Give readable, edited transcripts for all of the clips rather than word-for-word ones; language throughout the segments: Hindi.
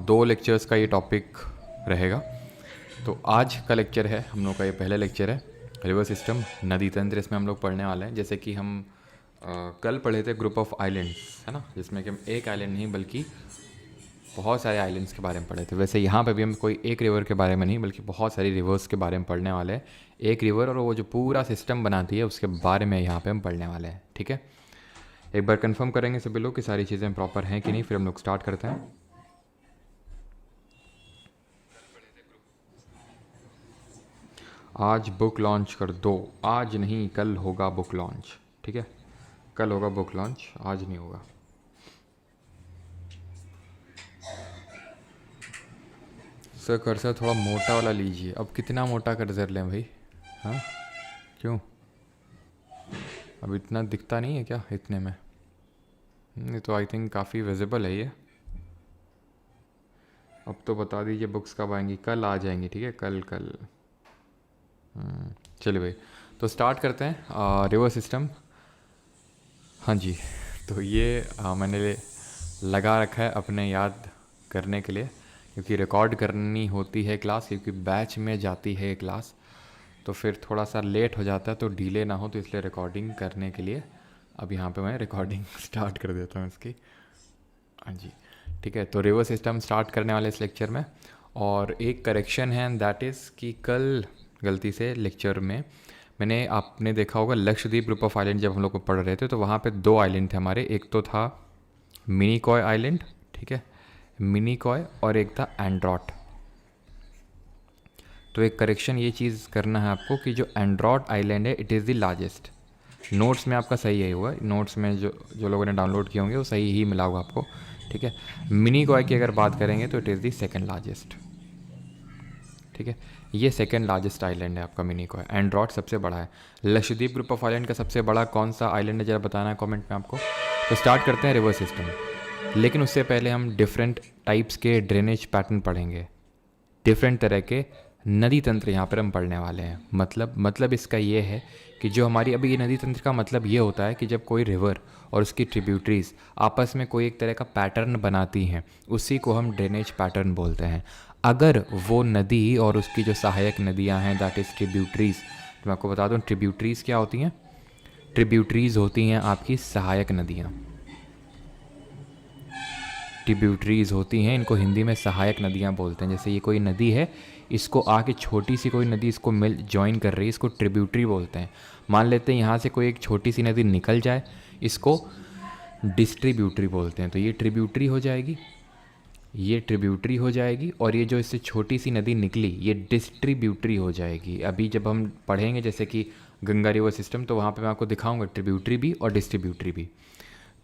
दो लेक्चर्स का ये टॉपिक रहेगा। तो आज का लेक्चर है हम लोग का, ये पहला लेक्चर है रिवर सिस्टम नदी तंत्र। इसमें हम लोग पढ़ने वाले हैं जैसे कि हम कल पढ़े थे ग्रुप ऑफ आइलैंड्स, है ना, जिसमें कि हम एक आइलैंड नहीं बल्कि बहुत सारे आइलैंड्स के बारे में पढ़े थे। वैसे यहाँ पे भी हम कोई एक रिवर के बारे में नहीं बल्कि बहुत सारी रिवर्स के बारे में पढ़ने वाले हैं। एक रिवर और वो जो पूरा सिस्टम बनाती है उसके बारे में यहाँ पे हम पढ़ने वाले हैं। ठीक है, एक बार कंफर्म करेंगे सभी लोग कि सारी चीज़ें प्रॉपर हैं कि नहीं, फिर हम लोग स्टार्ट करते हैं। आज बुक लॉन्च कर दो। आज नहीं, कल होगा बुक लॉन्च। ठीक है, कल होगा बुक लॉन्च, आज नहीं होगा। सर कर्सर थोड़ा मोटा वाला लीजिए। अब कितना मोटा कर्सर लें भाई? हाँ, क्यों? अब इतना दिखता नहीं है क्या इतने में? नहीं तो आई थिंक काफ़ी विजिबल है ये। अब तो बता दीजिए बुक्स कब आएंगी? कल आ जाएंगी। ठीक है, कल कल। चलिए भाई, तो स्टार्ट करते हैं रिवर सिस्टम। हाँ जी, तो ये मैंने लगा रखा है अपने याद करने के लिए, क्योंकि रिकॉर्ड करनी होती है क्लास, क्योंकि बैच में जाती है क्लास, तो फिर थोड़ा सा लेट हो जाता है तो डिले ना हो, तो इसलिए रिकॉर्डिंग करने के लिए अब यहाँ पे मैं रिकॉर्डिंग स्टार्ट कर देता हूँ इसकी। हाँ जी, ठीक है। तो रिवर सिस्टम स्टार्ट करने वाले इस लेक्चर में, और एक करेक्शन है एंड दैट इज़ कि कल गलती से लेक्चर में मैंने, आपने देखा होगा लक्षद्वीप ग्रुप ऑफ आइलैंड जब हम लोग को पढ़ रहे थे तो वहाँ पे दो आइलैंड थे हमारे। एक तो था मिनीकॉय आइलैंड, ठीक है, मिनीकॉय, और एक था एंड्रॉट। तो एक करेक्शन ये चीज़ करना है आपको कि जो एंड्रॉट आइलैंड है it is the largest. Notes में आपका सही है हुआ, नोट्स में जो जो लोगों ने डाउनलोड किए होंगे वो सही ही मिला होगा आपको। ठीक है, मिनीकॉय की अगर बात करेंगे तो it is the second largest. ठीक है, ये सेकेंड लार्जेस्ट आइलैंड है आपका मिनीकॉय। एंड्रॉट सबसे बड़ा है। लक्षद्वीप ग्रुप ऑफ आइलैंड का सबसे बड़ा कौन सा आइलैंड है, जरा बताना है कमेंट में आपको। तो स्टार्ट करते हैं रिवर सिस्टम, लेकिन उससे पहले हम डिफरेंट टाइप्स के ड्रेनेज पैटर्न पढ़ेंगे। डिफरेंट तरह के नदी तंत्र यहाँ पर हम पढ़ने वाले हैं। मतलब इसका ये है कि जो हमारी अभी ये नदी तंत्र का मतलब ये होता है कि जब कोई रिवर और उसकी ट्रिब्यूटरीज आपस में कोई एक तरह का पैटर्न बनाती हैं, उसी को हम ड्रेनेज पैटर्न बोलते हैं। अगर वो नदी और उसकी जो सहायक नदियाँ हैं दैट इज़ ट्रिब्यूटरीज, तो मैं आपको बता दूँ ट्रिब्यूटरीज क्या होती हैं। ट्रिब्यूटरीज होती हैं आपकी सहायक नदियाँ। ट्रिब्यूटरीज होती हैं, इनको हिंदी में सहायक नदियाँ बोलते हैं। जैसे ये कोई नदी है, इसको आके छोटी सी कोई नदी इसको मिल ज्वाइन कर रही है, इसको ट्रिब्यूटरी बोलते हैं। मान लेते हैं यहाँ से कोई एक छोटी सी नदी निकल जाए, इसको डिस्ट्रीब्यूटरी बोलते हैं। तो ये ट्रिब्यूटरी हो जाएगी, ये ट्रिब्यूटरी हो जाएगी, और ये जो इससे छोटी सी नदी निकली ये डिस्ट्रीब्यूटरी हो जाएगी। अभी जब हम पढ़ेंगे जैसे कि गंगा रिवर सिस्टम, तो वहाँ पे मैं आपको दिखाऊंगा ट्रिब्यूटरी भी और डिस्ट्रीब्यूटरी भी।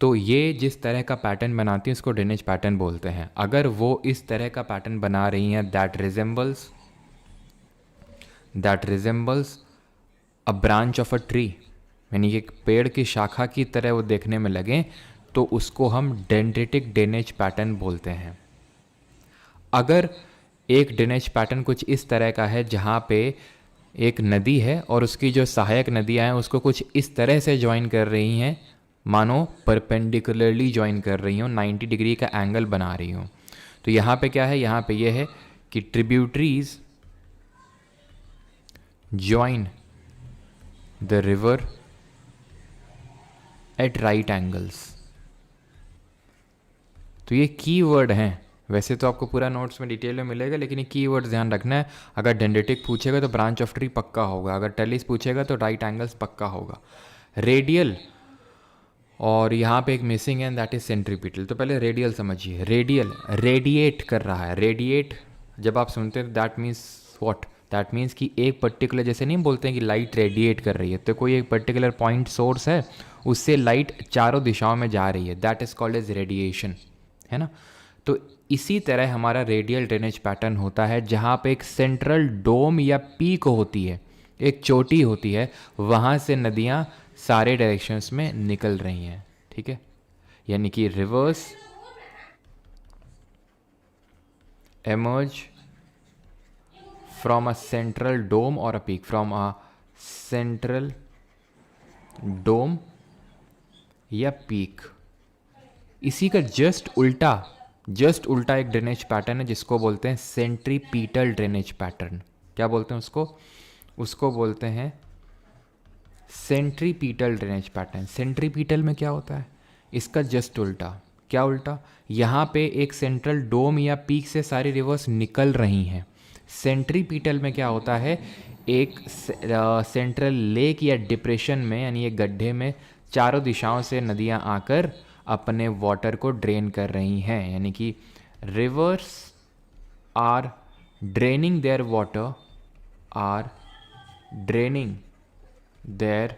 तो ये जिस तरह का पैटर्न बनाती हैं उसको ड्रेनेज पैटर्न बोलते हैं। अगर वो इस तरह का पैटर्न बना रही हैं that resembles a branch of a tree, यानी कि एक पेड़ की शाखा की तरह वो देखने में लगें, तो उसको हम डेंड्रिटिक ड्रेनेज पैटर्न बोलते हैं। अगर एक ड्रेनेज पैटर्न कुछ इस तरह का है जहाँ पे एक नदी है और उसकी जो सहायक नदियाँ हैं उसको कुछ इस तरह से ज्वाइन कर रही हैं, मानो परपेंडिकुलरली ज्वाइन कर रही हूँ, 90 डिग्री का एंगल बना रही हूँ। तो यहाँ पे क्या है, यहाँ पे ये है कि tributaries join the river eight right angles. तो ये की वर्ड हैं। वैसे तो आपको पूरा नोट्स में डिटेल में मिलेगा, लेकिन ये की वर्ड्स ध्यान रखना है। अगर डेंड्रिटिक पूछेगा तो ब्रांच ऑफ ट्री पक्का होगा, अगर टेलिस पूछेगा तो राइट एंगल्स पक्का होगा। रेडियल, और यहाँ पे एक मिसिंग है दैट इज सेंट्रीपिटल। तो पहले रेडियल समझिए। रेडियल रेडिएट कर रहा है। रेडिएट जब आप सुनते हैं that means what, that means कि एक पर्टिकुलर, जैसे नहीं बोलते हैं कि लाइट रेडिएट कर रही है, तो कोई एक पर्टिकुलर पॉइंट सोर्स है, उससे लाइट चारों दिशाओं में जा रही है, that is called as radiation, है ना। तो इसी तरह हमारा रेडियल ड्रेनेज पैटर्न होता है, जहाँ पे एक सेंट्रल डोम या पीक होती है, एक चोटी होती है, वहाँ से नदियाँ सारे डायरेक्शंस में निकल रही हैं। ठीक है, यानी कि reverse emerge from a central dome or a peak, from a central dome या पीक। इसी का जस्ट उल्टा जस्ट उल्टा एक ड्रेनेज पैटर्न है जिसको बोलते हैं सेंट्रीपीटल ड्रेनेज पैटर्न। क्या बोलते हैं उसको? उसको बोलते हैं सेंट्रीपीटल ड्रेनेज पैटर्न। सेंट्रीपीटल में क्या होता है? इसका जस्ट उल्टा। क्या उल्टा? यहाँ पे एक सेंट्रल डोम या पीक से सारी रिवर्स निकल रही हैं। सेंट्रीपीटल में क्या होता है? एक सेंट्रल लेक या डिप्रेशन में, यानी एक गड्ढे में चारों दिशाओं से नदियाँ आकर अपने वाटर को ड्रेन कर रही हैं, यानी कि rivers are draining their water, are draining their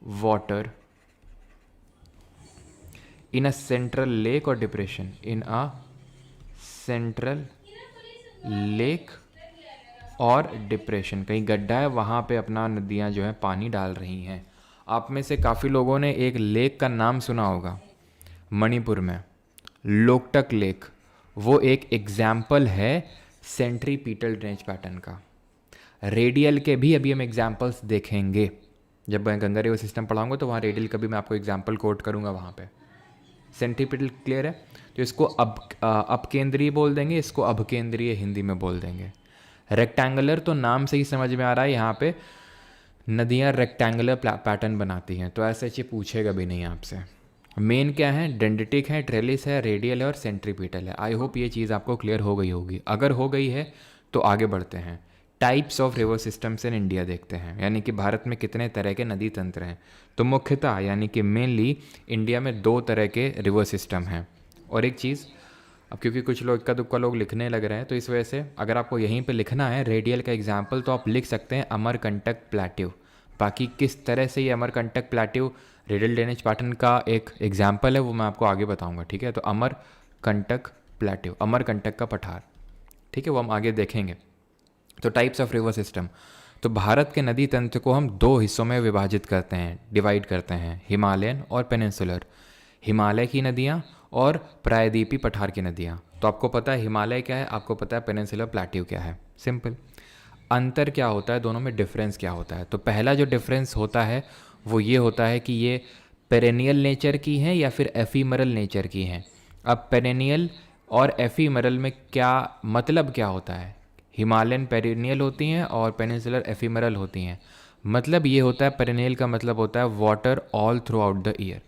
water in a central lake or depression, in a central lake और डिप्रेशन, कहीं गड्ढा है वहाँ पे अपना नदियाँ जो है पानी डाल रही हैं। आप में से काफ़ी लोगों ने एक लेक का नाम सुना होगा मणिपुर में, लोकटक लेक। वो एक एग्जाम्पल है सेंट्रीपीटल ड्रेनेज पैटर्न का। रेडियल के भी अभी हम एग्जाम्पल्स देखेंगे। जब मैं गंगा रिवर सिस्टम पढ़ाऊंगा तो वहाँ रेडियल का भी मैं आपको एग्जाम्पल कोट करूँगा वहाँ पे। सेंट्रीपिटल क्लियर है? तो इसको अपकेंद्रीय बोल देंगे, इसको अभकेंद्रीय हिंदी में बोल देंगे। रेक्टेंगुलर तो नाम से ही समझ में आ रहा है, यहाँ पे नदियाँ रेक्टेंगुलर पैटर्न बनाती हैं, तो ऐसे अच्छे पूछेगा भी नहीं आपसे। मेन क्या है? डेंड्रिटिक है, ट्रेलिस है, रेडियल है और सेंट्रीपिटल है। आई होप ये चीज़ आपको क्लियर हो गई होगी। अगर हो गई है तो आगे बढ़ते हैं। Types of river systems in India देखते हैं, यानी कि भारत में कितने तरह के नदी तंत्र हैं। तो मुख्यतः यानी कि मेनली इंडिया में 2 तरह के रिवर सिस्टम हैं। और एक चीज़, अब क्योंकि कुछ लोग इक्का दुक्का लोग लिखने लग रहे हैं, तो इस वजह से अगर आपको यहीं पे लिखना है रेडियल का एग्जाम्पल तो आप लिख सकते हैं अमरकंटक प्लेट्यू। बाकी किस तरह से ये Amarkantak plateau radial drainage pattern का एक एग्जाम्पल है वो मैं आपको आगे बताऊँगा, ठीक है। तो अमरकंटक प्लेट्यू, अमरकंटक का पठार, ठीक है, वो हम आगे देखेंगे। तो टाइप्स ऑफ रिवर सिस्टम, तो भारत के नदी तंत्र को हम 2 हिस्सों में विभाजित करते हैं, डिवाइड करते हैं, हिमालयन और पेनिनसुलर। हिमालय की नदियाँ और प्रायद्वीपीय पठार की नदियाँ। तो आपको पता है हिमालय क्या है, आपको पता है पेनिनसुलर प्लेट्यू क्या है। सिंपल। अंतर क्या होता है दोनों में, डिफरेंस क्या होता है? तो पहला जो डिफरेंस होता है वो ये होता है कि ये पेरेनियल नेचर की हैं या फिर एफीमरल नेचर की हैं। अब पेरेनियल और एफीमरल में क्या मतलब क्या होता है? हिमालयन पेरेनियल होती हैं और पेनिनसुलर एफीमरल होती हैं। मतलब ये होता है, पेरेनियल का मतलब होता है water all through out the year,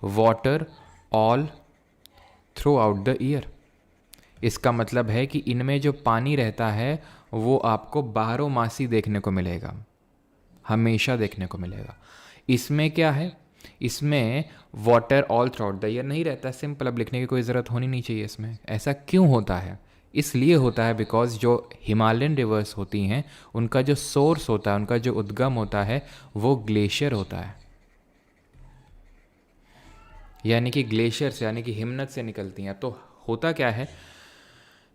water all through out the year. इसका मतलब है कि इनमें जो पानी रहता है वो आपको बारह मासी देखने को मिलेगा, हमेशा देखने को मिलेगा। इसमें क्या है, इसमें water all through out the year नहीं रहता। सिंपल, अब लिखने की कोई ज़रूरत होनी नहीं चाहिए इसमें। ऐसा क्यों होता है? इसलिए होता है बिकॉज जो हिमालयन रिवर्स होती हैं उनका जो सोर्स होता है, उनका जो उद्गम होता है वो ग्लेशियर होता है, यानी कि ग्लेशियर से, यानी कि हिमनद से निकलती हैं। तो होता क्या है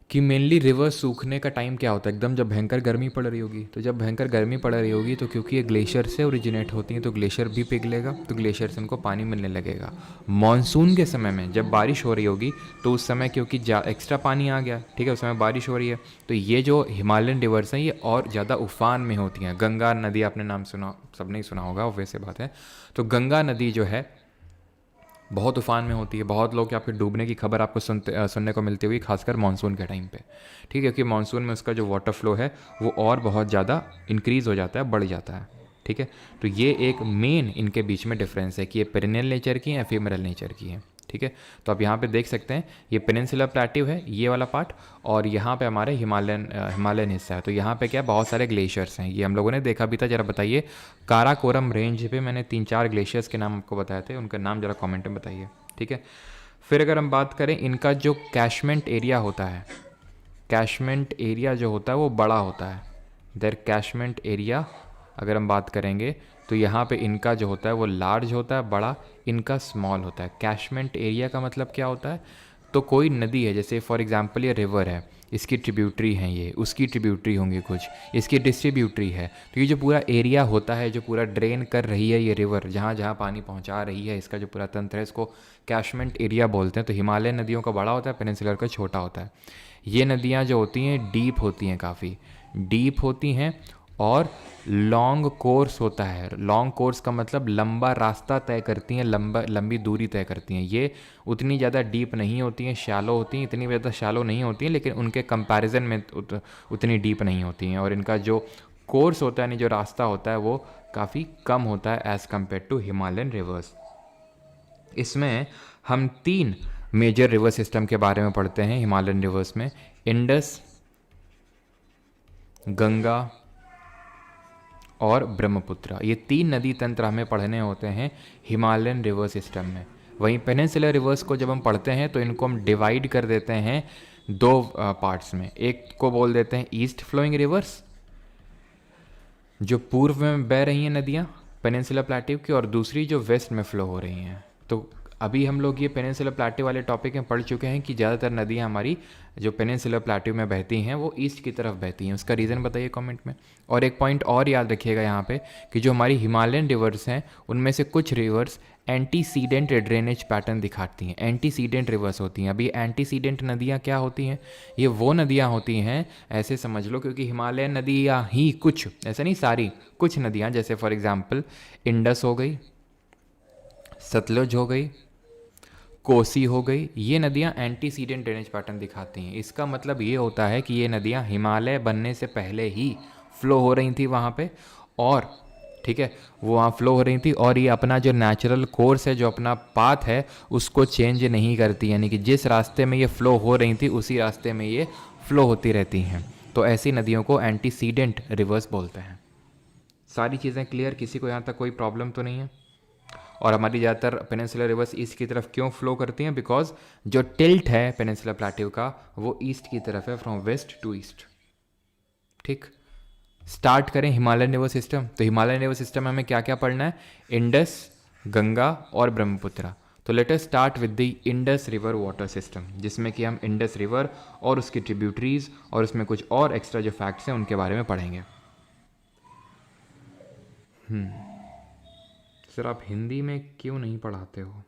कि मेनली रिवर सूखने का टाइम क्या होता है, एकदम जब भयंकर गर्मी पड़ रही होगी। तो जब भयंकर गर्मी पड़ रही होगी तो क्योंकि ये ग्लेशियर से ओरिजिनेट होती हैं तो ग्लेशियर भी पिघलेगा, तो ग्लेशियर से उनको पानी मिलने लगेगा। मॉनसून के समय में जब बारिश हो रही होगी तो उस समय क्योंकि एक्स्ट्रा पानी आ गया, ठीक है, उस समय बारिश हो रही है, तो ये जो हिमालयन रिवर्स हैं ये और ज़्यादा उफान में होती हैं। गंगा नदी आपने नाम सुना, सबने ही सुना होगा, वैसे बात है। तो गंगा नदी जो है बहुत उफान में होती है। बहुत लोग आपके डूबने की खबर आपको सुनने को मिलती हुई, खासकर मानसून के टाइम पे, ठीक है, क्योंकि मानसून में उसका जो वाटर फ्लो है वो और बहुत ज़्यादा इंक्रीज़ हो जाता है, बढ़ जाता है, ठीक है। तो ये एक मेन इनके बीच में डिफरेंस है कि ये पेरिनियल नेचर की हैं, एफीमरल नेचर की हैं, ठीक है। तो आप यहाँ पे देख सकते हैं ये पेनिनसुलर प्लेट्यू है ये वाला पार्ट, और यहाँ पे हमारे हिमालयन हिस्सा है। तो यहाँ पे क्या बहुत सारे ग्लेशियर्स हैं, ये हम लोगों ने देखा भी था। जरा बताइए, काराकोरम रेंज पे मैंने 3-4 ग्लेशियर्स के नाम आपको बताए थे, उनका नाम जरा कमेंट में बताइए, ठीक है। फिर अगर हम बात करें इनका जो कैशमेंट एरिया होता है, कैशमेंट एरिया जो होता है वो बड़ा होता है। देयर कैशमेंट एरिया अगर हम बात करेंगे तो यहाँ पे इनका जो होता है वो लार्ज होता है, बड़ा, इनका स्मॉल होता है। कैशमेंट एरिया का मतलब क्या होता है, तो कोई नदी है, जैसे फॉर एग्जांपल ये रिवर है, इसकी ट्रिब्यूटरी हैं, ये उसकी ट्रिब्यूटरी होंगी कुछ, इसकी डिस्ट्रीब्यूटरी है। तो ये जो पूरा एरिया होता है जो पूरा ड्रेन कर रही है ये रिवर, जहाँ जहाँ पानी पहुँचा रही है, इसका जो पूरा तंत्र है इसको कैशमेंट एरिया बोलते हैं। तो हिमालयन नदियों का बड़ा होता है, पेनिनसुलर का छोटा होता है। ये नदियाँ जो होती हैं डीप होती हैं, काफ़ी डीप होती हैं, और लॉन्ग कोर्स होता है। लॉन्ग कोर्स का मतलब लंबा रास्ता तय करती हैं, लंबी दूरी तय करती हैं। ये उतनी ज़्यादा डीप नहीं होती हैं, शैलो होती हैं, इतनी ज़्यादा शैलो नहीं होती हैं, लेकिन उनके कंपैरिजन में उतनी डीप नहीं होती हैं। और इनका जो कोर्स होता है, यानी जो रास्ता होता है, वो काफ़ी कम होता है as compare to Himalayan rivers. इसमें हम 3 मेजर रिवर सिस्टम के बारे में पढ़ते हैं हिमालयन रिवर्स में। इंडस, गंगा और ब्रह्मपुत्र, ये 3 नदी तंत्र हमें पढ़ने होते हैं हिमालयन रिवर सिस्टम में। वहीं पेनिनसुलर रिवर्स को जब हम पढ़ते हैं तो इनको हम डिवाइड कर देते हैं 2 पार्ट्स में। एक को बोल देते हैं ईस्ट फ्लोइंग रिवर्स, जो पूर्व में बह रही हैं नदियाँ पेनिनसुलर प्लेट्यू की, और दूसरी जो वेस्ट में फ्लो हो रही हैं। तो अभी हम लोग ये पेनिनसुलर प्लेट्यू वाले टॉपिक में पढ़ चुके हैं कि ज़्यादातर नदियाँ हमारी जो पेनिनसुलर प्लेट्यू में बहती हैं वो ईस्ट की तरफ बहती हैं। उसका रीज़न बताइए कमेंट में। और एक पॉइंट और याद रखिएगा यहाँ पे कि जो हमारी हिमालयन रिवर्स हैं उनमें से कुछ रिवर्स एंटीसीडेंट ड्रेनेज पैटर्न दिखाती हैं। एंटीसीडेंट रिवर्स होती हैं। अभी एंटीसीडेंट नदियाँ क्या होती हैं? ये वो नदियाँ होती हैं, ऐसे समझ लो, क्योंकि हिमालयन नदियाँ ही कुछ, ऐसा नहीं सारी, कुछ नदियाँ, जैसे फॉर एग्जांपल इंडस हो गई, सतलुज हो गई, कोसी हो गई, ये नदियाँ एंटीसीडेंट ड्रेनेज पैटर्न दिखाती हैं। इसका मतलब ये होता है कि ये नदियाँ हिमालय बनने से पहले ही फ्लो हो रही थी वहाँ पे, और ठीक है, वो वहाँ फ्लो हो रही थी, और ये अपना जो नेचुरल कोर्स है, जो अपना पाथ है, उसको चेंज नहीं करती। यानी कि जिस रास्ते में ये फ्लो हो रही थी उसी रास्ते में ये फ्लो होती रहती हैं। तो ऐसी नदियों को एंटीसीडेंट रिवर्स बोलते हैं। सारी चीज़ें क्लियर? किसी को यहाँ तक कोई प्रॉब्लम तो नहीं है? और हमारी ज़्यादातर पेनिनसुलर रिवर्स ईस्ट की तरफ क्यों फ्लो करती हैं? बिकॉज जो टिल्ट है पेनिनसुलर प्लेट्यू का वो ईस्ट की तरफ है, फ्रॉम वेस्ट टू ईस्ट। ठीक, स्टार्ट करें हिमालयन रिवर सिस्टम। तो हिमालयन रिवर सिस्टम में हमें क्या क्या पढ़ना है? इंडस, गंगा और ब्रह्मपुत्र। तो let us start with the Indus river water system, जिसमें कि हम इंडस रिवर और उसकी ट्रिब्यूटरीज और उसमें कुछ और एक्स्ट्रा जो फैक्ट्स हैं उनके बारे में पढ़ेंगे। सर आप हिंदी में क्यों नहीं पढ़ाते हो?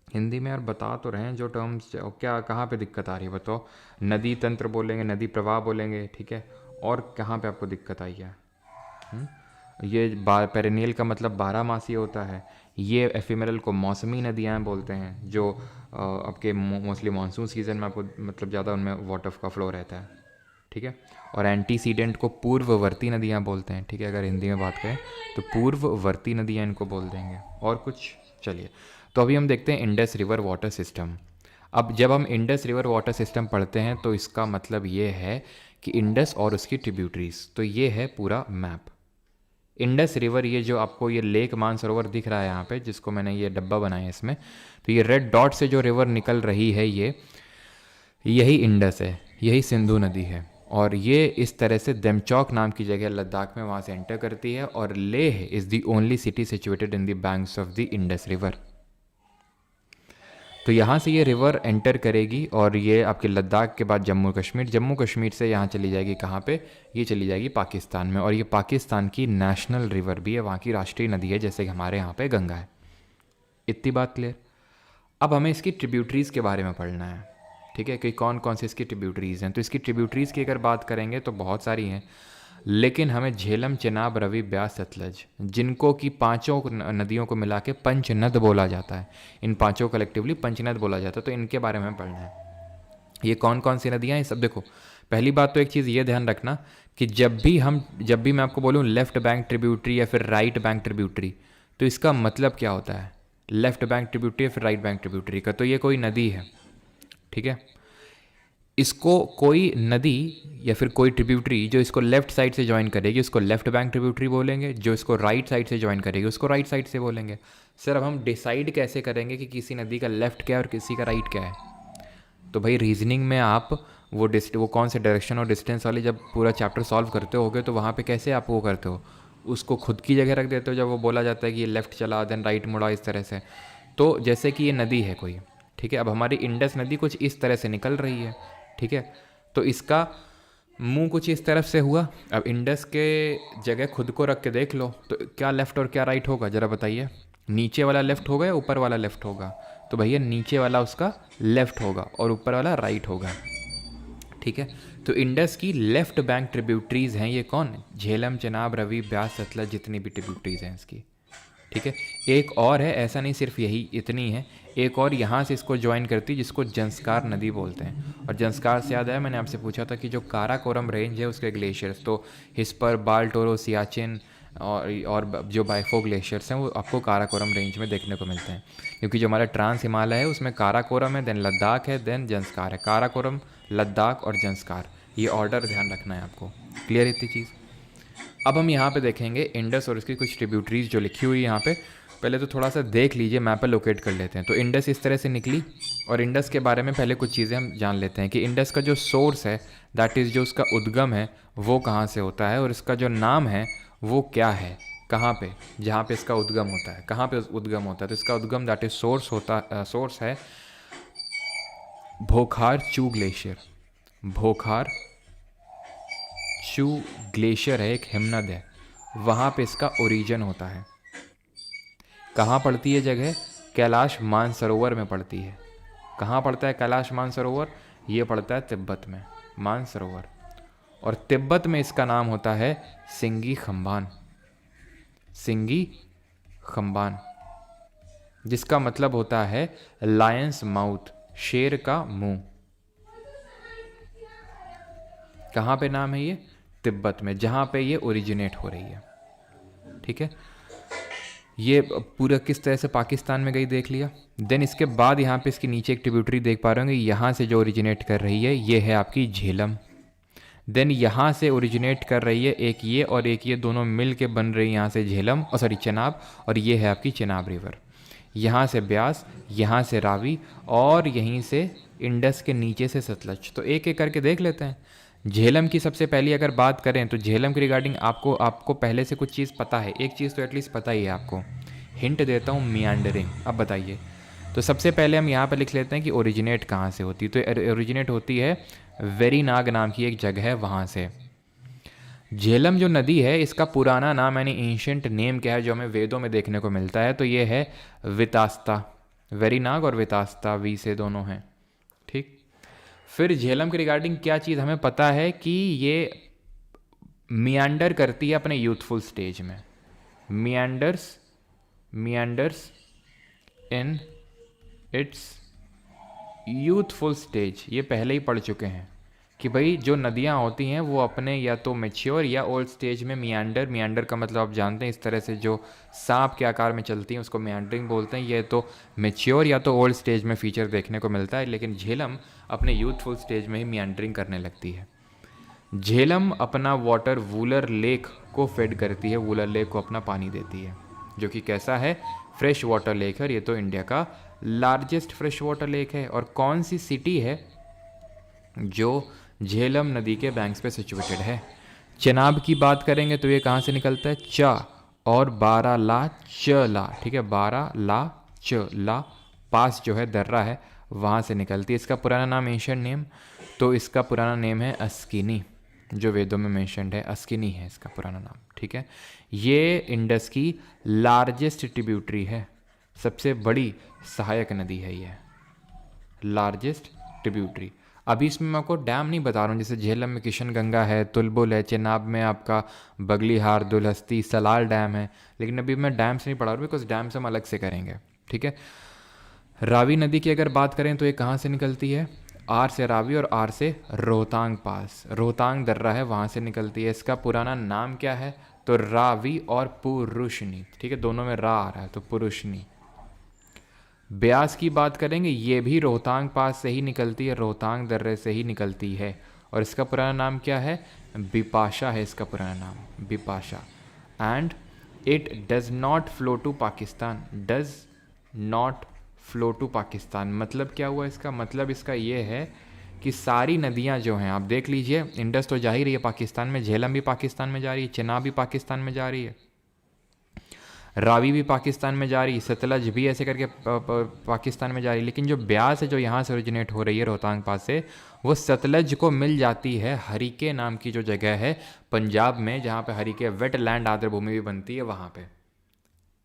हिंदी में यार बता तो रहे हैं जो टर्म्स, क्या कहाँ पे दिक्कत आ रही है बताओ? नदी तंत्र बोलेंगे, नदी प्रवाह बोलेंगे, ठीक है, और कहाँ पे आपको दिक्कत आई है? ये पेरेनियल का मतलब 12 मासी होता है। ये एफिमेरल को मौसमी नदियाँ बोलते हैं, जो आपके मोस्टली मानसून सीजन में आपको मतलब ज़्यादा उनमें वाटर का फ्लो रहता है, ठीक है। और एंटीसीडेंट को पूर्ववर्ती नदियाँ बोलते हैं, ठीक है, अगर हिंदी में बात करें तो पूर्ववर्ती नदियाँ इनको बोल देंगे। और कुछ? चलिए, तो अभी हम देखते हैं इंडस रिवर वाटर सिस्टम। अब जब हम इंडस रिवर वाटर सिस्टम पढ़ते हैं तो इसका मतलब ये है कि इंडस और उसकी ट्रिब्यूटरीज, तो ये है पूरा मैप। इंडस रिवर, ये जो आपको ये लेक मानसरोवर दिख रहा है यहाँ पे, जिसको मैंने ये डब्बा बनाया है इसमें, तो ये रेड डॉट से जो रिवर निकल रही है यही इंडस है, यही सिंधु नदी है। और ये इस तरह से देमचौक नाम की जगह लद्दाख में वहाँ से एंटर करती है, और Leh is the only city situated in the banks of the Indus river. तो यहाँ से ये रिवर एंटर करेगी और ये आपके लद्दाख के बाद जम्मू कश्मीर से यहाँ चली जाएगी कहाँ पे? ये चली जाएगी पाकिस्तान में। और ये पाकिस्तान की नेशनल रिवर भी है, वहाँ की राष्ट्रीय नदी है, जैसे कि हमारे यहाँ पे गंगा है। इतनी बात क्लियर? अब हमें इसकी ट्रिब्यूटरीज़ के बारे में पढ़ना है, ठीक है, कि कौन कौन सी इसकी ट्रिब्यूटरीज़ हैं। तो इसकी ट्रिब्यूटरीज़ की अगर बात करेंगे तो बहुत सारी हैं, लेकिन हमें झेलम, चिनाब, रवि, ब्यास, सतलज, जिनको कि पांचों नदियों को मिला के पंचनद बोला जाता है, इन पांचों कलेक्टिवली पंचनद बोला जाता है, तो इनके बारे में पढ़ना है। ये कौन कौन सी नदियाँ हैं सब देखो। पहली बात तो एक चीज़ ये ध्यान रखना कि जब भी मैं आपको बोलूँ लेफ्ट बैंक ट्रिब्यूटरी या फिर राइट बैंक ट्रिब्यूटरी, तो इसका मतलब क्या होता है? लेफ्ट बैंक ट्रिब्यूटरी या फिर राइट बैंक ट्रिब्यूटरी का, तो ये कोई नदी है, ठीक है, इसको कोई नदी या फिर कोई ट्रिब्यूटरी जो इसको लेफ्ट साइड से ज्वाइन करेगी उसको लेफ्ट बैंक ट्रिब्यूटरी बोलेंगे, जो इसको राइट साइड से ज्वाइन करेगी उसको राइट साइड से बोलेंगे। सर अब हम डिसाइड कैसे करेंगे कि किसी नदी का लेफ्ट क्या है और किसी का राइट क्या है? तो भाई रीजनिंग में आप वो कौन से डायरेक्शन और डिस्टेंस वाली जब पूरा चैप्टर सॉल्व करते होगे तो वहाँ पे कैसे आप वो करते हो, उसको खुद की जगह रख देते हो जब वो बोला जाता है कि ये लेफ़्ट चला देन राइट मुड़ा, इस तरह से। तो जैसे कि ये नदी है कोई, ठीक है, अब हमारी इंडस नदी कुछ इस तरह से निकल रही है, ठीक है, तो इसका मुंह कुछ इस तरफ से हुआ। अब इंडस के जगह खुद को रख के देख लो तो क्या लेफ़्ट और क्या राइट होगा ज़रा बताइए? नीचे वाला लेफ़्ट होगा या ऊपर वाला लेफ़्ट होगा? तो भैया नीचे वाला उसका लेफ़्ट होगा और ऊपर वाला राइट होगा, ठीक है। तो इंडस की लेफ्ट बैंक ट्रिब्यूटरीज हैं ये कौन? झेलम, चेनाब, रवि, ब्यास, सतलज, जितनी भी ट्रिब्यूटरीज हैं इसकी, ठीक है। एक और है, ऐसा नहीं सिर्फ यही इतनी है, एक और यहाँ से इसको ज्वाइन करती है जिसको जंस्कार नदी बोलते हैं। और जंस्कार से याद आया, मैंने आपसे पूछा था कि जो काराकोरम रेंज है उसके ग्लेशियर्स, तो हिस्पर, बाल्टोरो, सियाचिन और जो बाइफो ग्लेशियर्स हैं वो आपको काराकोरम रेंज में देखने को मिलते हैं। क्योंकि जो हमारा ट्रांस हिमालय है उसमें काराकोरम है, देन लद्दाख है, देन जंस्कार है। काराकोरम, लद्दाख और जंस्कार, ये ऑर्डर ध्यान रखना है आपको। क्लियर इतनी चीज़? अब हम यहाँ पे देखेंगे इंडस और उसकी कुछ ट्रिब्यूटरीज जो लिखी हुई है यहाँ पे। पहले तो थोड़ा सा देख लीजिए, मैप पे लोकेट कर लेते हैं। तो इंडस इस तरह से निकली, और इंडस के बारे में पहले कुछ चीज़ें हम जान लेते हैं कि इंडस का जो सोर्स है, दैट इज़ जो उसका उद्गम है, वो कहाँ से होता है, और इसका जो नाम है वो क्या है, कहाँ पे, जहाँ पे इसका उद्गम होता है, कहाँ पे उद्गम होता है। तो इसका उद्गम दैट इज सोर्स है भोखार चू ग्लेशियर। भोखार चू ग्लेशियर है, एक हिमनद है, वहाँ पे इसका ओरिजिन होता है। कहाँ पड़ती है जगह? कैलाश मानसरोवर में पड़ती है। कहाँ पड़ता है कैलाश मानसरोवर? ये पड़ता है तिब्बत में, मानसरोवर। और तिब्बत में इसका नाम होता है सिंगी खम्बान। सिंगी खम्बान, जिसका मतलब होता है लायंस माउथ, शेर का मुंह। कहाँ पे नाम है ये? तिब्बत में, जहाँ पे ये ओरिजिनेट हो रही है, ठीक है। ये पूरा किस तरह से पाकिस्तान में गई देख लिया। देन इसके बाद यहाँ पे इसके नीचे एक ट्रिब्यूटरी देख पा रहे होंगे, यहाँ से जो ओरिजिनेट कर रही है ये है आपकी झेलम। देन यहाँ से ओरिजिनेट कर रही है एक ये और एक ये, दोनों मिल के बन रही है यहाँ से झेलम, और सॉरी चेनाब, और ये है आपकी चेनाब रिवर। यहाँ से ब्यास, यहाँ से रावी, और यहीं से इंडस के नीचे से सतलज। तो एक एक करके देख लेते हैं। झेलम की सबसे पहली अगर बात करें तो झेलम के रिगार्डिंग आपको पहले से कुछ चीज़ पता है, एक चीज़ तो एटलीस्ट पता ही है आपको। हिंट देता हूँ, मियांडरिंग। अब बताइए। तो सबसे पहले हम यहाँ पर लिख लेते हैं कि ओरिजिनेट कहाँ से होती है। तो ओरिजिनेट होती है वेरीनाग नाम की एक जगह है, वहाँ से। झेलम जो नदी है इसका पुराना नाम यानी एंशिएंट नेम क्या है जो हमें वेदों में देखने को मिलता है? तो ये है वितास्ता। वेरीनाग और वितास्ता, वी से दोनों हैं, ठीक। फिर झेलम के रिगार्डिंग क्या चीज़ हमें पता है कि ये मियांडर करती है अपने यूथफुल स्टेज में। मियांडर्स इन इट्स यूथफुल स्टेज, ये पहले ही पढ़ चुके हैं कि भाई जो नदियाँ होती हैं वो अपने या तो मैच्योर या ओल्ड स्टेज में मियांडर का मतलब आप जानते हैं, इस तरह से जो सांप के आकार में चलती हैं उसको मियांडरिंग बोलते हैं। ये तो मैच्योर या तो ओल्ड स्टेज में फीचर देखने को मिलता है, लेकिन झेलम अपने यूथफुल स्टेज में ही मियांडरिंग करने लगती है। झेलम अपना वाटर वूलर लेक को फेड करती है, वूलर लेक को अपना पानी देती है, जो कि कैसा है? फ्रेश वाटर लेक है। ये तो इंडिया का लार्जेस्ट फ्रेश वाटर लेक है। और कौन सी सिटी है जो झेलम नदी के बैंक्स पे सिचुएटेड है? चेनाब की बात करेंगे तो ये कहाँ से निकलता है? चा और बाराला चला, ठीक है। बाराला चला पास जो है दर्रा है, वहाँ से निकलती है। इसका पुराना नाम एंशिएंट नेम, तो इसका पुराना नेम है अस्किनी, जो वेदों में मेंशन्ड है, अस्किनी है इसका पुराना नाम, ठीक है। ये इंडस की लार्जेस्ट ट्रिब्यूटरी है, सबसे बड़ी सहायक नदी है ये, लार्जेस्ट ट्रिब्यूटरी। अभी इसमें मैं आपको डैम नहीं बता रहा हूँ, जैसे झेलम में किशन गंगा है, तुलबुल है, चेनाब में आपका बगलीहार, दुलहस्ती, सलाल डैम है, लेकिन अभी मैं डैम से नहीं पढ़ा रहा हूँ बिकॉज डैम से हम अलग से करेंगे, ठीक है। रावी नदी की अगर बात करें तो ये कहाँ से निकलती है? आर से रावी और आर से रोहतांग पास, रोहतांग दर्रा है वहाँ से निकलती है। इसका पुराना नाम क्या है? तो रावी और पुरुषनी, ठीक है, दोनों में रा आ रहा है तो पुरुषनी। ब्यास की बात करेंगे, ये भी रोहतांग पास से ही निकलती है, रोहतांग दर्रे से ही निकलती है, और इसका पुराना नाम क्या है? बिपाशा है इसका पुराना नाम, Bipasha. And it does not flow to Pakistan, does not flow to Pakistan. मतलब क्या हुआ इसका? मतलब इसका ये है कि सारी नदियाँ जो हैं, आप देख लीजिए, इंडस तो जा ही रही है पाकिस्तान में, झेलम भी पाकिस्तान में जा रही है, चेनाब भी पाकिस्तान में जा रही है, रावी भी पाकिस्तान में जा रही है, सतलज भी ऐसे करके पाकिस्तान में जा रही है। लेकिन जो ब्यास है जो यहाँ से ओरिजिनेट हो रही है रोहतांग पास से, वो सतलज को मिल जाती है हरिके नाम की जो जगह है पंजाब में, जहाँ पे हरिके वेटलैंड आर्द्रभूमि भी बनती है वहाँ पे,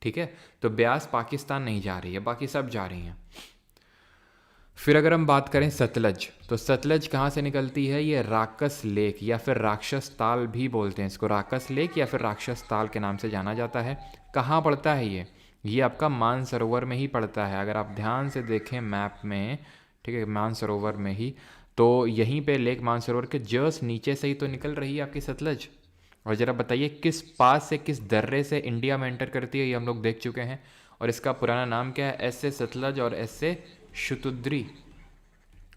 ठीक है। तो ब्यास पाकिस्तान नहीं जा रही है, बाकी सब जा रही हैं। फिर अगर हम बात करें सतलज, तो सतलज कहाँ से निकलती है? ये राकस लेक या फिर राक्षस ताल भी बोलते हैं इसको, राकस लेक या फिर राक्षस ताल के नाम से जाना जाता है। कहाँ पड़ता है ये आपका मानसरोवर में ही पड़ता है। अगर आप ध्यान से देखें मैप में, ठीक है, मानसरोवर में ही, तो यहीं पे लेक मानसरोवर के जस्ट नीचे से ही तो निकल रही है आपकी सतलज। और ज़रा बताइए किस पास से, किस दर्रे से इंडिया में एंटर करती है, ये हम लोग देख चुके हैं। और इसका पुराना नाम क्या है? ऐसे सतलज और ऐसे शुतुद्री।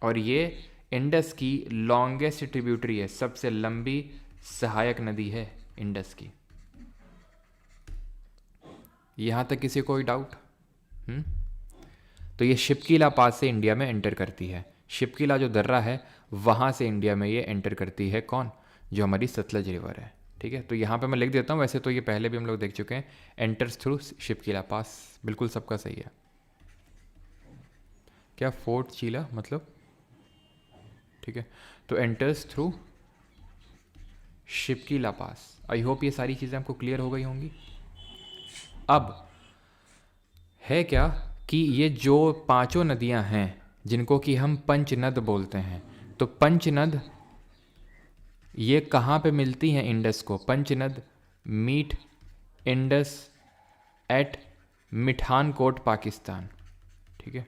और ये इंडस की लॉन्गेस्ट ट्रिब्यूटरी है, सबसे लंबी सहायक नदी है इंडस की। यहाँ तक किसी कोई डाउट? तो ये शिपकीला पास से इंडिया में एंटर करती है। शिपकीला जो दर्रा है वहाँ से इंडिया में ये एंटर करती है। कौन? जो हमारी सतलज रिवर है। ठीक है, तो यहाँ पे मैं लिख देता हूँ, वैसे तो ये पहले भी हम लोग देख चुके हैं। एंटर्स थ्रू शिपकीला पास, बिल्कुल सबका सही है। क्या? फोर्ट चीला मतलब? ठीक है, तो enters through Shipki La pass. I hope ये सारी चीज़ें आपको क्लियर हो गई होंगी। अब है क्या कि ये जो पांचों नदियां हैं जिनको कि हम पंचनद बोलते हैं, तो पंचनद ये कहाँ पे मिलती हैं इंडस को? Panchnad meet Indus at Mithankot Pakistan. ठीक है,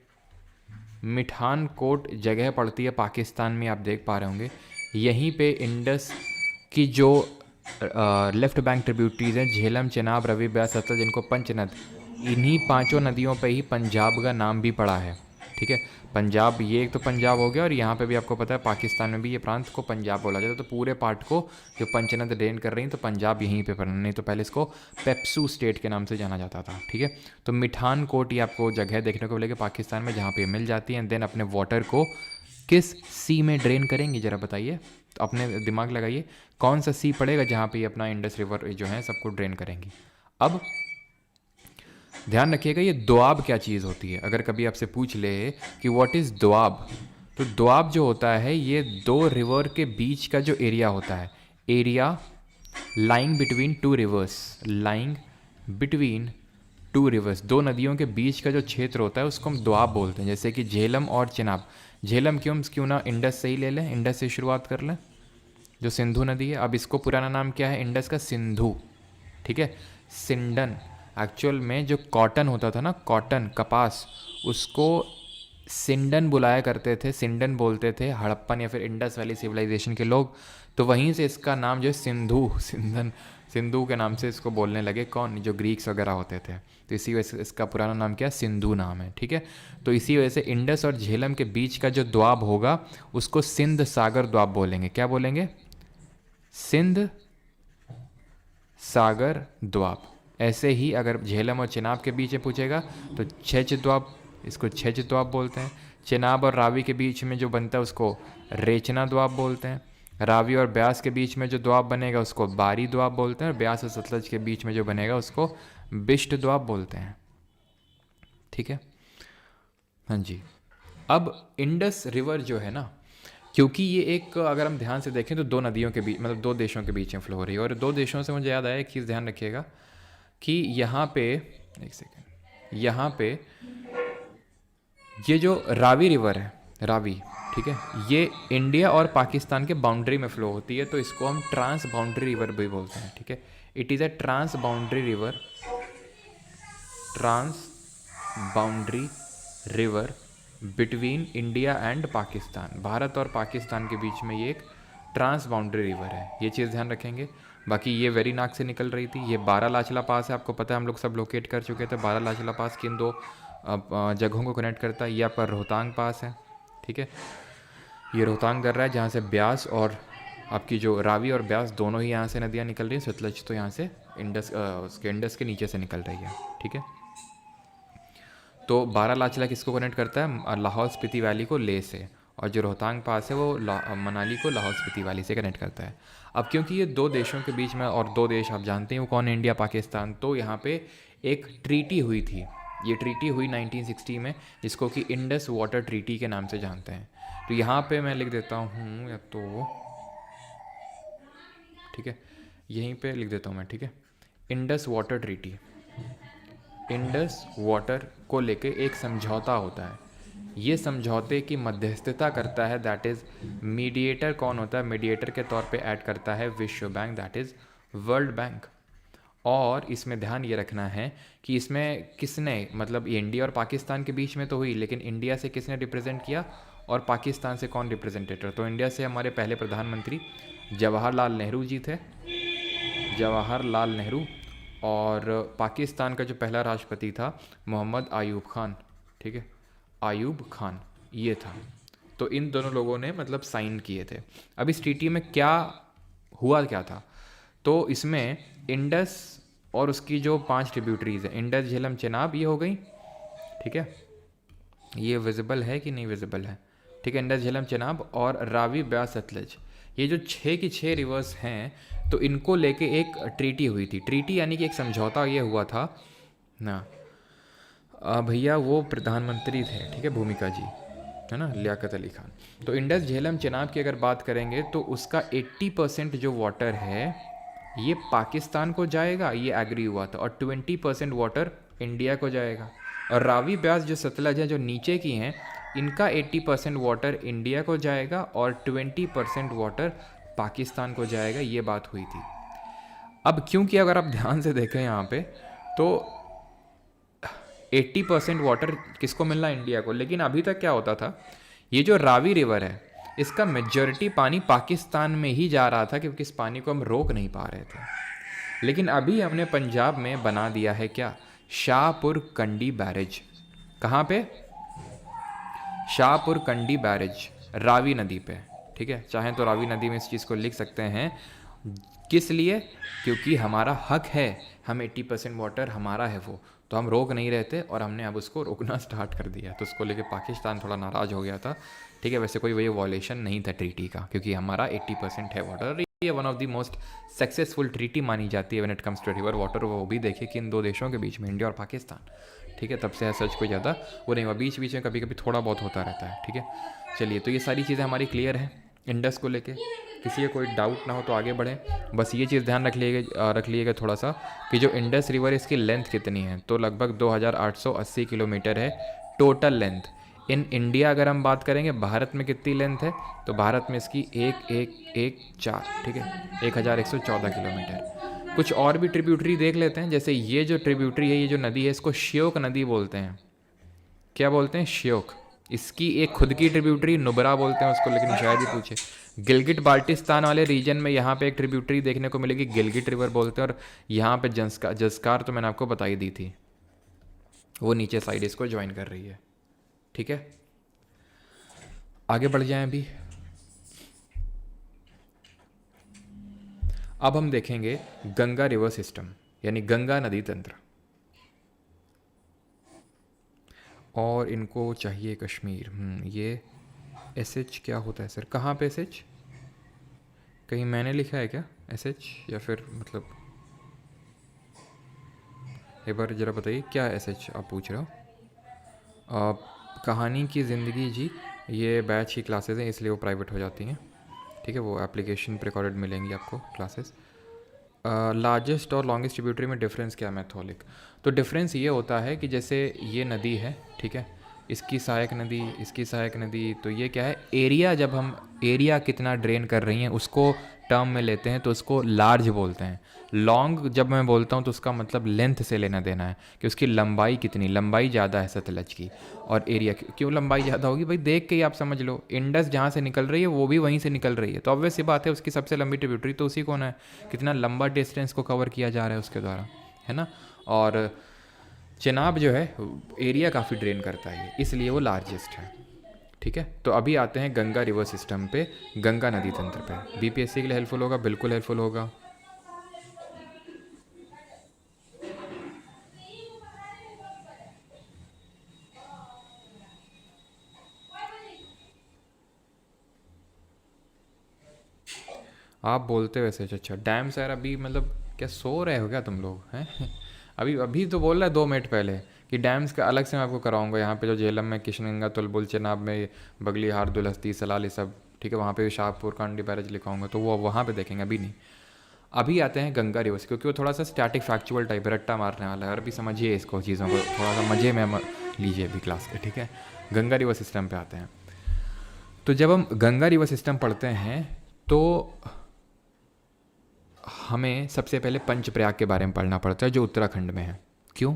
मिठानकोट जगह पड़ती है पाकिस्तान में, आप देख पा रहे होंगे। यहीं पे इंडस की जो लेफ्ट बैंक ट्रिब्यूटरीज हैं, झेलम, चेनाब, रवि, ब्यास, सतलज, इनको पंचनद, इन्हीं पांचों नदियों पे ही पंजाब का नाम भी पड़ा है। ठीक है, पंजाब, ये एक तो पंजाब हो गया, और यहाँ पे भी आपको पता है पाकिस्तान में भी ये प्रांत को पंजाब बोला जाता है। तो पूरे पार्ट को जो पंचनद ड्रेन कर रही हैं, तो पंजाब यहीं पे पड़ना, नहीं तो पहले इसको पेप्सू स्टेट के नाम से जाना जाता था। ठीक है, तो मिठानकोट ये आपको जगह देखने को मिलेगी पाकिस्तान में, जहाँ पे मिल जाती है। देन अपने वाटर को किस सी में ड्रेन करेंगे, ज़रा बताइए, तो अपने दिमाग लगाइए कौन सा सी पड़ेगा जहाँ पे अपना इंडस रिवर जो है सबको ड्रेन करेंगी। अब ध्यान रखिएगा ये दोआब क्या चीज़ होती है। अगर कभी आपसे पूछ ले कि व्हाट इज़ दोआब, तो दोआब जो होता है ये दो रिवर के बीच का जो एरिया होता है, area lying between two reverse, lying between two reverse, दो नदियों के बीच का जो क्षेत्र होता है उसको हम दोआब बोलते हैं। जैसे कि झेलम और चिनाब। झेलम क्यों ना इंडस से ही ले लें, इंडस से शुरुआत कर लें, जो सिंधु नदी है। अब इसको पुराना नाम क्या है इंडस का? सिंधु। ठीक है, सिंडन। एक्चुअल में जो कॉटन होता था ना, कॉटन, कपास, उसको सिंडन बुलाया करते थे, सिंडन बोलते थे हड़प्पन या फिर इंडस वैली सिविलाइजेशन के लोग। तो वहीं से इसका नाम जो है सिंधु, सिंधन, सिंधु के नाम से इसको बोलने लगे। कौन? जो ग्रीक्स वगैरह होते थे। तो इसी वजह से इसका पुराना नाम क्या है? सिंधु नाम है। ठीक है, तो इसी वजह से इंडस और झेलम के बीच का जो द्वाब होगा उसको सिंध सागर द्वाब बोलेंगे। क्या बोलेंगे? सिंध सागर द्वाब। ऐसे ही अगर झेलम और चिनाब के बीच में पूछेगा तो छेच द्वाब, इसको छेच द्वाब बोलते हैं। चिनाब और रावी के बीच में जो बनता है उसको रेचना द्वाब बोलते हैं। रावी और ब्यास के बीच में जो द्वाब बनेगा उसको बारी द्वाब बोलते हैं। और ब्यास और सतलज के बीच में जो बनेगा उसको बिष्ट द्वाब बोलते हैं। ठीक है, हाँ जी। अब इंडस रिवर जो है ना, क्योंकि ये एक, अगर हम ध्यान से देखें तो दो नदियों के बीच, मतलब दो देशों के बीच में फ्लो हो रही है। और दो देशों से मुझे याद आया, एक चीज़ ध्यान रखिएगा कि यहाँ पे, एक सेकेंड, यहाँ पे ये जो रावी रिवर है, रावी, ठीक है, ये इंडिया और पाकिस्तान के बाउंड्री में फ्लो होती है। तो इसको हम ट्रांस बाउंड्री रिवर भी बोलते हैं। ठीक है, it is a trans boundary river, trans boundary river between India and Pakistan. Bharat और पाकिस्तान के बीच में ये एक ट्रांस बाउंड्री रिवर है, ये चीज़ ध्यान रखेंगे। बाकी ये वेरीनाग से निकल रही थी। ये बारालाचला पास है, आपको पता है, हम लोग सब लोकेट कर चुके थे। बारालाचला पास किन दो जगहों को कनेक्ट करता है? ये आपका रोहतांग पास है। ठीक है, ये रोहतांग दर्रा है जहाँ से ब्यास और आपकी जो रावी और ब्यास दोनों ही यहाँ से नदियाँ निकल रही हैं। सतलज तो यहाँ से इंडस के नीचे से निकल रही है। ठीक है, तो बारालाचला किसको कनेक्ट करता है? लाहौल स्पीति वैली को ले से। और जो रोहतांग पास है वो मनाली को लाहौल स्पीति वैली से कनेक्ट करता है। अब क्योंकि ये दो देशों के बीच में, और दो देश आप जानते हैं वो कौन है? इंडिया पाकिस्तान। तो यहाँ पे एक ट्रीटी हुई थी, ये ट्रीटी हुई 1960 में, जिसको कि इंडस वाटर ट्रीटी के नाम से जानते हैं। तो यहाँ पे मैं लिख देता हूँ, या तो ठीक है, यहीं पे लिख देता हूँ मैं। ठीक है, Indus water treaty, Indus water को लेके एक समझौता होता है। ये समझौते की मध्यस्थता करता है, दैट इज़ मीडिएटर कौन होता है, मीडिएटर के तौर पे ऐड करता है विश्व bank, that is world bank. और इसमें ध्यान ये रखना है कि इसमें किसने, मतलब ये इंडिया और पाकिस्तान के बीच में तो हुई, लेकिन इंडिया से किसने रिप्रेजेंट किया और पाकिस्तान से कौन रिप्रेजेंटेटर, तो इंडिया से हमारे पहले प्रधानमंत्री जवाहरलाल नेहरू जी थे, जवाहरलाल नेहरू। और पाकिस्तान का जो पहला राष्ट्रपति था मोहम्मद आयूब खान, ठीक है, आयूब खान ये था। तो इन दोनों लोगों ने मतलब साइन किए थे। अब इस ट्रीटी में क्या हुआ क्या था, तो इसमें इंडस और उसकी जो 5 ट्रिब्यूटरीज है, इंडस झेलम चेनाब, ये हो गई, ठीक है, ये विजिबल है कि नहीं विजिबल है, ठीक है, इंडस झेलम चेनाब और रावी ब्यास सतलज, ये जो 6 की 6 रिवर्स हैं, तो इनको लेके एक ट्रीटी हुई थी। ट्रीटी यानी कि एक समझौता ये हुआ था ना, भैया वो प्रधानमंत्री थे, ठीक है, भूमिका जी, है ना, लियाकत अली खान। तो इंडस झेलम चेनाब की अगर बात करेंगे तो उसका 80% जो वाटर है ये पाकिस्तान को जाएगा, ये एग्री हुआ था, और 20% वाटर इंडिया को जाएगा। और रावी ब्यास जो सतलज है जो नीचे की हैं, इनका 80% वाटर इंडिया को जाएगा और 20% वाटर पाकिस्तान को जाएगा, ये बात हुई थी। अब क्योंकि अगर आप ध्यान से देखें यहाँ पे तो 80% वाटर किसको मिलना, इंडिया को, लेकिन अभी तक क्या होता था, ये जो रावी रिवर है इसका मेजॉरिटी पानी पाकिस्तान में ही जा रहा था, क्योंकि इस पानी को हम रोक नहीं पा रहे थे। लेकिन अभी हमने पंजाब में बना दिया है क्या, शाहपुर कंडी बैरेज। कहाँ पे, शाहपुर कंडी बैरेज, रावी नदी पे, ठीक है, चाहें तो रावी नदी में इस चीज़ को लिख सकते हैं। किस लिए, क्योंकि हमारा हक है, हम 80% वाटर हमारा है वो, तो हम रोक नहीं रहते और हमने अब उसको रोकना स्टार्ट कर दिया। तो उसको लेके पाकिस्तान थोड़ा नाराज़ हो गया था, ठीक है। वैसे कोई वही वॉलेशन नहीं था ट्रीटी का, क्योंकि हमारा 80% है वाटर। ये one of the most successful treaty मानी जाती है when it comes to river water. वो भी देखिए कि इन दो देशों के बीच में, इंडिया और पाकिस्तान, ठीक है, तब से है सच कोई ज़्यादा वो नहीं हुआ, बीच बीच में कभी कभी थोड़ा बहुत होता रहता है, ठीक है। चलिए, तो ये सारी चीज़ें हमारी क्लियर हैं इंडस को लेके, किसी को कोई डाउट ना हो तो आगे बढ़ें। बस ये चीज़ ध्यान रख लीजिएगा थोड़ा सा कि जो इंडस रिवर इसकी लेंथ कितनी है, तो लगभग 2880 किलोमीटर है टोटल लेंथ। इन इंडिया अगर हम बात करेंगे भारत में कितनी लेंथ है, तो भारत में इसकी 1114, ठीक है, 1114 किलोमीटर। कुछ और भी ट्रिब्यूटरी देख लेते हैं, जैसे ये जो ट्रिब्यूटरी है, ये जो नदी है, इसको श्योक नदी बोलते हैं। क्या बोलते हैं, श्योक। इसकी एक खुद की ट्रिब्यूटरी नुब्रा बोलते हैं उसको, लेकिन शायद ही पूछे। गिलगिट बाल्टिस्तान वाले रीजन में यहाँ पे एक ट्रिब्यूटरी देखने को मिलेगी, गिलगिट रिवर बोलते हैं। और यहाँ पे जस्कार तो मैंने आपको बताई दी थी, वो नीचे साइड इसको ज्वाइन कर रही है, ठीक है। आगे बढ़ जाएं अभी। अब हम देखेंगे गंगा रिवर सिस्टम, यानी गंगा नदी तंत्र। और इनको चाहिए कश्मीर। ये SH क्या होता है सर, कहाँ पे SH, कहीं मैंने लिखा है क्या SH, या फिर मतलब एक बार ज़रा बताइए क्या SH आप पूछ रहे हो। कहानी की ज़िंदगी जी, ये बैच की क्लासेस हैं, इसलिए वो प्राइवेट हो जाती हैं, ठीक है। वो एप्लीकेशन पे रिकॉर्डेड मिलेंगी आपको क्लासेस। लार्जेस्ट और लॉन्गेस्ट ट्रिब्यूटरी में डिफरेंस क्या है, मैथोलिक। तो डिफरेंस ये होता है कि जैसे ये नदी है, ठीक है, इसकी सहायक नदी, इसकी सहायक नदी, तो ये क्या है, एरिया, जब हम एरिया कितना ड्रेन कर रही हैं उसको टर्म में लेते हैं तो उसको लार्ज बोलते हैं। लॉन्ग जब मैं बोलता हूँ तो उसका मतलब लेंथ से लेना देना है कि उसकी लंबाई कितनी, लंबाई ज़्यादा है सतलज की। और एरिया, क्यों लंबाई ज़्यादा होगी भाई, देख के ही आप समझ लो, इंडस जहाँ से निकल रही है वो भी वहीं से निकल रही है, तो ऑब्वियस सी बात है उसकी सबसे लंबी ट्रिब्यूटरी तो उसी को ना है, कितना लंबा डिस्टेंस को कवर किया जा रहा है उसके द्वारा, है ना। और चेनाब जो है एरिया काफ़ी ड्रेन करता है, इसलिए वो लार्जेस्ट है, ठीक है। तो अभी आते हैं गंगा रिवर सिस्टम पे, गंगा नदी तंत्र पे। BPSC के लिए हेल्पफुल होगा, बिल्कुल हेल्पफुल होगा। आप बोलते वैसे, अच्छा डैम सर, अभी मतलब क्या सो रहे हो क्या तुम लोग हैं अभी अभी तो बोल रहा है 2 मिनट पहले कि डैम्स का अलग से मैं आपको कराऊंगा। यहाँ पे जो झेलम में किशनगंगा, तुलबुल, चेनाब में बगली हार, दुलहस्ती, सलाल, ये सब, ठीक है, वहाँ पे शाहपुर कांडी बैरेज लिखाऊंगा, तो वो वहाँ पे देखेंगे, अभी नहीं। अभी आते हैं गंगा रिवर्स, क्योंकि वो थोड़ा सा स्टैटिक फैक्चुअल टाइप रट्टा मारने वाला है, और अभी समझिए इसको, चीज़ों को थोड़ा सा मज़े में लीजिए अभी क्लास के, ठीक है। गंगा रिवर सिस्टम पे आते हैं। तो जब हम गंगा रिवर सिस्टम पढ़ते हैं तो हमें सबसे पहले पंचप्रयाग के बारे में पढ़ना पड़ता है, जो उत्तराखंड में है। क्यों?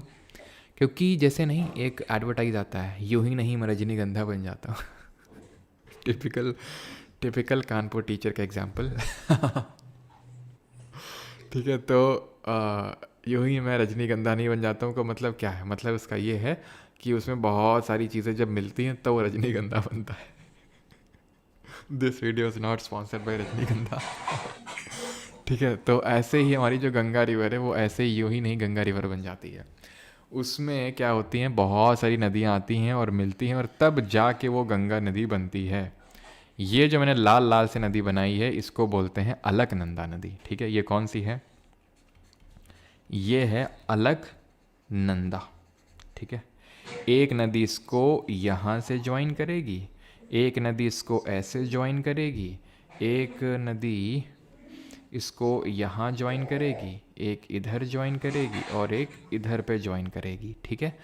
क्योंकि जैसे नहीं एक एडवर्टाइज आता है, यूं ही नहीं मैं रजनीगंधा बन जाता हूँ। टिपिकल कानपुर टीचर का एग्जाम्पल। ठीक है, तो यूं ही मैं रजनीगंधा नहीं बन जाता हूँ का मतलब क्या है? मतलब उसका ये है कि उसमें बहुत सारी चीज़ें जब मिलती हैं तो वो रजनीगंधा बनता है। This video is not sponsored by रजनीगंधा। ठीक है, तो ऐसे ही हमारी जो गंगा रिवर है वो ऐसे ही यूं ही नहीं गंगा रिवर बन जाती है। उसमें क्या होती हैं, बहुत सारी नदियाँ आती हैं और मिलती हैं और तब जाके वो गंगा नदी बनती है। ये जो मैंने लाल लाल से नदी बनाई है इसको बोलते हैं अलकनंदा नदी। ठीक है, ये कौन सी है? ये है अलकनंदा। ठीक है, एक नदी इसको यहाँ से ज्वाइन करेगी, एक नदी इसको ऐसे ज्वाइन करेगी, एक नदी इसको यहाँ ज्वाइन करेगी, एक इधर ज्वाइन करेगी और एक इधर पे ज्वाइन करेगी। ठीक है,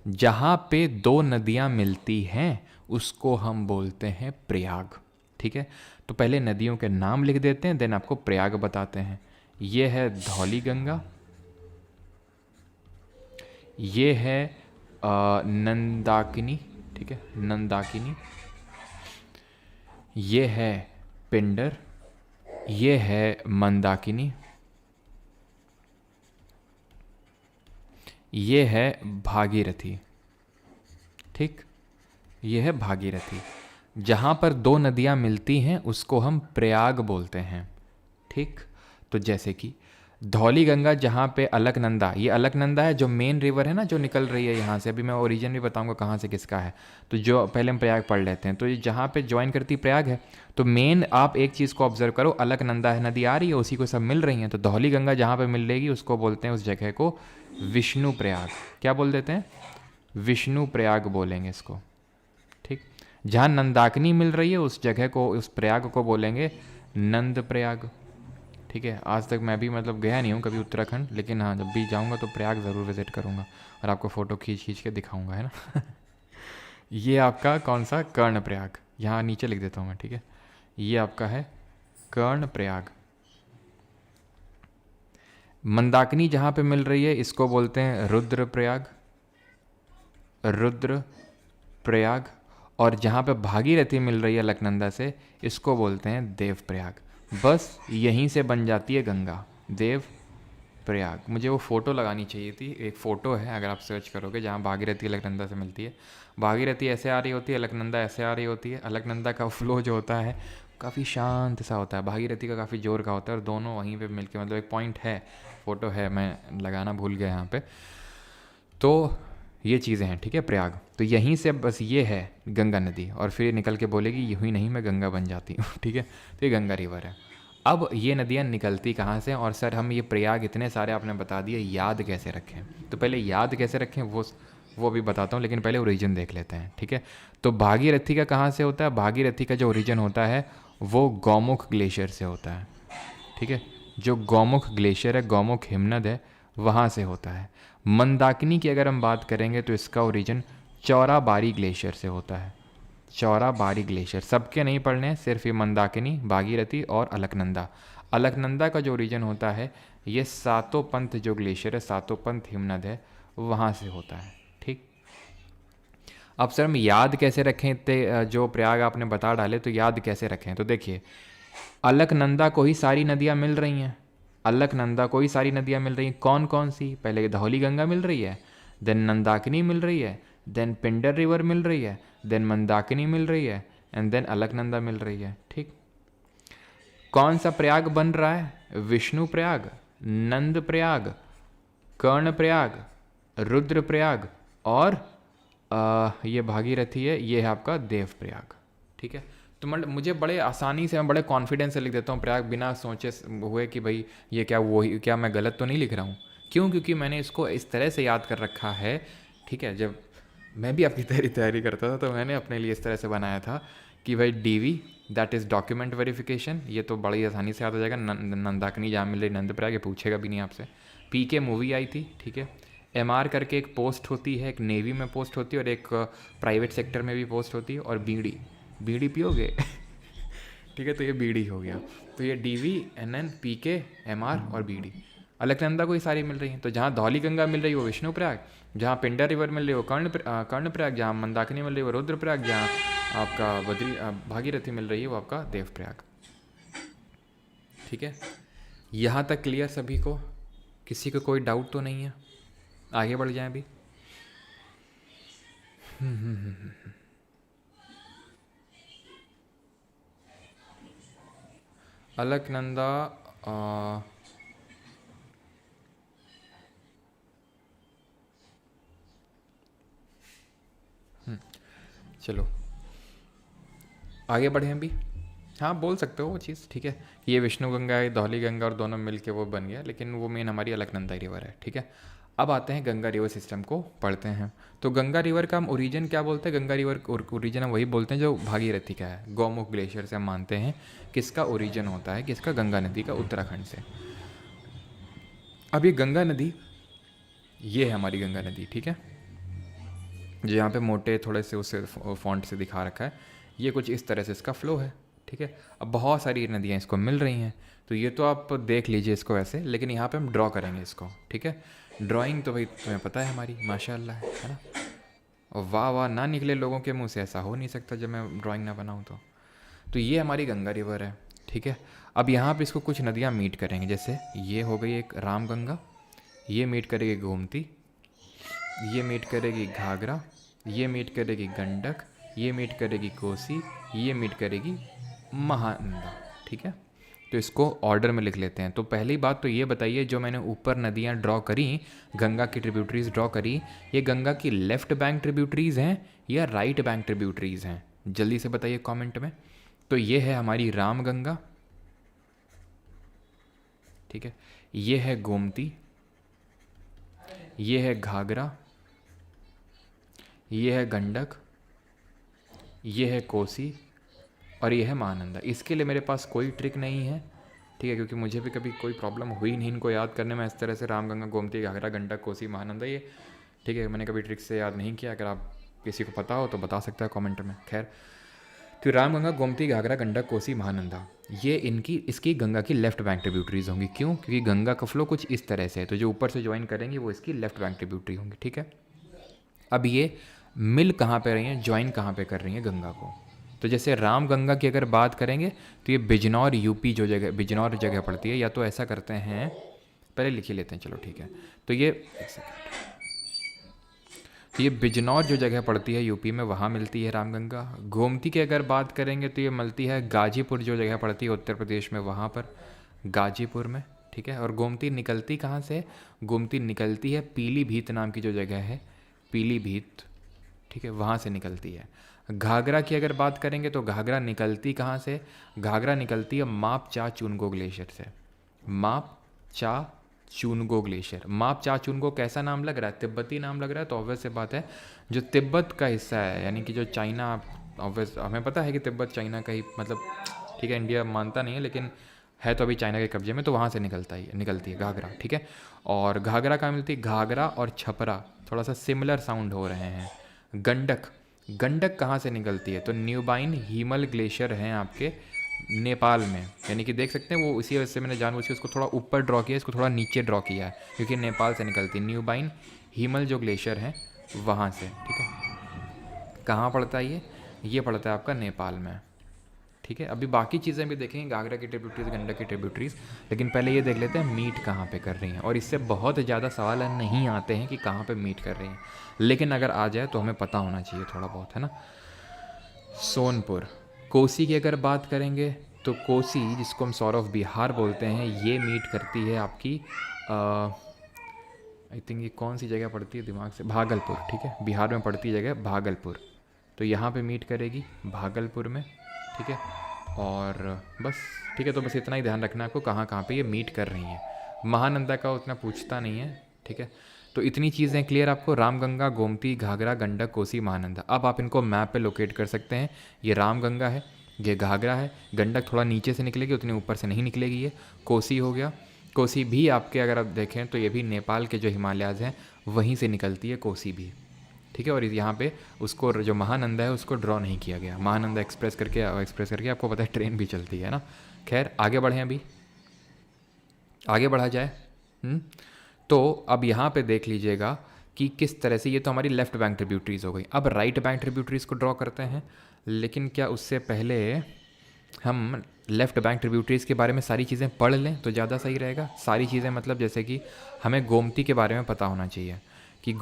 जहाँ पे दो नदियाँ मिलती हैं उसको हम बोलते हैं प्रयाग। ठीक है, तो पहले नदियों के नाम लिख देते हैं, देन आपको प्रयाग बताते हैं। ये है धौली गंगा, ये है नंदाकिनी। ठीक है, नंदाकिनी, ये है पिंडर, ये है मंदाकिनी, ये है भागीरथी। ठीक, ये है भागीरथी। जहाँ पर दो नदियाँ मिलती हैं उसको हम प्रयाग बोलते हैं। ठीक, तो जैसे कि धौली गंगा जहाँ पे अलकनंदा, ये अलकनंदा है जो मेन रिवर है ना जो निकल रही है यहाँ से। अभी मैं ओरिजिन भी बताऊंगा कहाँ से किसका है। तो जो पहले हम प्रयाग पढ़ लेते हैं। तो ये जहाँ पे ज्वाइन करती प्रयाग है, तो मेन आप एक चीज़ को ऑब्जर्व करो, अलकनंदा है, नदी आ रही है, उसी को सब मिल रही हैं। तो धौली गंगा जहाँ पर मिल रहेगी उसको बोलते हैं, उस जगह को विष्णु प्रयाग। क्या बोल देते हैं? विष्णु प्रयाग बोलेंगे इसको। ठीक, जहाँ नंदाकिनी मिल रही है उस जगह को, उस प्रयाग को बोलेंगे नंद प्रयाग। ठीक है, आज तक मैं भी मतलब गया नहीं हूँ कभी उत्तराखंड, लेकिन हाँ जब भी जाऊँगा तो प्रयाग ज़रूर विज़िट करूँगा और आपको फ़ोटो खींच खींच के दिखाऊँगा, है ना। ये आपका कौन सा? कर्ण प्रयाग। यहाँ नीचे लिख देता हूँ मैं। ठीक है, ये आपका है कर्ण प्रयाग। मंदाकिनी जहाँ पे मिल रही है इसको बोलते हैं रुद्र प्रयाग, रुद्र प्रयाग। और जहाँ पे भागीरथी मिल रही है अलकनंदा से इसको बोलते हैं देव प्रयाग। बस यहीं से बन जाती है गंगा, देव प्रयाग। मुझे वो फ़ोटो लगानी चाहिए थी, एक फ़ोटो है अगर आप सर्च करोगे जहाँ भागीरथी अलकनंदा से मिलती है। भागीरथी ऐसे आ रही होती है, अलकनंदा ऐसे आ रही होती है। अलकनंदा का फ्लो जो होता है काफ़ी शांत सा होता है, भागीरथी का काफ़ी जोर का होता है और दोनों वहीं पे मिलके मतलब एक पॉइंट है, फ़ोटो है, मैं लगाना भूल गया यहाँ पे। तो ये चीज़ें हैं। ठीक है, प्रयाग तो यहीं से बस ये है गंगा नदी और फिर ये निकल के बोलेगी यूँ ही नहीं मैं गंगा बन जाती हूँ। ठीक है, तो ये गंगा रिवर है। अब ये नदियाँ निकलती कहाँ से? और सर हम ये प्रयाग इतने सारे आपने बता दिए, याद कैसे रखें? तो पहले याद कैसे रखें वो भी बताता हूँ, लेकिन पहले ओरिजिन देख लेते हैं। ठीक है, तो भागीरथी का कहाँ से होता है? भागीरथी का जो ओरिजिन होता है वो गौमुख ग्लेशियर से होता है। ठीक है, जो गौमुख ग्लेशियर है, गौमुख हिमनद है, वहाँ से होता है। मंदाकिनी की अगर हम बात करेंगे तो इसका ओरिजिन चौराबाड़ी ग्लेशियर से होता है। चौराबाड़ी ग्लेशियर सबके नहीं पढ़ने हैं, सिर्फ ये मंदाकिनी, भागीरथी और अलकनंदा। अलकनंदा का जो ओरिजिन होता है ये सातों पंथ जो ग्लेशियर है, सातों पंथ हिमनद है, वहाँ से होता है। ठीक, अब सर हम याद कैसे रखें? इतने जो प्रयाग आपने बता डाले तो याद कैसे रखें? तो देखिए, अलकनंदा को ही सारी नदियाँ मिल रही हैं, अलकनंदा को ही सारी नदियाँ मिल रही हैं। कौन कौन सी? पहले धौली गंगा मिल रही है, देन नंदाकिनी मिल रही है, देन पिंडर रिवर मिल रही है, देन मंदाकिनी मिल रही है एंड देन अलकनंदा मिल रही है। ठीक, कौन सा प्रयाग बन रहा है? विष्णु प्रयाग, नंद प्रयाग, कर्ण प्रयाग, रुद्र प्रयाग और ये भागीरथी है, ये है आपका देव प्रयाग। ठीक है, तो मतलब मुझे बड़े आसानी से, मैं बड़े कॉन्फिडेंस से लिख देता हूँ प्रयाग, बिना सोचे हुए कि भाई ये क्या वही, क्या मैं गलत तो नहीं लिख रहा हूँ। क्यों? क्योंकि मैंने इसको इस तरह से याद कर रखा है। ठीक है, जब मैं भी आपकी तैयारी करता था तो मैंने अपने लिए इस तरह से बनाया था कि भाई DV that is document verification, ये तो बड़ी आसानी से याद हो जाएगा। नंदाकिनी जहाँ मिल रही, नंद प्रयाग, ये पूछेगा भी नहीं आपसे। PK मूवी आई थी, ठीक है, एमआर करके एक पोस्ट होती है, एक नेवी में पोस्ट होती है और एक प्राइवेट सेक्टर में भी पोस्ट होती है। और बीड़ी, बीड़ी पियोगे ठीक है, तो ये बीड़ी हो गया। तो ये डीवी, एनएन, पीके, एमआर और बीड़ी। अलकनंदा को ही सारी मिल रही हैं। तो जहाँ धौली गंगा मिल रही है वो विष्णुप्रयाग, जहाँ पिंडा रिवर मिल रही है वो कर्णप्रयाग, जहाँ मंदाकिनी मिल रही है वो रुद्रप्रयाग, जहाँ आपका भागीरथी मिल रही है वो आपका देवप्रयाग। ठीक है, यहाँ तक क्लियर सभी को? किसी को कोई डाउट तो नहीं है? आगे बढ़ जाएं अभी। अलकनंदा चलो आगे बढ़े अभी। हाँ बोल सकते हो वो चीज़, ठीक है। ये विष्णु गंगा है, धौली गंगा और दोनों मिल के वो बन गया, लेकिन वो मेन हमारी अलकनंदा रिवर है। ठीक है, अब आते हैं गंगा रिवर सिस्टम को पढ़ते हैं। तो गंगा रिवर का हम ओरिजिन क्या बोलते हैं? गंगा रिवर ओरिजिन हम वही बोलते हैं जो भागीरथी का है, गौमुख ग्लेशियर से हम मानते हैं किसका ओरिजिन होता है, किसका? गंगा नदी का, उत्तराखंड से। अब ये गंगा नदी, ये है हमारी गंगा नदी, ठीक है, जो यहाँ पे मोटे थोड़े से उसे फॉन्ट से दिखा रखा है। ये कुछ इस तरह से इसका फ्लो है, ठीक है। अब बहुत सारी नदियाँ इसको मिल रही हैं, तो ये तो आप देख लीजिए इसको ऐसे, लेकिन यहाँ पे हम ड्रॉ करेंगे इसको, ठीक है। ड्राइंग तो भाई तुम्हें पता है हमारी माशाल्लाह है ना, और वाह वाह ना निकले लोगों के मुंह से, ऐसा हो नहीं सकता जब मैं ड्राइंग ना बनाऊँ तो ये हमारी गंगा रिवर है, ठीक है। अब यहाँ पे इसको कुछ नदियाँ मीट करेंगे, जैसे ये हो गई एक राम गंगा, ये मीट करेगी गोमती, ये मीट करेगी घाघरा, ये मीट करेगी गंडक, ये मीट करेगी कोसी, ये मीट करेगी महानंदा, ठीक है। तो इसको ऑर्डर में लिख लेते हैं। तो पहली बात तो ये बताइए, जो मैंने ऊपर नदियाँ ड्रॉ करी, गंगा की ट्रिब्यूटरीज ड्रॉ करी, ये गंगा की लेफ़्ट बैंक ट्रिब्यूटरीज हैं या राइट बैंक ट्रिब्यूटरीज हैं? जल्दी से बताइए कमेंट में। तो ये है हमारी राम गंगा, ठीक है, ये है गोमती, ये है घाघरा, ये है गंडक, ये है कोसी और ये है महानंदा। इसके लिए मेरे पास कोई ट्रिक नहीं है, ठीक है, क्योंकि मुझे भी कभी कोई प्रॉब्लम हुई नहीं इनको याद करने में। इस तरह से राम गंगा, गोमती, घाघरा, गंडक, कोसी, महानंदा, ये ठीक है, मैंने कभी ट्रिक से याद नहीं किया। अगर आप किसी को पता हो तो बता सकता है कमेंट में। खैर, तो राम गंगा, गोमती, घाघरा, गंडक, कोसी, महानंदा, ये इसकी गंगा की लेफ्ट बैंक ट्रिब्यूटरीज होंगी। क्यों? क्योंकि गंगा का फ्लो कुछ इस तरह से है, तो जो ऊपर से ज्वाइन करेंगे वो इसकी लेफ्ट बैंक ट्रिब्यूटरी होंगी, ठीक है। अब ये मिल कहाँ पे रही हैं, ज्वाइन कहाँ पे कर रही हैं गंगा को? तो जैसे राम गंगा की अगर बात करेंगे तो ये बिजनौर यूपी, जो जगह बिजनौर जगह पड़ती है, या तो ऐसा करते हैं, पहले लिख ही लेते हैं, चलो ठीक है। तो ये एक सेकेंड, तो ये बिजनौर जो जगह पड़ती है यूपी में, वहाँ मिलती है रामगंगा। गोमती की अगर बात करेंगे तो ये मिलती है गाजीपुर जो जगह पड़ती है उत्तर प्रदेश में, वहाँ पर गाजीपुर में, ठीक है। और गोमती निकलती कहाँ से? गोमती निकलती है पीलीभीत नाम की जो जगह है, पीलीभीत, ठीक है, वहाँ से निकलती है। घाघरा की अगर बात करेंगे तो घाघरा निकलती कहाँ से? घाघरा निकलती है माप चा चुनगो ग्लेशियर से। माप चा चुनगो ग्लेशियर, माप चा चुनगो कैसा नाम लग रहा है? तिब्बती नाम लग रहा है, तो ऑब्वियस से बात है जो तिब्बत का हिस्सा है, यानी कि जो चाइना, ऑब्वियस हमें पता है कि तिब्बत चाइना का ही, मतलब ठीक है, इंडिया मानता नहीं है लेकिन है तो अभी चाइना के कब्जे में, तो वहाँ से निकलती है घाघरा, ठीक है। और घाघरा कहाँ मिलती है? घाघरा और छपरा थोड़ा सा सिमिलर साउंड हो रहे हैं। गंडक कहाँ से निकलती है? तो न्यूबाइन हीमल ग्लेशियर हैं आपके नेपाल में, यानी कि देख सकते हैं वो, इसी वजह से मैंने जानबूझ के उसको थोड़ा ऊपर ड्रॉ किया, इसको थोड़ा नीचे ड्रॉ किया है, क्योंकि नेपाल से निकलती है न्यूबाइन हीमल जो ग्लेशियर है वहाँ से, ठीक है। कहाँ पड़ता है ये पड़ता है आपका नेपाल में, ठीक है। अभी बाकी चीज़ें भी देखेंगे, घाघरा की ट्रिब्यूटरीज, गंडक की ट्रिब्यूटरीज, लेकिन पहले ये देख लेते हैं मीट कहाँ पे कर रही हैं। और इससे बहुत ज़्यादा सवाल नहीं आते हैं कि कहाँ पे मीट कर रही हैं, लेकिन अगर आ जाए तो हमें पता होना चाहिए थोड़ा बहुत, है ना। सोनपुर। कोसी की अगर बात करेंगे तो कोसी, जिसको हम सौर ऑफ बिहार बोलते हैं, ये मीट करती है आपकी आई थिंक ये कौन सी जगह पड़ती है दिमाग से, भागलपुर, ठीक है, बिहार में पड़ती है जगह भागलपुर, तो यहाँ पे मीट करेगी भागलपुर में, ठीक है। और बस ठीक है, तो बस इतना ही ध्यान रखना आपको कहाँ कहाँ पे ये मीट कर रही हैं। महानंदा का उतना पूछता नहीं है, ठीक है। तो इतनी चीज़ें क्लियर आपको, रामगंगा, गोमती, घाघरा, गंडक, कोसी, महानंदा। अब आप इनको मैप पे लोकेट कर सकते हैं। ये रामगंगा है, ये घाघरा है, गंडक थोड़ा नीचे से निकलेगी, उतनी ऊपर से नहीं निकलेगी। ये कोसी हो गया, कोसी भी आपके अगर आप देखें तो ये भी नेपाल के जो हिमालयाज़ हैं वहीं से निकलती है कोसी भी, ठीक है। और यहाँ पे उसको जो महानंदा है उसको ड्रॉ नहीं किया गया, महानंदा एक्सप्रेस करके आपको पता है ट्रेन भी चलती है ना। खैर आगे बढ़ें, अभी आगे बढ़ा जाए। तो अब यहाँ पे देख लीजिएगा कि किस तरह से, ये तो हमारी लेफ्ट बैंक ट्रिब्यूटरीज हो गई। अब राइट बैंक ट्रिब्यूटरीज को ड्रॉ करते हैं, लेकिन क्या उससे पहले हम लेफ़्ट बैंक ट्रिब्यूटरीज़ के बारे में सारी चीज़ें पढ़ लें तो ज़्यादा सही रहेगा। सारी चीज़ें मतलब जैसे कि हमें गोमती के बारे में पता होना चाहिए कि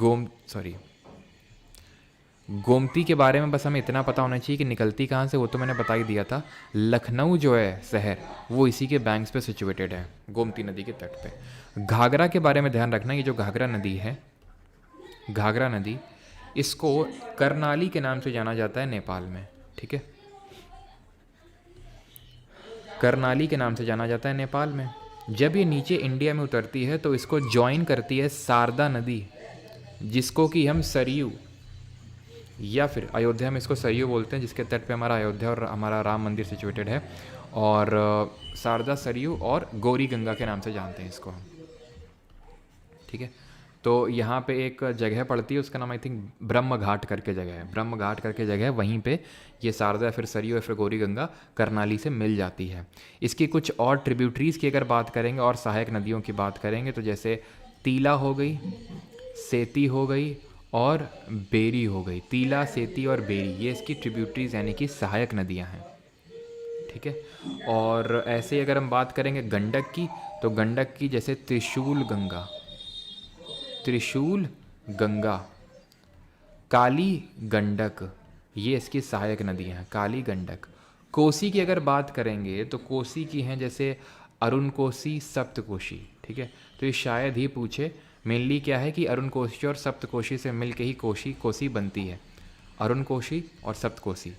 गोमती के बारे में बस हमें इतना पता होना चाहिए कि निकलती कहाँ से, वो तो मैंने बता ही दिया था। लखनऊ जो है शहर, वो इसी के बैंक्स पे सिचुएटेड है, गोमती नदी के तट पे। घाघरा के बारे में ध्यान रखना, ये जो घाघरा नदी है, घाघरा नदी, इसको करनाली के नाम से जाना जाता है नेपाल में, ठीक है। करनाली के नाम से जाना जाता है नेपाल में। जब ये नीचे इंडिया में उतरती है तो इसको ज्वाइन करती है शारदा नदी, जिसको कि हम सरयू या फिर अयोध्या में इसको सरयू बोलते हैं, जिसके तट पे हमारा अयोध्या और हमारा राम मंदिर सिचुएटेड है। और शारदा, सरयू और गौरी गंगा के नाम से जानते हैं इसको हम, ठीक है। तो यहाँ पे एक जगह पड़ती है, उसका नाम आई थिंक ब्रह्म घाट करके जगह है, ब्रह्म घाट करके जगह है, वहीं पे ये शारदा या फिर सरयू या फिर गौरी गंगा करनाली से मिल जाती है। इसकी कुछ और ट्रिब्यूटरीज़ की अगर बात करेंगे और सहायक नदियों की बात करेंगे तो जैसे तीला हो गई, सेती हो गई और बेरी हो गई। तीला, सेती और बेरी, ये इसकी ट्रिब्यूटरीज़ यानी कि सहायक नदियाँ हैं, ठीक है। और ऐसे ही अगर हम बात करेंगे गंडक की, तो गंडक की जैसे त्रिशूल गंगा, त्रिशूल गंगा, काली गंडक, ये इसकी सहायक नदियाँ हैं, काली गंडक। कोसी की अगर बात करेंगे तो कोसी की हैं जैसे अरुण कोसी, सप्तकोशी, ठीक है। तो ये शायद ही पूछे, मेनली क्या है कि अरुण कोशी और सप्तकोशी से मिल के ही कोसी बनती है, अरुण कोशी और सप्तकोशी।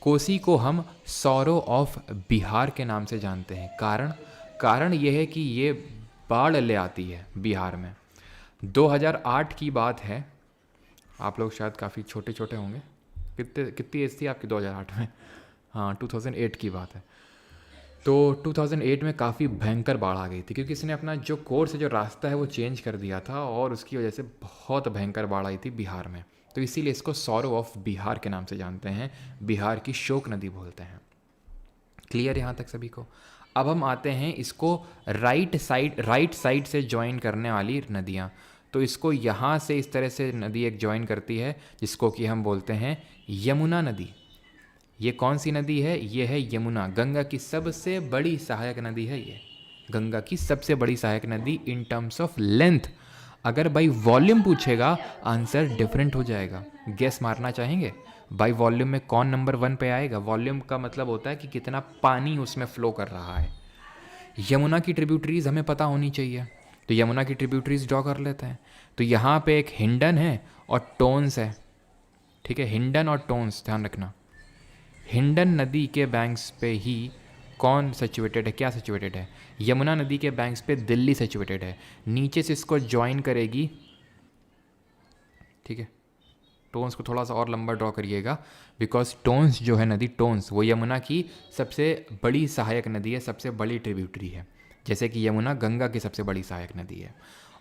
कोसी को हम सौरो ऑफ बिहार के नाम से जानते हैं। कारण ये है कि ये बाढ़ ले आती है बिहार में। 2008 की बात है, आप लोग शायद काफ़ी छोटे छोटे होंगे, कितनी एज थी आपकी 2008 में? हाँ, 2008 की बात है। तो 2008 में काफ़ी भयंकर बाढ़ आ गई थी, क्योंकि इसने अपना जो कोर्स है, जो रास्ता है, वो चेंज कर दिया था और उसकी वजह से बहुत भयंकर बाढ़ आई थी बिहार में। तो इसीलिए इसको सौरो ऑफ बिहार के नाम से जानते हैं, बिहार की शोक नदी बोलते हैं। क्लियर यहाँ तक सभी को? अब हम आते हैं इसको राइट साइड से ज्वाइन करने वाली नदियाँ। तो इसको यहाँ से इस तरह से नदी एक ज्वाइन करती है, जिसको कि हम बोलते हैं यमुना नदी। ये कौन सी नदी है? ये है यमुना, गंगा की सबसे बड़ी सहायक नदी है ये, गंगा की सबसे बड़ी सहायक नदी इन टर्म्स ऑफ लेंथ। अगर बाई वॉल्यूम पूछेगा आंसर डिफरेंट हो जाएगा। गेस मारना चाहेंगे बाई वॉल्यूम में कौन नंबर 1 पे आएगा? वॉल्यूम का मतलब होता है कि कितना पानी उसमें फ्लो कर रहा है। यमुना की ट्रिब्यूटरीज हमें पता होनी चाहिए, तो यमुना की ट्रिब्यूटरीज ड्रॉ कर लेते हैं। तो यहाँ पे एक हिंडन है और टोन्स है, ठीक है, हिंडन और टोन्स, ध्यान रखना। हिंडन नदी के बैंक्स पे ही कौन सिचुएटेड है, क्या सिचुएटेड है? यमुना नदी के बैंक्स पे दिल्ली सिचुएटेड है। नीचे से इसको ज्वाइन करेगी, ठीक है। टोन्स को थोड़ा सा और लंबा ड्रॉ करिएगा, बिकॉज टोन्स जो है नदी, टोन्स वो यमुना की सबसे बड़ी सहायक नदी है, सबसे बड़ी ट्रिब्यूटरी है। जैसे कि यमुना गंगा की सबसे बड़ी सहायक नदी है,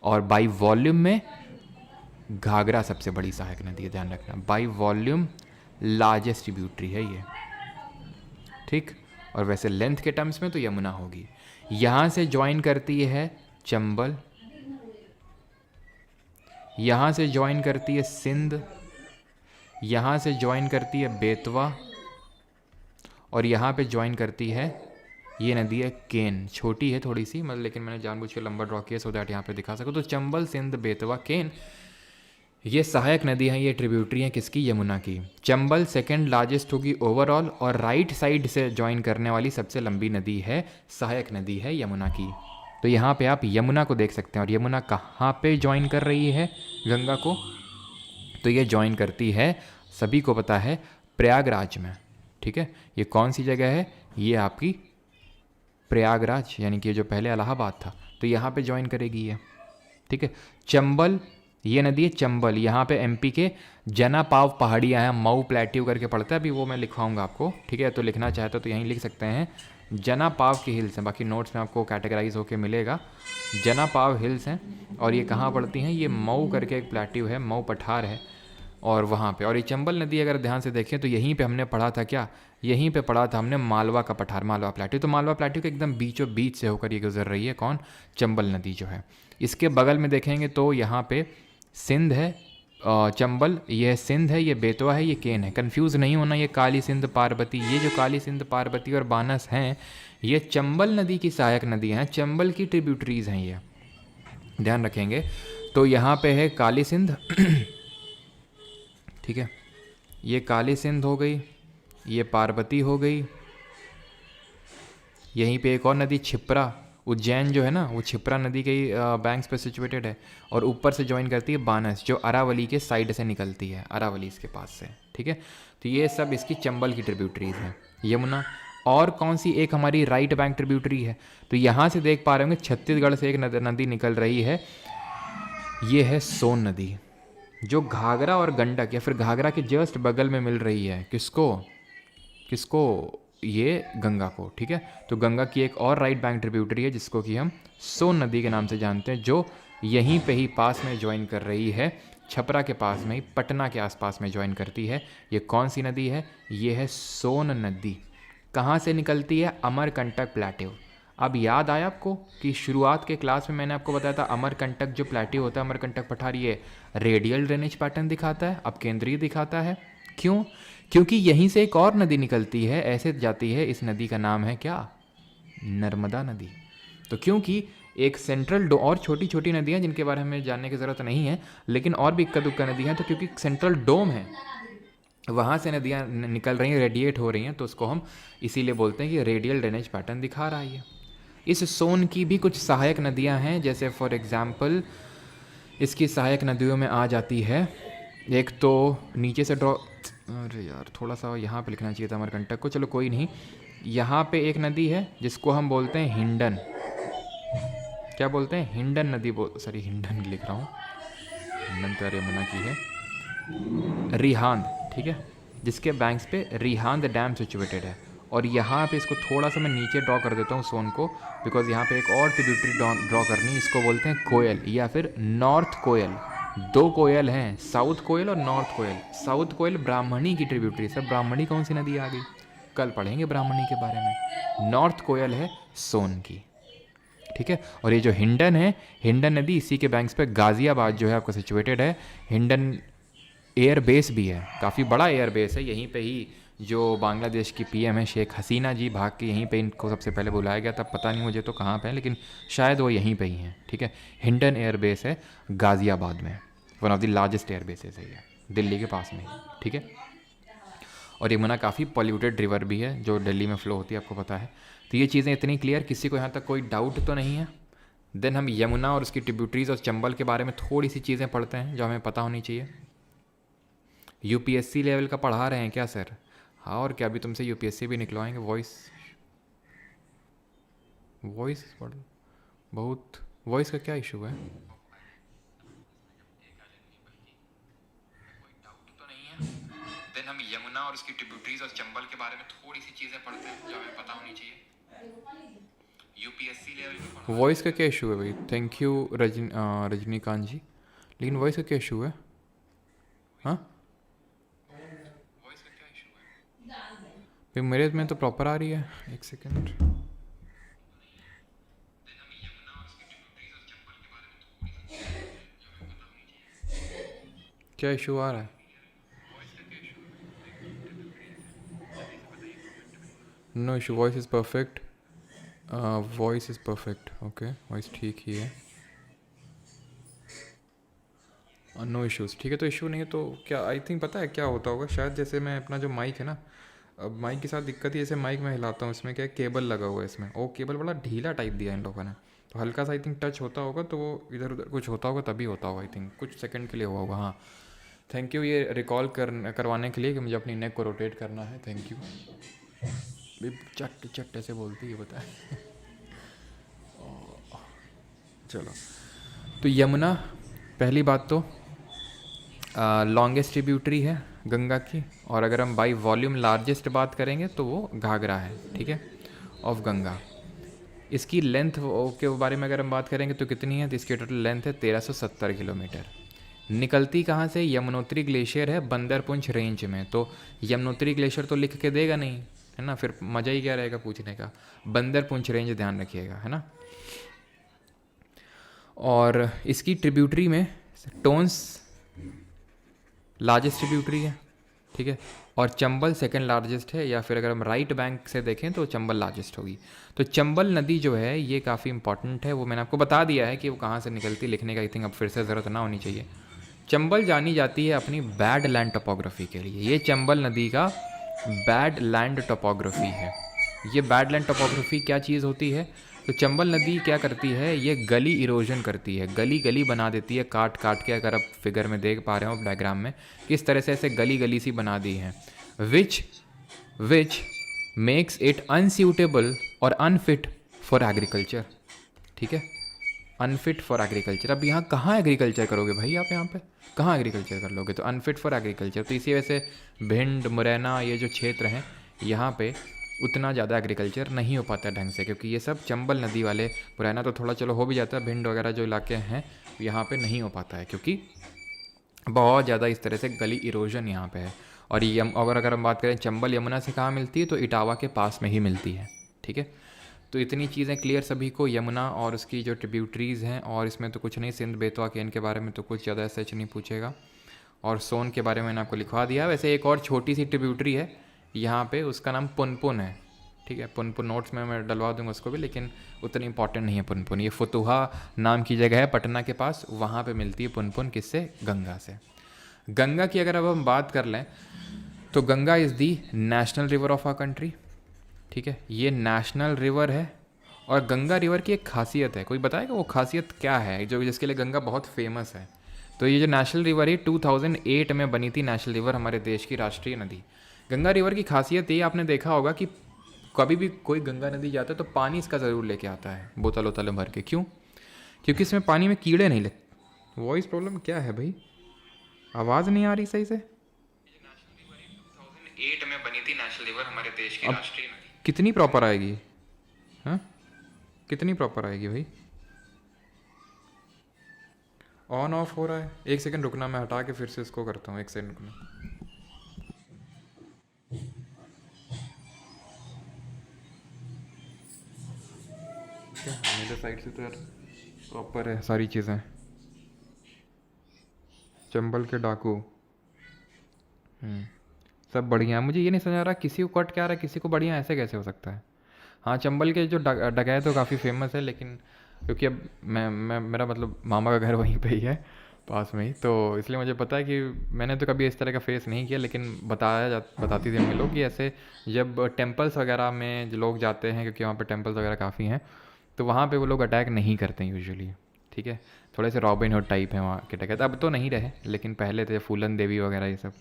और बाई वॉल्यूम में घाघरा सबसे बड़ी सहायक नदी है, ध्यान रखना। बाई वॉल्यूम लार्जेस्ट ट्रिब्यूटरी है ये, ठीक। और वैसे लेंथ के टर्म्स में तो यमुना होगी। यहाँ से ज्वाइन करती है चंबल, यहाँ से ज्वाइन करती है सिंध, यहाँ से ज्वाइन करती है बेतवा, और यहाँ पे ज्वाइन करती है ये नदी है केन। छोटी है थोड़ी सी, मतलब, लेकिन मैंने जानबूझ के लंबा ड्रॉ किया सो दैट यहाँ पे दिखा सकूँ। तो चंबल, सिंध, बेतवा, केन, ये सहायक नदी हैं, ये ट्रिब्यूटरी हैं किसकी? यमुना की। चंबल सेकंड लार्जेस्ट होगी ओवरऑल, और राइट साइड से ज्वाइन करने वाली सबसे लंबी नदी है, सहायक नदी है यमुना की। तो यहाँ पे आप यमुना को देख सकते हैं। और यमुना कहाँ पे ज्वाइन कर रही है गंगा को? तो ये ज्वाइन करती है, सभी को पता है, प्रयागराज में, ठीक है। ये कौन सी जगह है? ये आपकी प्रयागराज, यानी कि जो पहले इलाहाबाद था, तो यहाँ पे ज्वाइन करेगी ये, ठीक है। चंबल, ये नदी है चंबल, यहाँ पे एमपी के जना पाव पहाड़ियाँ हैं, मऊ प्लेट्यू करके पड़ता है, अभी वो मैं लिखवाऊंगा आपको, ठीक है। तो लिखना चाहते हो तो यहीं लिख सकते हैं, जनापाव की हिल्स हैं, बाकी नोट्स में आपको कैटेगराइज होके मिलेगा। जनापाव हिल्स हैं और ये कहाँ पड़ती हैं, ये मऊ करके एक प्लेट्यू है, मऊ पठार है और वहाँ पे। और ये चंबल नदी अगर ध्यान से देखें तो यहीं पे हमने पढ़ा था, क्या यहीं पे पढ़ा था हमने मालवा का पठार, मालवा प्लेट्यू। तो मालवा प्लेट्यू के एकदम बीचों बीच से होकर ये गुजर रही है कौन, चंबल नदी जो है। इसके बगल में देखेंगे तो यहाँ पे सिंध है, चंबल, ये सिंध है, ये बेतवा है, ये केन है। कंफ्यूज नहीं होना, ये काली सिंध पार्वती, ये जो काली सिंध पार्वती और बानस हैं ये चंबल नदी की सहायक नदी हैं, चंबल की ट्रिब्यूटरीज हैं ये, ध्यान रखेंगे। तो यहाँ पे है काली सिंध ठीक है, ये काली सिंध हो गई, ये पार्वती हो गई, यहीं पे एक और नदी छिप्रा, उज्जैन जो है ना वो छिप्रा नदी के बैंक्स पे सिचुएटेड है और ऊपर से ज्वाइन करती है बानस जो अरावली के साइड से निकलती है, अरावली इसके पास से, ठीक है। तो ये सब इसकी चंबल की ट्रिब्यूटरीज हैं। यमुना और कौन सी एक हमारी राइट बैंक ट्रिब्यूटरी है, तो यहाँ से देख पा रहे होंगे छत्तीसगढ़ से एक नदी निकल रही है, ये है सोन नदी जो घाघरा और गंडक या फिर घाघरा के जस्ट बगल में मिल रही है। किसको किसको, ये गंगा को, ठीक है। तो गंगा की एक और राइट बैंक ट्रिब्यूटरी है जिसको कि हम सोन नदी के नाम से जानते हैं, जो यहीं पे ही पास में ज्वाइन कर रही है, छपरा के पास में ही, पटना के आसपास में ज्वाइन करती है। ये कौन सी नदी है, ये है सोन नदी। कहाँ से निकलती है, अमरकंटक प्लेट्यू। अब याद आया आपको कि शुरुआत के क्लास में मैंने आपको बताया था अमरकंटक जो प्लेट्यू होता है, अमरकंटक पठार, ये रेडियल ड्रेनेज पैटर्न दिखाता है, अब केंद्रीय दिखाता है। क्यों, क्योंकि यहीं से एक और नदी निकलती है, ऐसे जाती है, इस नदी का नाम है क्या, नर्मदा नदी। तो क्योंकि एक सेंट्रल और छोटी छोटी नदियाँ जिनके बारे में जानने की ज़रूरत नहीं है, लेकिन और भी इक्का दुक्का नदी हैं, तो क्योंकि सेंट्रल डोम है वहाँ से नदियाँ निकल रही हैं, रेडिएट हो रही हैं, तो उसको हम इसीलिए बोलते हैं कि रेडियल ड्रेनेज पैटर्न दिखा रहा है। इस सोन की भी कुछ सहायक नदियाँ हैं, जैसे फॉर एग्ज़ाम्पल इसकी सहायक नदियों में आ जाती है, एक तो नीचे से ड्रॉ, अरे यार थोड़ा सा यहाँ पे लिखना चाहिए था अमरकंटक को, चलो कोई नहीं। यहाँ पे एक नदी है जिसको हम बोलते हैं हिंडन, क्या बोलते हैं, हिंडन नदी सॉरी हिंडन लिख रहा हूँ, हिंडन तो यमुना की है, रिहांद, ठीक है, जिसके बैंक्स पे रिहांद डैम सिचुएटेड है। और यहाँ पे इसको थोड़ा सा मैं नीचे ड्रॉ कर देता हूँ सोन को, बिकॉज यहाँ पे एक और ट्रिब्यूटरी ड्रॉ करनी है, इसको बोलते हैं कोयल या फिर नॉर्थ कोयल। दो कोयल हैं, साउथ कोयल और नॉर्थ कोयल। साउथ कोयल ब्राह्मणी की ट्रिब्यूटरी, सर ब्राह्मणी कौन सी नदी आ गई, कल पढ़ेंगे ब्राह्मणी के बारे में। नॉर्थ कोयल है सोन की, ठीक है। और ये जो हिंडन है, हिंडन नदी इसी के बैंक्स पे गाज़ियाबाद जो है आपका सिचुएटेड है। हिंडन एयर बेस भी है, काफ़ी बड़ा एयर बेस है, यहीं पे ही जो बांग्लादेश की पीएम है शेख हसीना जी भाग के यहीं पे इनको सबसे पहले बुलाया गया था, पता नहीं मुझे तो कहाँ पे है, लेकिन शायद वो यहीं पे ही हैं, ठीक है। हिंडन एयर बेस है गाज़ियाबाद में, one of the largest air bases है ये, दिल्ली के पास में ही, ठीक है। और यमुना काफ़ी पॉल्यूटेड रिवर भी है जो दिल्ली में फ़्लो होती है, आपको पता है। तो ये चीज़ें इतनी क्लियर, किसी को यहाँ तक कोई डाउट तो नहीं है। देन हम यमुना और उसकी ट्रिब्यूटरीज और चंबल के बारे में थोड़ी सी चीज़ें पढ़ते हैं जो हमें पता होनी चाहिए। यूपीएससी लेवल का पढ़ा रहे हैं क्या सर, हाँ और क्या, अभी तुमसे यूपीएससी भी निकलवाएंगे। वॉइस पढ़, बहुत वॉइस का क्या इशू है, देन हम यमुना और उसकी ट्रिब्यूटरीज और चंबल के बारे में थोड़ी सी चीज़ें पढ़ते हैं जो हमें पता होनी चाहिए। यूपीएससी लेवल वॉइस का क्या इशू है भाई, थैंक यू रजनीकांत जी, लेकिन वॉइस का क्या इशू है, हाँ वॉइस का क्या इशू है भाई, मेरे में तो प्रॉपर आ रही है, एक सेकेंड। क्या इशू आ रहा है, no issue, voice is perfect, voice is perfect, okay voice ठीक ही है, नो इश्यूज़, ठीक है। तो इशू नहीं है तो क्या, आई थिंक पता है क्या होता होगा शायद, जैसे मैं अपना जो माइक है ना, अब माइक के साथ दिक्कत ही, जैसे माइक मैं हिलाता हूँ इसमें क्या है, केबल लगा हुआ है इसमें, और केबल बड़ा ढीला टाइप दिया है इन लोगों ने, तो हल्का सा आई थिंक टच होता होगा, तो वो इधर उधर कुछ होता होगा, तभी होता होगा, आई थिंक कुछ सेकंड के लिए हुआ होगा। हाँ थैंक यू ये रिकॉल करवाने के लिए कि मुझे अपनी नेक को रोटेट करना है, थैंक यू। चट चट ऐसे बोलती है, बताए चलो। तो यमुना पहली बात तो लॉन्गेस्ट ट्रिब्यूटरी है गंगा की, और अगर हम बाई वॉल्यूम लार्जेस्ट बात करेंगे तो वो घाघरा है, ठीक है। ऑफ गंगा। इसकी लेंथ के बारे में अगर हम बात करेंगे तो कितनी है, तो इसकी टोटल लेंथ है 1370 किलोमीटर। निकलती कहाँ से, यमुनोत्री ग्लेशियर है बंदरपुंछ रेंज में। तो यमुनोत्री ग्लेशियर तो लिख के देगा नहीं, है ना, फिर मज़ा ही क्या रहेगा पूछने का। बंदरपुंछ रेंज ध्यान रखिएगा, है ना। और इसकी ट्रिब्यूटरी में टोन्स लार्जेस्ट ट्रिब्यूटरी है, ठीक है, और चंबल सेकंड लार्जेस्ट है, या फिर अगर हम राइट बैंक से देखें तो चंबल लार्जेस्ट होगी। तो चंबल नदी जो है ये काफ़ी इंपॉर्टेंट है, वो मैंने आपको बता दिया है कि वो कहाँ से निकलती, लिखने का आई थिंक अब फिर से ज़रूरत ना होनी चाहिए। चंबल जानी जाती है अपनी बैड लैंड टोपोग्राफी के लिए। ये चंबल नदी का बैड लैंड टोपोग्राफी है। ये बैड लैंड टोपोग्राफी क्या चीज़ होती है, तो चंबल नदी क्या करती है, ये गली इरोजन करती है, गली गली बना देती है काट काट के। अगर आप फिगर में देख पा रहे हो डायग्राम में किस तरह से ऐसे गली गली सी बना दी है, विच मेक्स इट अनसूटेबल और अनफिट फॉर एग्रीकल्चर, ठीक है, अनफिट फॉर एग्रीकल्चर। अब यहाँ कहाँ एग्रीकल्चर करोगे भाई, आप यहाँ पे कहाँ एग्रीकल्चर कर लोगे, तो अनफिट फॉर एग्रीकल्चर। तो इसी वजह से भिंड मुरैना ये जो क्षेत्र हैं यहाँ पे उतना ज़्यादा एग्रीकल्चर नहीं हो पाता ढंग से, क्योंकि ये सब चंबल नदी वाले, मुरैना तो थोड़ा चलो हो भी जाता है, भिंड वगैरह जो इलाके हैं यहाँ पे नहीं हो पाता है, क्योंकि बहुत ज़्यादा इस तरह से गली इरोजन यहाँ पे है। और अगर हम बात करें चंबल यमुना से कहाँ मिलती है, तो इटावा के पास में ही मिलती है, ठीक है। तो इतनी चीज़ें क्लियर सभी को, यमुना और उसकी जो ट्रिब्यूटरीज़ हैं, और इसमें तो कुछ नहीं, सिंध बेतवा केन के बारे में तो कुछ ज़्यादा ऐसा नहीं पूछेगा, और सोन के बारे में मैंने आपको लिखवा दिया। वैसे एक और छोटी सी ट्रिब्यूटरी है यहाँ पे, उसका नाम पुनपुन है, ठीक है, पुनपुन नोट्स में मैं डलवा दूंगा उसको भी, लेकिन उतनी इंपॉर्टेंट नहीं है पुनपुन। ये फतुहा नाम की जगह है पटना के पास, वहाँ पे मिलती है पुनपुन, किससे, गंगा से। गंगा की अगर अब हम बात कर लें तो Ganga is the national river of our country, ठीक है, ये नेशनल रिवर है। और गंगा रिवर की एक खासियत है, कोई बताएगा वो खासियत क्या है जो जिसके लिए गंगा बहुत फेमस है। तो ये जो नेशनल रिवर है 2008 में बनी थी नेशनल रिवर, हमारे देश की राष्ट्रीय नदी। गंगा रिवर की खासियत ये आपने देखा होगा कि कभी भी कोई गंगा नदी जाता है तो पानी इसका ज़रूर लेके आता है बोतल वोतल भर के। क्यों, क्योंकि इसमें पानी में कीड़े नहीं लगते। वॉइस प्रॉब्लम क्या है भाई, आवाज़ नहीं आ रही सही से। 2008 में बनी थी नेशनल रिवर, हमारे देश की राष्ट्रीय नदी। कितनी प्रॉपर आएगी, हाँ कितनी प्रॉपर आएगी भाई, ऑन ऑफ हो रहा है। एक सेकंड रुकना, मैं हटा के फिर से इसको करता हूँ, एक सेकंड रुकना। क्या मेरे साइड से तो यार प्रॉपर है सारी चीज़ें। चंबल के डाकू, सब बढ़िया। मुझे ये नहीं समझ आ रहा किसी को कट क्या आ रहा है, किसी को बढ़िया ऐसे कैसे हो सकता है। हाँ चंबल के जो डकैत तो काफ़ी फेमस है, लेकिन क्योंकि अब मैं मेरा मतलब मामा का घर वहीं पे ही है पास में ही, तो इसलिए मुझे पता है कि मैंने तो कभी इस तरह का फेस नहीं किया, लेकिन बताती थी मम्मी लोग कि ऐसे जब टेम्पल्स वगैरह में जो लोग जाते हैं, क्योंकि वहाँ पे टेम्पल्स वगैरह काफ़ी हैं, तो वहाँ पे वो लोग अटैक नहीं करते हैं यूजुअली, ठीक है। थोड़े से रॉबिन हुड टाइप हैं वहाँ के डकैत, अब तो नहीं रहे, लेकिन पहले थे फूलन देवी वगैरह ये सब।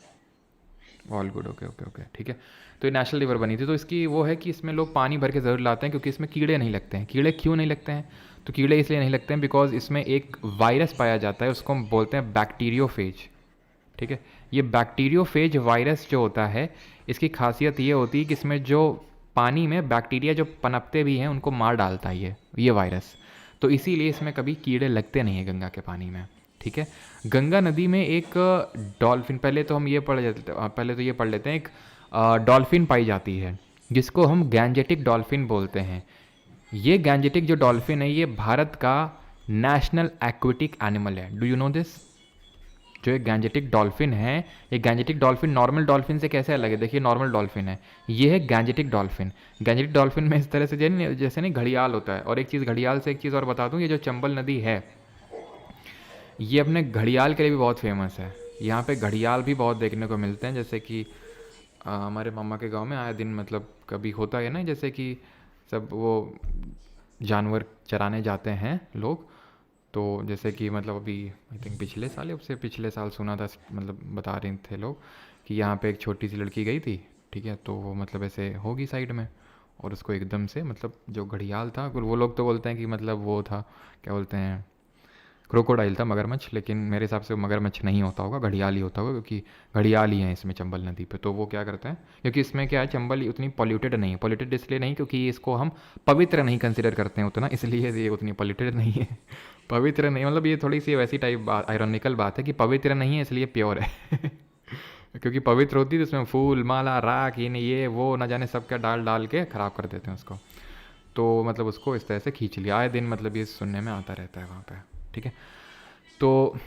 All good, okay okay okay, ठीक है। तो ये नेशनल रिवर बनी थी, तो इसकी वो है कि इसमें लोग पानी भर के ज़रूर लाते हैं, क्योंकि इसमें कीड़े नहीं लगते हैं। कीड़े क्यों नहीं लगते हैं, तो कीड़े इसलिए नहीं लगते हैं बिकॉज इसमें एक वायरस पाया जाता है, उसको हम बोलते हैं बैक्टीरियोफेज, ठीक है। ये बैक्टीरियोफेज वायरस जो होता है, इसकी खासियत ये होती है कि इसमें जो पानी में बैक्टीरिया जो पनपते भी हैं उनको मार डालता है ये वायरस। तो इसीलिए इसमें कभी कीड़े लगते नहीं हैं गंगा के पानी में, ठीक है। गंगा नदी में एक डॉल्फिन, पहले तो ये पढ़ लेते हैं, एक डॉल्फिन पाई जाती है जिसको हम गैंजेटिक डॉल्फिन बोलते हैं। ये गैंजेटिक जो डॉल्फिन है ये भारत का नेशनल एक्वेटिक एनिमल है। Do you know this? जो एक गैंजेटिक डॉल्फिन है, ये गैंजेटिक डॉल्फिन नॉर्मल डॉल्फिन से कैसे अलग है, देखिए नॉर्मल डॉल्फिन है, ये है गैंजेटिक डॉल्फिन। गैंजेटिक डॉल्फिन में इस तरह से जैसे नहीं घड़ियाल होता है। और एक चीज़ घड़ियाल से एक चीज़ और बता दूँ, ये जो चंबल नदी है ये अपने घड़ियाल के लिए भी बहुत फेमस है। यहाँ पे घड़ियाल भी बहुत देखने को मिलते हैं, जैसे कि हमारे मामा के गांव में आए दिन मतलब कभी होता है ना, जैसे कि सब वो जानवर चराने जाते हैं लोग, तो जैसे कि मतलब अभी आई थिंक पिछले साल या उससे पिछले साल सुना था, मतलब बता रहे थे लोग कि यहाँ पे एक छोटी सी लड़की गई थी, ठीक है, तो वो मतलब ऐसे होगी साइड में और उसको एकदम से मतलब जो घड़ियाल था, वो लोग तो बोलते हैं कि मतलब वो था क्या बोलते हैं क्रोकोडाइल था, मगरमच्छ, लेकिन मेरे हिसाब से वो मगरमच्छ नहीं होता होगा, घड़ियाल ही होता होगा, क्योंकि घड़ियाल ही हैं इसमें चंबल नदी पे। तो वो क्या करते हैं, क्योंकि इसमें क्या है, चंबल उतनी पॉल्यूटेड नहीं है। पॉल्यूटेड इसलिए नहीं क्योंकि इसको हम पवित्र नहीं कंसिडर करते हैं उतना, इसलिए ये उतनी पॉल्यूटेड नहीं है। पवित्र नहीं मतलब ये थोड़ी सी वैसी टाइप आयरॉनिकल बात है कि पवित्र नहीं है इसलिए प्योर है। क्योंकि पवित्र होती है तो उसमें फूल माला राख ये वो ना जाने सब क्या डाल डाल के ख़राब कर देते हैं उसको। तो मतलब उसको इस तरह से खींच लिया, आए दिन मतलब ये सुनने में आता रहता है वहाँ पे। ठीक है, तो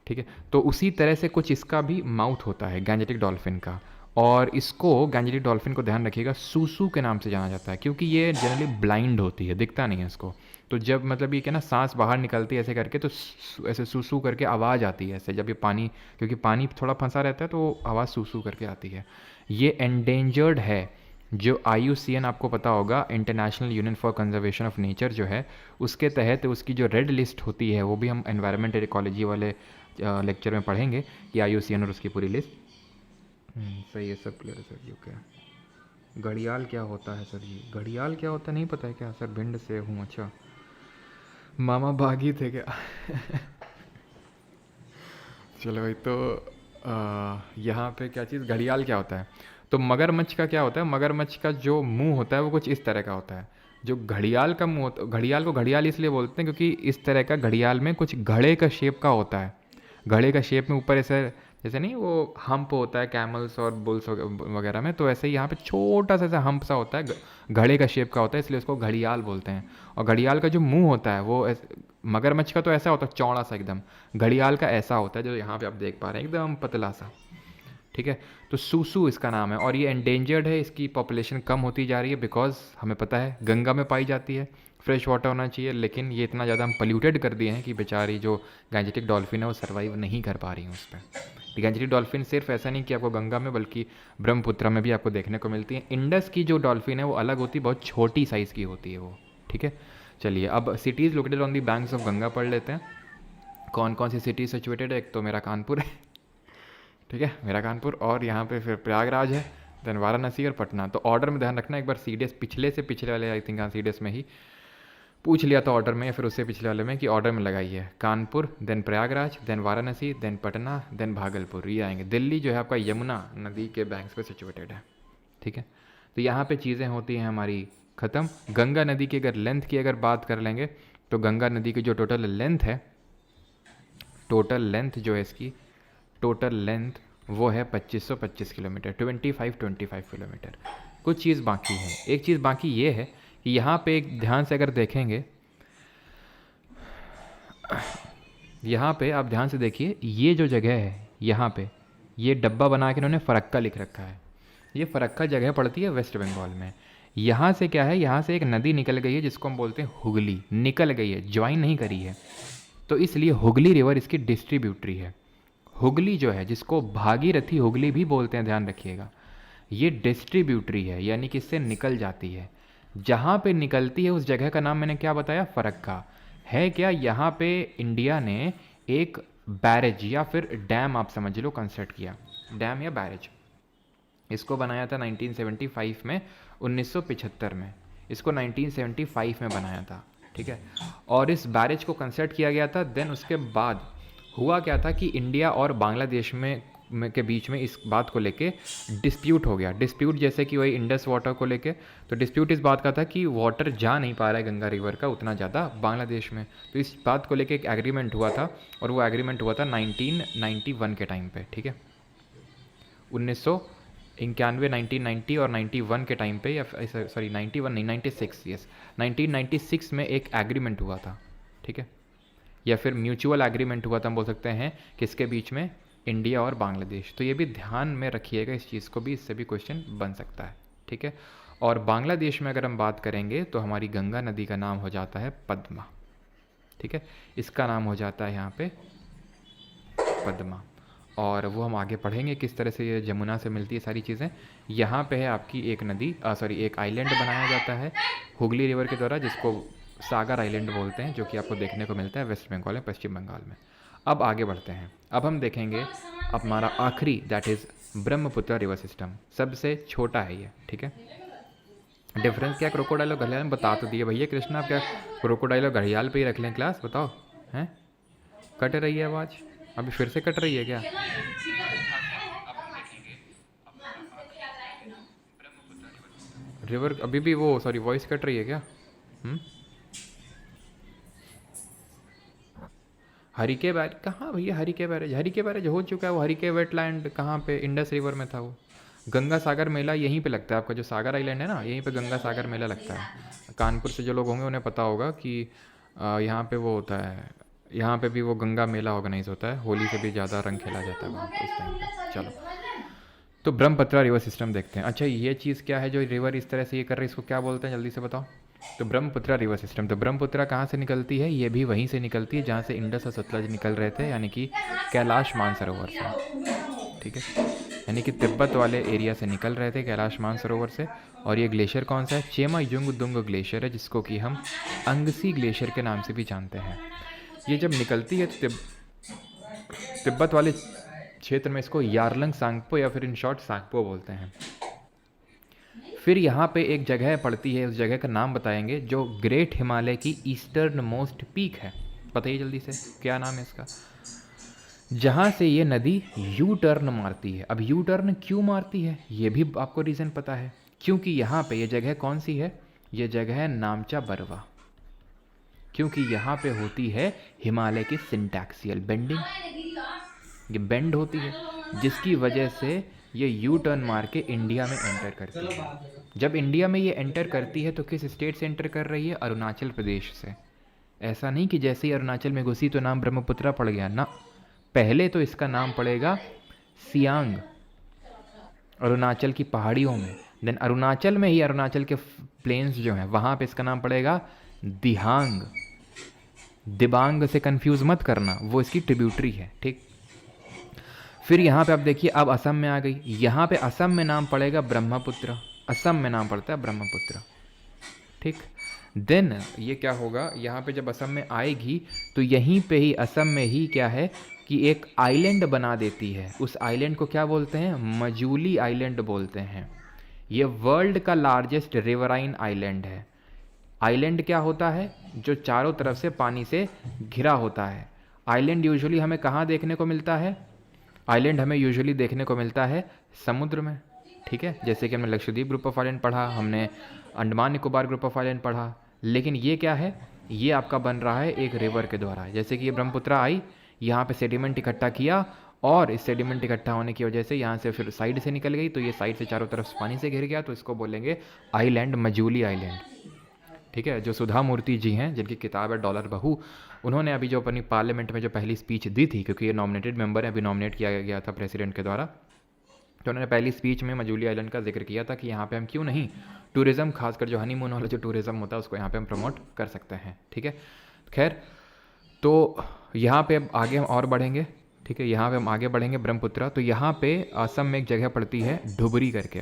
ठीक है, तो उसी तरह से कुछ इसका भी माउथ होता है गैंजेटिक डॉल्फिन का। और इसको गैंजेटिक डॉल्फिन को ध्यान रखिएगा सूसू के नाम से जाना जाता है, क्योंकि ये जनरली ब्लाइंड होती है, दिखता नहीं है इसको। तो जब मतलब ये क्या ना सांस बाहर निकलती है ऐसे करके, तो ऐसे सूसू करके आवाज़ आती है ऐसे, जब ये पानी, क्योंकि पानी थोड़ा फंसा रहता है तो आवाज़ सूसू करके आती है। ये एंडेंजर्ड है। जो IUCN आपको पता होगा, international union for conservation of nature जो है, उसके तहत उसकी जो रेड लिस्ट होती है, वो भी हम एनवायरमेंटल इकोलॉजी वाले लेक्चर में पढ़ेंगे कि IUCN और उसकी पूरी लिस्ट। सही है, सब क्लियर है सर। ओके, घड़ियाल क्या होता है सर जी? घड़ियाल क्या होता है नहीं पता है क्या सर? भिंड से हूँ। अच्छा, मामा बागी थे क्या? चलो भाई, तो यहाँ पे क्या चीज़, घड़ियाल क्या होता है? तो मगरमच्छ का क्या होता है, मगरमच्छ का जो मुंह होता है वो कुछ इस तरह का होता है। जो घड़ियाल का मुंह होता, घड़ियाल को घड़ियाल इसलिए बोलते हैं क्योंकि इस तरह का घड़ियाल में कुछ घड़े का शेप का होता है। घड़े का शेप में ऊपर ऐसे, जैसे नहीं वो हम्प होता है कैमल्स और बुल्स वगैरह में, तो ऐसे ही यहाँ पे छोटा सा ऐसा हम्प सा होता है, घड़े का शेप का होता है, इसलिए उसको घड़ियाल बोलते हैं। और घड़ियाल का जो मुंह होता है वो मगरमच्छ का तो ऐसा होता है चौड़ा सा एकदम, घड़ियाल का ऐसा होता है जो यहाँ पे आप देख पा रहे हैं, एकदम पतला सा। ठीक है, तो सूसू इसका नाम है, और ये एंडेंजर्ड है, इसकी पॉपुलेशन कम होती जा रही है बिकॉज हमें पता है गंगा में पाई जाती है, फ्रेश वाटर होना चाहिए, लेकिन ये इतना ज़्यादा हम पोल्यूटेड कर दिए हैं कि बेचारी जो गैंजेटिक डॉल्फिन है वो सर्वाइव नहीं कर पा रही हैं उस पर। गैंजेटिक डॉल्फिन सिर्फ ऐसा नहीं कि आपको गंगा में, बल्कि ब्रह्मपुत्र में भी आपको देखने को मिलती है। इंडस की जो डॉल्फिन है वो अलग होती है, बहुत छोटी साइज़ की होती है वो। ठीक है, चलिए अब cities located on the banks of Ganga पढ़ लेते हैं। कौन कौन सी सिटी सिचुएटेड है? एक तो मेरा कानपुर है, ठीक है, मेरा कानपुर, और यहाँ पे फिर प्रयागराज है, देन वाराणसी और पटना। तो ऑर्डर में ध्यान रखना, एक बार CDS पिछले से पिछले वाले, आई थिंक हाँ CDS में ही पूछ लिया था ऑर्डर में, या फिर उससे पिछले वाले में, कि ऑर्डर में लगाइए Kanpur, then Prayagraj, then Varanasi, then Patna, then Bhagalpur, ये आएंगे। दिल्ली जो है आपका यमुना नदी के बैंक्स पे सिचुएटेड है। ठीक है, तो यहाँ पे चीज़ें होती हैं हमारी ख़त्म। गंगा नदी की अगर लेंथ की अगर बात कर लेंगे, तो गंगा नदी की जो टोटल लेंथ है, टोटल लेंथ जो है इसकी, टोटल लेंथ वो है 2525 किलोमीटर, 25 किलोमीटर। कुछ चीज़ बाकी है, एक चीज़ बाकी ये है कि यहाँ पे एक ध्यान से अगर देखेंगे, यहाँ पे आप ध्यान से देखिए, ये जो जगह है यहाँ पे, ये डब्बा बना के इन्होंने फ़रक्का लिख रखा है। ये फ़रक्का जगह पड़ती है वेस्ट बंगाल में। यहाँ से क्या है, यहाँ से एक नदी निकल गई है जिसको हम बोलते हैं हुगली, निकल गई है, ज्वाइन नहीं करी है, तो इसलिए हुगली रिवर इसकी डिस्ट्रीब्यूटरी है। हुगली जो है, जिसको भागीरथी हुगली भी बोलते हैं, ध्यान रखिएगा, ये डिस्ट्रीब्यूटरी है, यानी कि इससे निकल जाती है। जहाँ पे निकलती है उस जगह का नाम मैंने क्या बताया, फ़रक्का है। क्या यहाँ पे इंडिया ने एक बैरेज या फिर डैम आप समझ लो कंस्ट्रक्ट किया, डैम या बैरेज, इसको बनाया था 1975 में, 1975 में, इसको 1975 में बनाया था। ठीक है, और इस बैरेज को कंस्ट्रक्ट किया गया था। देन उसके बाद हुआ क्या था कि इंडिया और बांग्लादेश में के बीच में इस बात को लेके डिस्प्यूट हो गया। डिस्प्यूट जैसे कि वही इंडस वाटर को लेके, तो डिस्प्यूट इस बात का था कि वाटर जा नहीं पा रहा है गंगा रिवर का उतना ज़्यादा बांग्लादेश में, तो इस बात को लेके एक एग्रीमेंट हुआ था, और वो एग्रीमेंट हुआ था 1991 के टाइम पे। ठीक है, 1991, 1990 और 91 के टाइम पे, या सॉरी 91 नहीं 96, यस 1996 में एक एग्रीमेंट हुआ था। ठीक है, या फिर म्यूचुअल एग्रीमेंट हुआ था, हम बोल सकते हैं, किसके बीच में, इंडिया और बांग्लादेश। तो ये भी ध्यान में रखिएगा इस चीज़ को भी, इससे भी क्वेश्चन बन सकता है। ठीक है, और बांग्लादेश में अगर हम बात करेंगे तो हमारी गंगा नदी का नाम हो जाता है पद्मा। ठीक है, इसका नाम हो जाता है यहाँ पे पद्मा, और वो हम आगे पढ़ेंगे किस तरह से ये जमुना से मिलती है सारी चीज़ें। यहाँ पे है आपकी एक नदी, सॉरी एक आइलैंड बनाया जाता है हुगली रिवर के द्वारा, जिसको सागर आइलैंड बोलते हैं, जो कि आपको देखने को मिलता है वेस्ट बंगाल में, पश्चिम बंगाल में। अब आगे बढ़ते हैं, अब हम देखेंगे हमारा आखिरी, that is Brahmaputra river system, सबसे छोटा है ये। ठीक है, डिफरेंस क्या क्रोकोडाइल और घड़ियाल में बता तो दिए भैया कृष्णा, आप क्या क्रोकोडाइल और घड़ियाल पे ही रख लें क्लास, बताओ हैं? कट रही है आवाज़, अभी फिर से कट रही है क्या? रिवर अभी भी वो सॉरी वॉइस कट रही है क्या? हम्म? हरिके बैरेज कहाँ भैया? हरिके बैरेज हो चुका है वो। हरिके वेटलैंड कहाँ पे? इंडस रिवर में था वो। गंगा सागर मेला यहीं पे लगता है, आपका जो सागर आइलैंड है ना, यहीं पे गंगा सागर मेला लगता है। कानपुर से जो लोग होंगे उन्हें पता होगा कि यहाँ पे वो होता है, यहाँ पे भी वो गंगा मेला ऑर्गेनाइज होता है। होली से भी ज़्यादा रंग खेला जाता है वहाँ पे उस टाइम पे। चलो, तो ब्रह्मपुत्रा रिवर सिस्टम देखते हैं। अच्छा, ये चीज़ क्या है जो रिवर इस तरह से ये कर रही है, इसको क्या बोलते हैं जल्दी से बताओ। तो ब्रह्मपुत्रा रिवर सिस्टम, तो ब्रह्मपुत्रा कहाँ से निकलती है? ये भी वहीं से निकलती है जहाँ से इंडस और सतलज निकल रहे थे, यानी कि कैलाश मानसरोवर से। ठीक है, यानी कि तिब्बत वाले एरिया से निकल रहे थे कैलाश मानसरोवर से। और ये ग्लेशियर कौन सा है? चेमा युंग दुंग ग्लेशियर है, जिसको कि हम अंगसी ग्लेशियर के नाम से भी जानते हैं। ये जब निकलती है तो तिब्बत वाले क्षेत्र में इसको यारलंग सांगपो या फिर इन शॉर्ट सांगपो बोलते हैं। फिर यहाँ पे एक जगह पड़ती है, उस जगह का नाम बताएंगे, जो ग्रेट हिमालय की ईस्टर्न मोस्ट पीक है। बताइए जल्दी से क्या नाम है इसका, जहाँ से ये नदी यू टर्न मारती है। अब यू टर्न क्यों मारती है ये भी आपको रीज़न पता है, क्योंकि यहाँ पे ये जगह कौन सी है? ये जगह है नामचा बरवा, क्योंकि यहाँ पे होती है हिमालय की सिंटैक्सियल बेंडिंग, ये बेंड होती है, जिसकी वजह से ये यू टर्न मार के इंडिया में एंटर करती है। जब इंडिया में ये एंटर करती है तो किस स्टेट से एंटर कर रही है? अरुणाचल प्रदेश से। ऐसा नहीं कि जैसे ही अरुणाचल में घुसी तो नाम ब्रह्मपुत्रा पड़ गया ना, पहले तो इसका नाम पड़ेगा सियांग, अरुणाचल की पहाड़ियों में। देन अरुणाचल में ही अरुणाचल के प्लेन्स जो हैं वहाँ पे इसका नाम पड़ेगा दिहांग। दिबांग से कंफ्यूज मत करना, वो इसकी ट्रिब्यूटरी है। ठीक, फिर यहाँ पे आप देखिए, अब असम में आ गई। यहाँ पे असम में नाम पड़ेगा ब्रह्मपुत्र, असम में नाम पड़ता है ब्रह्मपुत्र। ठीक, देन ये क्या होगा, यहाँ पे जब असम में आएगी तो यहीं पे ही असम में ही क्या है कि एक आइलैंड बना देती है। उस आइलैंड को क्या बोलते हैं? मजूली आइलैंड बोलते हैं। ये वर्ल्ड का लार्जेस्ट रिवराइन आइलैंड है। आइलैंड क्या होता है? जो चारों तरफ से पानी से घिरा होता है। आइलैंड यूजुअली हमें कहाँ देखने को मिलता है? आइलैंड हमें यूजुअली देखने को मिलता है समुद्र में। ठीक है, जैसे कि हमने लक्षद्वीप ग्रुप ऑफ आइलैंड पढ़ा, हमने Andaman Nicobar group of island पढ़ा। लेकिन ये क्या है? ये आपका बन रहा है एक रिवर के द्वारा। जैसे कि ये ब्रह्मपुत्रा आई, यहाँ पे सेडिमेंट इकट्ठा किया, और इस सेडिमेंट इकट्ठा होने की वजह से यहाँ से फिर साइड से निकल गई, तो ये साइड से चारों तरफ पानी से घिर गया, तो इसको बोलेंगे आइलैंड, मजूली आइलैंड। ठीक है, जो सुधा मूर्ति जी हैं, जिनकी किताब है डॉलर बहू, उन्होंने अभी जो अपनी पार्लियामेंट में जो पहली स्पीच दी थी, क्योंकि ये नॉमिनेटेड मेंबर है, अभी नॉमिनेट किया गया था प्रेसिडेंट के द्वारा, तो उन्होंने पहली स्पीच में मजूली आइलैंड का जिक्र किया था कि यहाँ पे हम क्यों नहीं टूरिज़्म, खासकर जो हनीमून वाला जो टूरिज़्म होता है उसको यहाँ पे हम प्रमोट कर सकते हैं। ठीक है, खैर, तो यहाँ पे अब आगे हम और बढ़ेंगे। ठीक है, यहाँ पे हम आगे बढ़ेंगे ब्रह्मपुत्रा। तो यहाँ पे असम में एक जगह पड़ती है ढुबरी करके।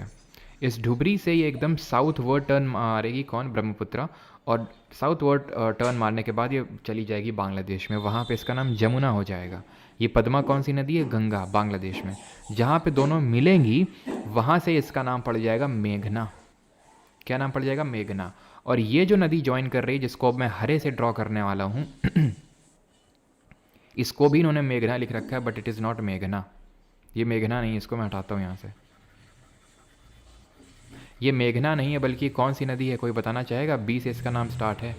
इस ढुबरी से ये एकदम साउथ वर्ड टर्न मारेगी, कौन? ब्रह्मपुत्रा। और साउथ वर्ड टर्न मारने के बाद ये चली जाएगी बांग्लादेश में, वहाँ पे इसका नाम जमुना हो जाएगा। ये पद्मा कौन सी नदी है? गंगा, बांग्लादेश में। जहाँ पे दोनों मिलेंगी वहाँ से इसका नाम पड़ जाएगा मेघना। क्या नाम पड़ जाएगा? मेघना। और ये जो नदी ज्वाइन कर रही है, जिसको अब मैं हरे से ड्रॉ करने वाला हूँ, इसको भी इन्होंने मेघना लिख रखा है, बट इट इज़ नॉट मेघना। ये मेघना नहीं, इसको मैं हटाता हूँ यहाँ से। ये मेघना नहीं है, बल्कि कौन सी नदी है? कोई बताना चाहेगा? बी से इसका नाम स्टार्ट है।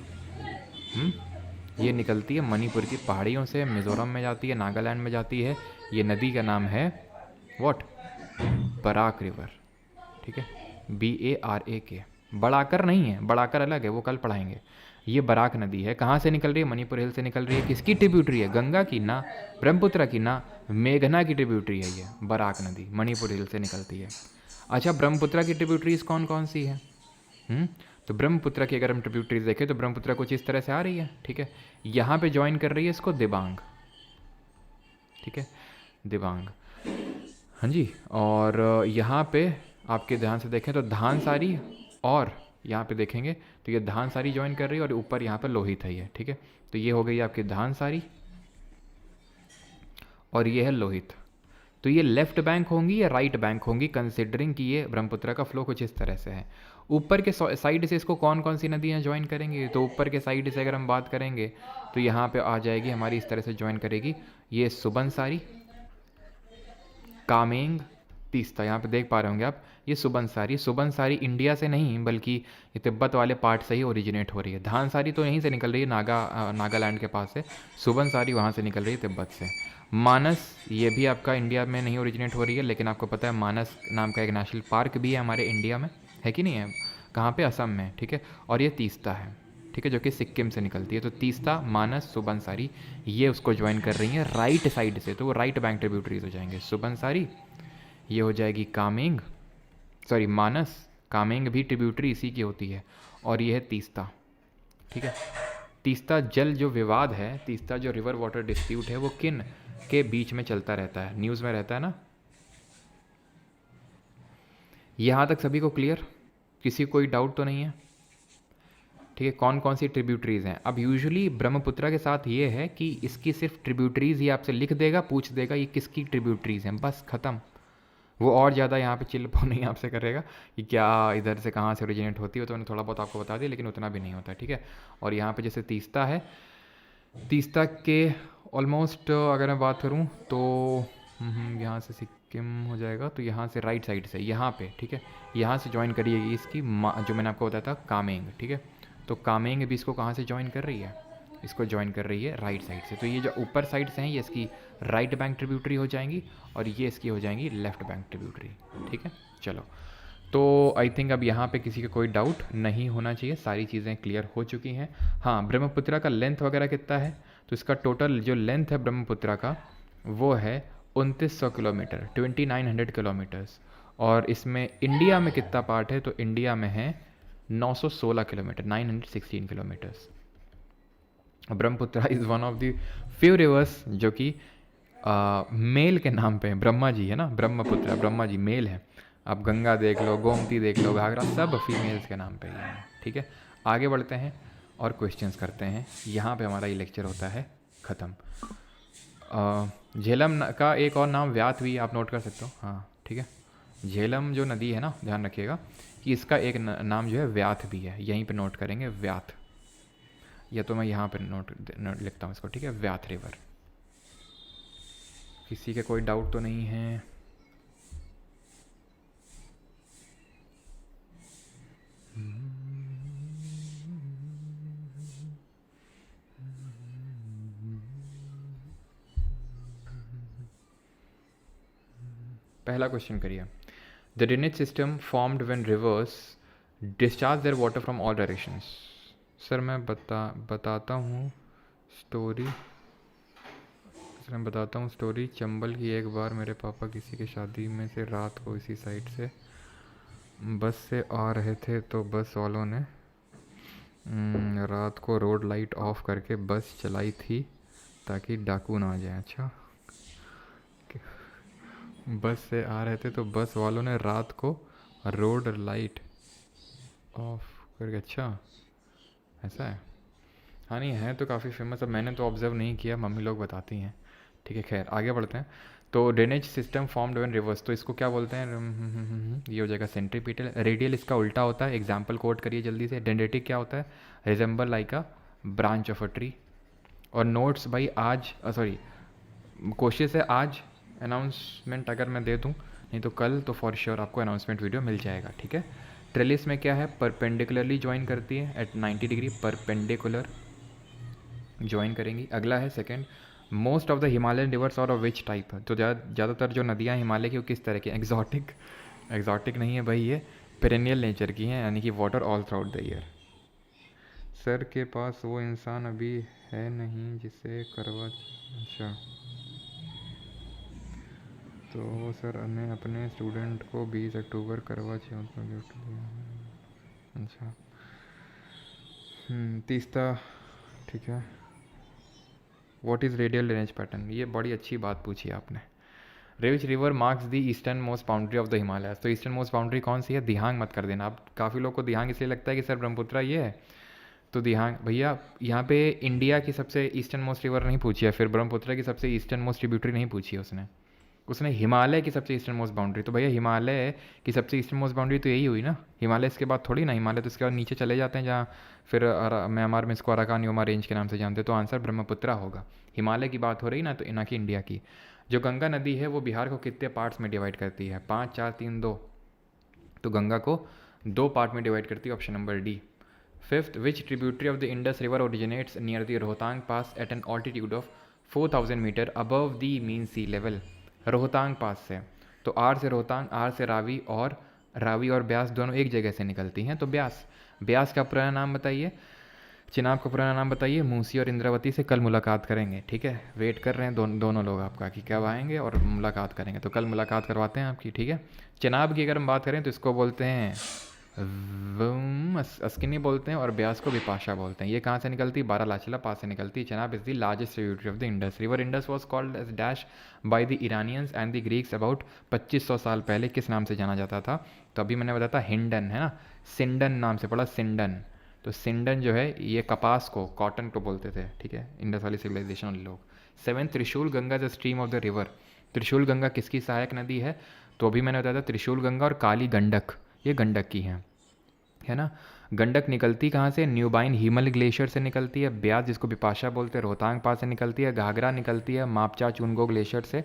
ये निकलती है मणिपुर की पहाड़ियों से, मिज़ोरम में जाती है, नागालैंड में जाती है। ये नदी का नाम है व्हाट? Barack river. ठीक है, BARAK। बड़ाकर नहीं है, बड़ाकर अलग है, वो कल पढ़ाएंगे। ये बराक नदी है। कहाँ से निकल रही है? मणिपुर हिल से निकल रही है। किसकी ट्रिब्यूटरी है? गंगा की ना, ब्रह्मपुत्र की ना, मेघना की ट्रिब्यूटरी है ये बराक नदी, मणिपुर हिल से निकलती है। अच्छा, ब्रह्मपुत्र की ट्रिब्यूटरीज कौन कौन सी है? तो ब्रह्मपुत्र की अगर हम ट्रिब्यूटरीज देखें तो ब्रह्मपुत्र कुछ इस तरह से आ रही है। ठीक है, यहाँ पे ज्वाइन कर रही है इसको दिबांग। ठीक है, दिबांग, हाँ जी। और यहाँ पे आपके ध्यान से देखें तो धानसारी, और यहाँ पे देखेंगे तो ये धानसारी ज्वाइन कर रही है, और ऊपर यहाँ पर लोहित है ये। ठीक है, तो ये हो गई आपकी धानसारी और ये है लोहित। तो ये लेफ्ट बैंक होंगी या राइट बैंक होंगी, कंसिडरिंग कि ये ब्रह्मपुत्र का फ्लो कुछ इस तरह से है। ऊपर के साइड से इसको कौन कौन सी नदियाँ ज्वाइन करेंगी, तो ऊपर के साइड से अगर हम बात करेंगे तो यहाँ पे आ जाएगी हमारी, इस तरह से ज्वाइन करेगी ये सुबनसारी, कामेंग, तीस्ता। यहाँ पे देख पा रहे होंगे आप, ये सुबनसारी। सुबनसारी इंडिया से नहीं बल्कि ये तिब्बत वाले पार्ट से ही ओरिजिनेट हो रही है। धानसारी तो यहीं से निकल रही है, नागालैंड के पास से। सुबनसारी वहाँ से निकल रही है, तिब्बत से। मानस ये भी आपका इंडिया में नहीं ओरिजिनेट हो रही है, लेकिन आपको पता है मानस नाम का एक नेशनल पार्क भी है हमारे इंडिया में, है कि नहीं है? कहाँ पे? असम में, ठीक है। और ये तीस्ता है, ठीक है, जो कि सिक्किम से निकलती है। तो तीस्ता, मानस, सुबनसारी ये उसको ज्वाइन कर रही हैं राइट साइड से, तो वो राइट बैंक ट्रिब्यूटरीज हो जाएंगे। सुबनसारी ये हो जाएगी कामेंग, सॉरी मानस, कामेंग भी ट्रिब्यूटरी इसी की होती है। और ये है तीस्ता, ठीक है। तीस्ता जल जो विवाद है, तीस्ता जो रिवर वाटर डिस्प्यूट है, वो किन के बीच में चलता रहता है? न्यूज़ में रहता है ना। यहाँ तक सभी को क्लियर? किसी कोई डाउट तो नहीं है? ठीक है। कौन कौन सी ट्रिब्यूटरीज़ हैं? अब यूजुअली ब्रह्मपुत्र के साथ ये है कि इसकी सिर्फ ट्रिब्यूटरीज़ ही आपसे लिख देगा, पूछ देगा ये किसकी ट्रिब्यूटरीज़ हैं, बस ख़त्म। वो और ज़्यादा यहाँ पे चिल नहीं आपसे करेगा कि क्या इधर से कहाँ से ओरिजिनेट होती है, तो मैंने थोड़ा बहुत आपको बता दिया, लेकिन उतना भी नहीं होता, ठीक है। और यहाँ पे जैसे तीस्ता है, तीस्ता के ऑलमोस्ट अगर मैं बात करूँ तो यहाँ से सिक्किम हो जाएगा, तो यहाँ से राइट साइड से यहाँ पे, ठीक है, यहाँ से ज्वाइन करिएगी इसकी जो मैंने आपको बताया था कामेंग, ठीक है। तो कामेंग भी इसको कहाँ से ज्वाइन कर रही है? इसको ज्वाइन कर रही है राइट साइड से। तो ये जो ऊपर साइड से हैं ये इसकी राइट बैंक ट्रिब्यूटरी हो जाएंगी, और ये इसकी हो जाएंगी लेफ्ट बैंक ट्रिब्यूटरी, ठीक है। चलो, तो आई थिंक अब यहाँ पे किसी का कोई डाउट नहीं होना चाहिए, सारी चीज़ें क्लियर हो चुकी हैं। हाँ, ब्रह्मपुत्र का लेंथ वगैरह कितना है? तो इसका टोटल जो लेंथ है ब्रह्मपुत्र का वो है 2900 किलोमीटर, 2900 किलोमीटर्स। और इसमें इंडिया में कितना पार्ट है? तो इंडिया में है 916 kilometre, 916 kilometres. Brahmaputra is one of the few reverse जो कि मेल के नाम पे है। ब्रह्मा जी है ना, ब्रह्मपुत्र, ब्रह्मा जी मेल है। आप गंगा देख लो, गोमती देख लो, घाघरा, सब फीमेल्स के नाम पे ही है, ठीक है। आगे बढ़ते हैं और क्वेश्चंस करते हैं। यहाँ पे हमारा ये लेक्चर होता है ख़त्म। झेलम का एक और नाम व्याथ भी आप नोट कर सकते हो, हाँ, ठीक है। झेलम जो नदी है ना, ध्यान रखिएगा कि इसका एक नाम जो है व्याथ भी है, यहीं पे नोट करेंगे व्याथ, या तो मैं यहाँ पे नोट लिखता हूँ इसको, ठीक है, व्याथ रिवर। किसी के कोई डाउट तो नहीं है? पहला क्वेश्चन करिए। The drainage system formed when rivers discharge their water from all directions. Sir मैं बताता हूँ स्टोरी। सर मैं बताता हूँ स्टोरी। चंबल की एक बार मेरे पापा किसी की शादी में से रात को इसी साइड से बस से आ रहे थे, तो बस वालों ने रात को रोड लाइट ऑफ करके बस चलाई थी ताकि डाकू ना आ जाए। अच्छा, बस से आ रहे थे तो बस वालों ने रात को रोड लाइट ऑफ करके, अच्छा ऐसा है। हाँ, नहीं है तो काफ़ी फेमस। अब मैंने तो ऑब्जर्व नहीं किया, मम्मी लोग बताती हैं, ठीक है। खैर आगे बढ़ते हैं। तो drainage system formed when reverse, तो इसको क्या बोलते हैं? ये हो जाएगा सेंट्रीपिटल। रेडियल इसका उल्टा होता है, एग्जाम्पल कोट करिए जल्दी से। डेंडेटिक क्या होता है? Resemble like a branch of a tree. और नोट्स भाई आज, सॉरी, कोशिश है आज अनाउंसमेंट अगर मैं दे दूं, नहीं तो कल तो फॉर श्योर आपको अनाउंसमेंट वीडियो मिल जाएगा, ठीक है। ट्रेलिस में क्या है? परपेंडिकुलरली ज्वाइन करती है एट 90 डिग्री, परपेंडिकुलर ज्वाइन करेंगी। अगला है second, most of the Himalayan reverse और ऑफ विच टाइप। तो ज़्यादातर जो नदियाँ हिमालय की वो किस तरह की? एग्जॉटिक नहीं है भाई, ये पेरेनियल नेचर की हैं, यानी कि water all through out the year. Sir के पास वो इंसान अभी है नहीं जिसे करवा, अच्छा, तो सर ने अपने स्टूडेंट को 20 अक्टूबर करवा चौथ में गिफ्ट दिया। अच्छा, तीसरा, ठीक है। What is radial drainage pattern? ये बड़ी अच्छी बात पूछी आपने। Which river marks the eastern most boundary of the Himalaya. तो ईस्टर्न मोस्ट बाउंड्री कौन सी है? दिहांग मत कर देना। आप काफ़ी लोग को दिहांग इसलिए लगता है कि सर ब्रह्मपुत्र ये है, तो दिहांग भैया यहाँ पे इंडिया की सबसे ईस्टर्न मोस्ट रिवर नहीं पूछी है, फिर ब्रह्मपुत्र की सबसे ईस्टर्न मोस्ट ट्रिब्यूटरी नहीं पूछी है उसने, उसने हिमालय की सबसे ईस्टर्न मोस्ट बाउंड्री, तो भैया हिमालय की सबसे ईस्टर्न मोस्ट बाउंड्री तो यही हुई ना, हिमालय इसके बाद थोड़ी ना, हिमालय तो इसके बाद नीचे चले जाते हैं जहाँ फिर म्यांमार में इसको अराकान योमा रेंज के नाम से जानते हैं, तो आंसर ब्रह्मपुत्रा होगा। हिमालय की बात हो रही ना, तो ना कि इंडिया की। जो गंगा नदी है वो बिहार को कितने पार्ट्स में डिवाइड करती है? 5 4 3 2, तो गंगा को 2 पार्ट में डिवाइड करती है, option number D. Fifth, which tributary of the Indus river originates near the Rohtang pass at an altitude of 4000 metre above the mean sea level? Rohtang pass से, तो आर से रोहतांग, आर से रावी, और रावी और ब्यास दोनों एक जगह से निकलती हैं, तो ब्यास। ब्यास का पुराना नाम बताइए, चिनाब का पुराना नाम बताइए। मूसी और इंद्रावती से कल मुलाकात करेंगे, ठीक है, वेट कर रहे हैं दोनों लोग आपका कि कब आएंगे और मुलाकात करेंगे, तो कल मुलाकात करवाते हैं आपकी, ठीक है। चिनाब की अगर हम बात करें तो इसको बोलते हैं अस्किनी बोलते हैं, और ब्यास को विपाशा बोलते हैं। ये कहाँ से निकलती है? बारालाचला पास से निकलती है। Chenab is the largest tributary of the Indus river. Indus was called as dash by the Iranians and the Greeks about 2500 साल पहले। किस नाम से जाना जाता था? तो अभी मैंने बताया था हिंडन, है ना, सिंडन नाम से पढ़ा, सिंडन। तो सिंडन जो है ये कपास को, कॉटन को बोलते थे, ठीक है, इंडस वाली सिविलाइजेशन वाले लोग। 7, त्रिशूल Ganga the stream of the river. त्रिशूल गंगा किसकी सहायक नदी है? तो अभी मैंने बताया था त्रिशूल गंगा और काली गंडक, ये गंडक की हैं, है ना। गंडक निकलती कहाँ से? न्यूबाइन हिमल ग्लेशियर से निकलती है। ब्यास जिसको बिपाशा बोलते हैं रोहतांग पास से निकलती है। घाघरा निकलती है मापचा चुनगो ग्लेशियर से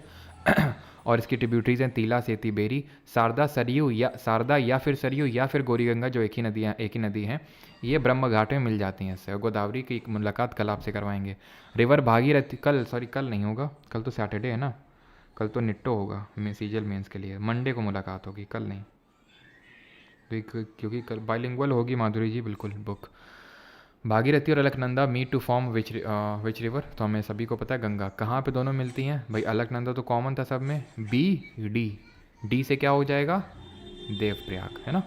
और इसकी ट्रिब्यूटरीज हैं तीला, सेती, बेरी। शारदा, सरयू या शारदा या फिर सरयू या फिर गौरी गंगा, जो एक ही नदी हैं, ये ब्रह्म घाट में मिल जाती हैं इससे। गोदावरी की मुलाकात कल आपसे करवाएंगे। रिवर भागीरथी कल नहीं होगा, कल तो सैटरडे है ना, कल तो निट्टो होगा सीजल मेंस के लिए, मंडे को मुलाकात होगी, कल नहीं, क्योंकि कल बाइलिंगुअल होगी माधुरी जी, बिल्कुल बुक। भागीरथी और Alaknanda meet to form which river? तो हमें सभी को पता है गंगा। कहाँ पे दोनों मिलती हैं भाई? अलकनंदा तो कॉमन था सब में, बी डी, डी से क्या हो जाएगा? देवप्रयाग, है ना,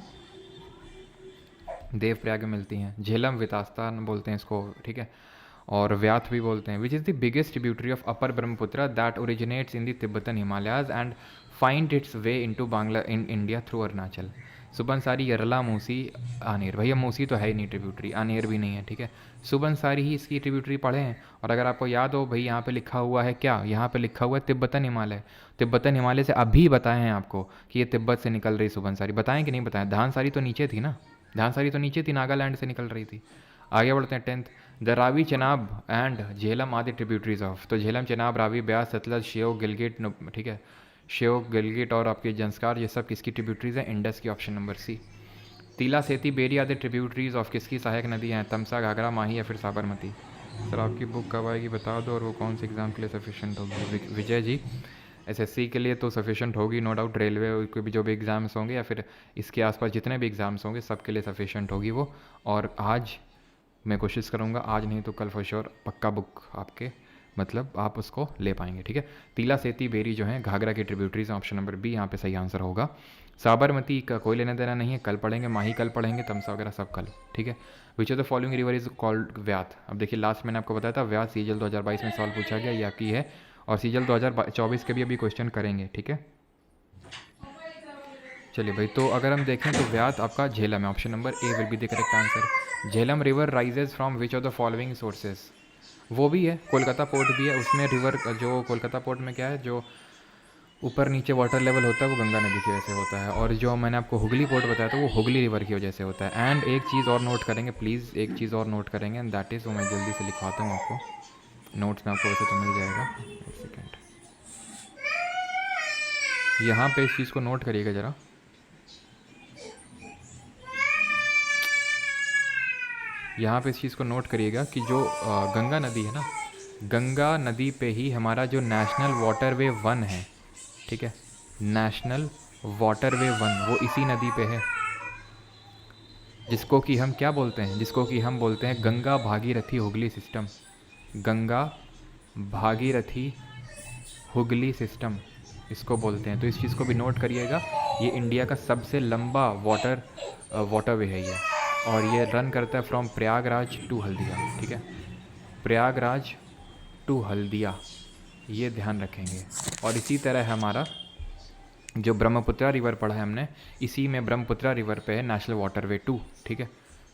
देवप्रयाग में मिलती हैं। झेलम वितास्तान बोलते हैं इसको, ठीक है, और व्याथ भी बोलते हैं। Which is the biggest tributary of upper Brahmaputra that originates in the Tibetan Himalayas and find its way into Bangla in India through Arunachal? Subansiri, Yarla, Musi, आनेर। भैया मूसी तो है ही नहीं ट्रिब्यूटरी, आनेर भी नहीं है, ठीक है, सुबनसारी ही इसकी ट्रिब्यूटरी पढ़े हैं। और अगर आपको याद हो भाई, यहाँ पे लिखा हुआ है क्या? यहाँ पे लिखा हुआ है तिब्बतन हिमालय। तिब्बतन हिमालय से अभी बताए हैं आपको कि ये तिब्बत से निकल रही सुबनसारी, बताएं कि नहीं बताएं? धानसारी तो नीचे थी ना, धानसारी तो नीचे थी, नागालैंड से निकल रही थी। आगे बढ़ते हैं 10th, the Ravi, Chenab and Jhelum आदि ट्रिब्यूटरीज ऑफ। तो झेलम, चेनाब, रावी, ब्यास, सतलज, श्योक, गिलगिट, ठीक है, श्योक, गिलगिट और आपके जंस्कार, ये सब किसकी ट्रिब्यूटरीज हैं? इंडस की, ऑप्शन नंबर सी। तीला, सेती, बेरी आदि ट्रिब्यूटरीज ऑफ किसकी सहायक नदी हैं? तमसा, घाघरा, माही या फिर साबरमती? सर आपकी बुक कब आएगी बता दो, और वो कौन से एग्ज़ाम के लिए सफिशेंट होगी? विजय जी, एसएससी के लिए तो सफिशेंट होगी नो डाउट, रेलवे के भी जो भी एग्ज़ाम्स होंगे या फिर इसके आसपास जितने भी एग्ज़ाम्स होंगे सबके लिए सफिशेंट होगी वो। और आज मैं कोशिश करूँगा, आज नहीं तो कल फॉर श्योर पक्का बुक आपके, मतलब आप उसको ले पाएंगे, ठीक है। तीला, सेती, बेरी जो हैं घाघरा की ट्रिब्यूटरीज, ऑप्शन नंबर बी यहाँ पे सही आंसर होगा। साबरमती का कोई लेना देना नहीं है, कल पढ़ेंगे। माही कल पढ़ेंगे, तमसा वगैरह सब कल, ठीक है। Which of the following river is called Vyath? अब देखिए लास्ट मैंने आपको बताया था व्याथ सीजल 2022 में सवाल पूछा गया, ये आपकी है, और सीजल 2024 के भी अभी क्वेश्चन करेंगे, ठीक है। चलिए भाई, तो अगर हम देखें तो व्याथ आपका झेलम है, option number A will be the correct answer. Jhelum river rises from which of the following sources? वो भी है, कोलकाता पोर्ट भी है, उसमें रिवर जो कोलकाता पोर्ट में क्या है, जो ऊपर नीचे वाटर लेवल होता है वो गंगा नदी की वजह से होता है, और जो मैंने आपको हुगली पोर्ट बताया था वो हुगली रिवर की वजह से होता है। एंड एक चीज़ और नोट करेंगे प्लीज़, एक चीज़ और नोट करेंगे, एंड दैट इज़, वो मैं जल्दी से लिखवाता हूँ आपको, नोट्स में आपको वैसे तो मिल जाएगा, एक सेकेंड, यहाँ पे इस चीज़ को नोट करिएगा ज़रा। यहाँ पे इस चीज़ को नोट करिएगा कि जो गंगा नदी है ना, गंगा नदी पे ही हमारा जो नेशनल वाटरवे 1 है, ठीक है, नेशनल वाटरवे 1 वो इसी नदी पे है, जिसको कि हम क्या बोलते हैं? जिसको कि हम बोलते हैं गंगा भागीरथी हुगली सिस्टम। गंगा भागीरथी हुगली सिस्टम इसको बोलते हैं, तो इस चीज़ को भी नोट करिएगा। ये इंडिया का सबसे लंबा वाटरवे है ये, और ये रन करता है फ्रॉम प्रयागराज टू हल्दिया, ठीक है, प्रयागराज टू हल्दिया, ये ध्यान रखेंगे। और इसी तरह हमारा जो ब्रह्मपुत्रा रिवर पढ़ा है हमने, इसी में ब्रह्मपुत्रा रिवर पे है नेशनल वाटरवे 2, ठीक है,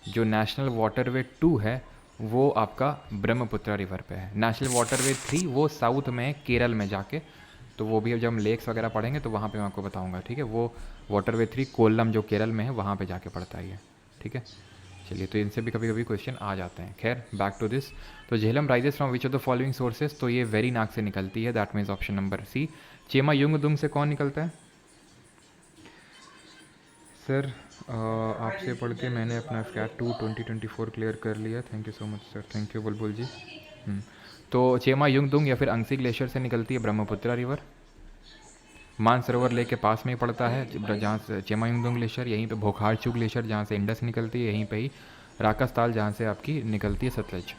जो नेशनल वाटरवे 2 है वो आपका ब्रह्मपुत्रा रिवर पे है। नेशनल वाटरवे 3 वो साउथ में केरल में जाके तो वो भी जब हम लेक्स वगैरह पढ़ेंगे तो वहाँ पे मैं आपको बताऊँगा, ठीक है। वो वाटरवे 3 कोल्लम जो केरल में है वहाँ पे जाके पड़ता है ये, ठीक है। चलिए, तो इनसे भी कभी कभी क्वेश्चन आ जाते हैं। खैर, बैक टू दिस। तो Jhelum rises from which of the following sources, तो ये वेरी नाग से निकलती है, that means option number C. Chema Yungdung से कौन निकलता है? सर आपसे पढ़ के मैंने अपना स्कैट 2 2024 क्लियर कर लिया, thank you so much sir, thank you बुलबुल जी। तो चेमा युंगदुंग या फिर अंगसी ग्लेशियर से निकलती है ब्रह्मपुत्रा रिवर। मानसरोवर लेक के पास में ही पड़ता है जहाँ से चेमा युंगदुंग ग्लेशियर, यहीं पे भोखारचू ग्लेशियर जहाँ से इंडस निकलती है, यहीं पे ही राकस ताल जहाँ से आपकी निकलती है सतलज,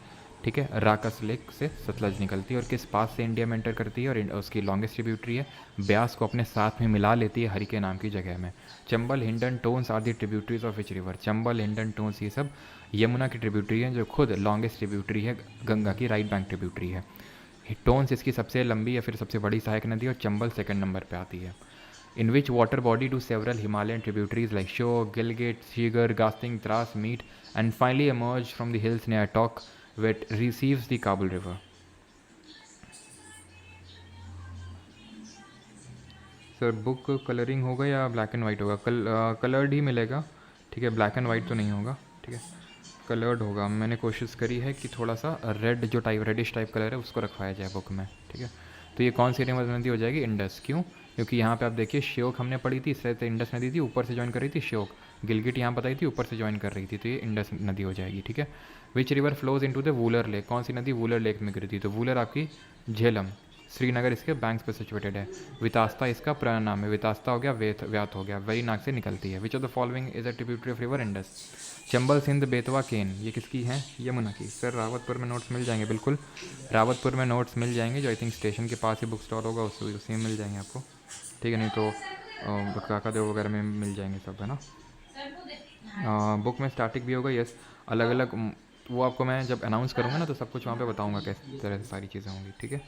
ठीक है। राकस लेक से सतलज निकलती है और किस पास से इंडिया में एंटर करती है, और उसकी लॉन्गेस्ट ट्रिब्यूटरी है, ब्यास को अपने साथ में मिला लेती है हरिके नाम की जगह में। Chambal, Hindon, Tons are the tributaries of which river? Chambal, Hindon, Tons ये सब यमुना की ट्रिब्यूटरी है, जो खुद लॉन्गेस्ट ट्रिब्यूटरी है गंगा की, राइट बैंक ट्रिब्यूटरी है। टोन्स इसकी सबसे लंबी या फिर सबसे बड़ी सहायक नदी है, और चंबल सेकंड नंबर पे आती है। In which water body do several Himalayan tributaries like Shyok, Gilgit, Shigar, Gasting, Dras meet and finally emerge from the hills near Tok, where it receives the Kabul River? Sir book colouring होगा या ब्लैक एंड वाइट होगा? कलर्ड ही मिलेगा, ठीक है, ब्लैक एंड वाइट तो नहीं होगा, ठीक है, कलर्ड होगा। मैंने कोशिश करी है कि थोड़ा सा रेड जो टाइप रेडिश टाइप कलर है उसको रखवाया जाए बुक में, ठीक है। तो ये कौन सी नदी हो जाएगी? इंडस। क्यों? क्योंकि यहाँ पे आप देखिए श्योक हमने पढ़ी थी, इससे तो इंडस नदी थी, ऊपर से ज्वाइन कर रही थी श्योक। गिलगिट यहाँ बताई थी, ऊपर से ज्वाइन कर रही थी, तो ये इंडस नदी हो जाएगी, ठीक है। Which river flows into the Wular lake? कौन सी नदी वूलर लेक में गिरी थी? तो वूलर आपकी झेलम, श्रीनगर इसके बैंक्स पे सिचुएटेड है। वितास्ता इसका पुराना नाम है, वितास्ता हो गया, व्यात हो गया, वेरी नाग से निकलती है। Which of the following is a tributary of river Indus? Chambal, Sindh, Betwa, Ken, ये किसकी है? यमुना की। सर रावतपुर में नोट्स मिल जाएंगे, बिल्कुल रावतपुर में नोट्स मिल जाएंगे, जो आई थिंक स्टेशन के पास ही बुक स्टॉल होगा, उसी में मिल जाएंगे आपको, ठीक है। नहीं तो काका देव वगैरह में मिल जाएंगे सब, है ना। बुक में स्टैटिक भी होगा, यस, अलग अलग, वो आपको मैं जब अनाउंस करूँगा ना तो सब कुछ वहाँ पे बताऊँगा किस तरह से सारी चीज़ें होंगी, ठीक है।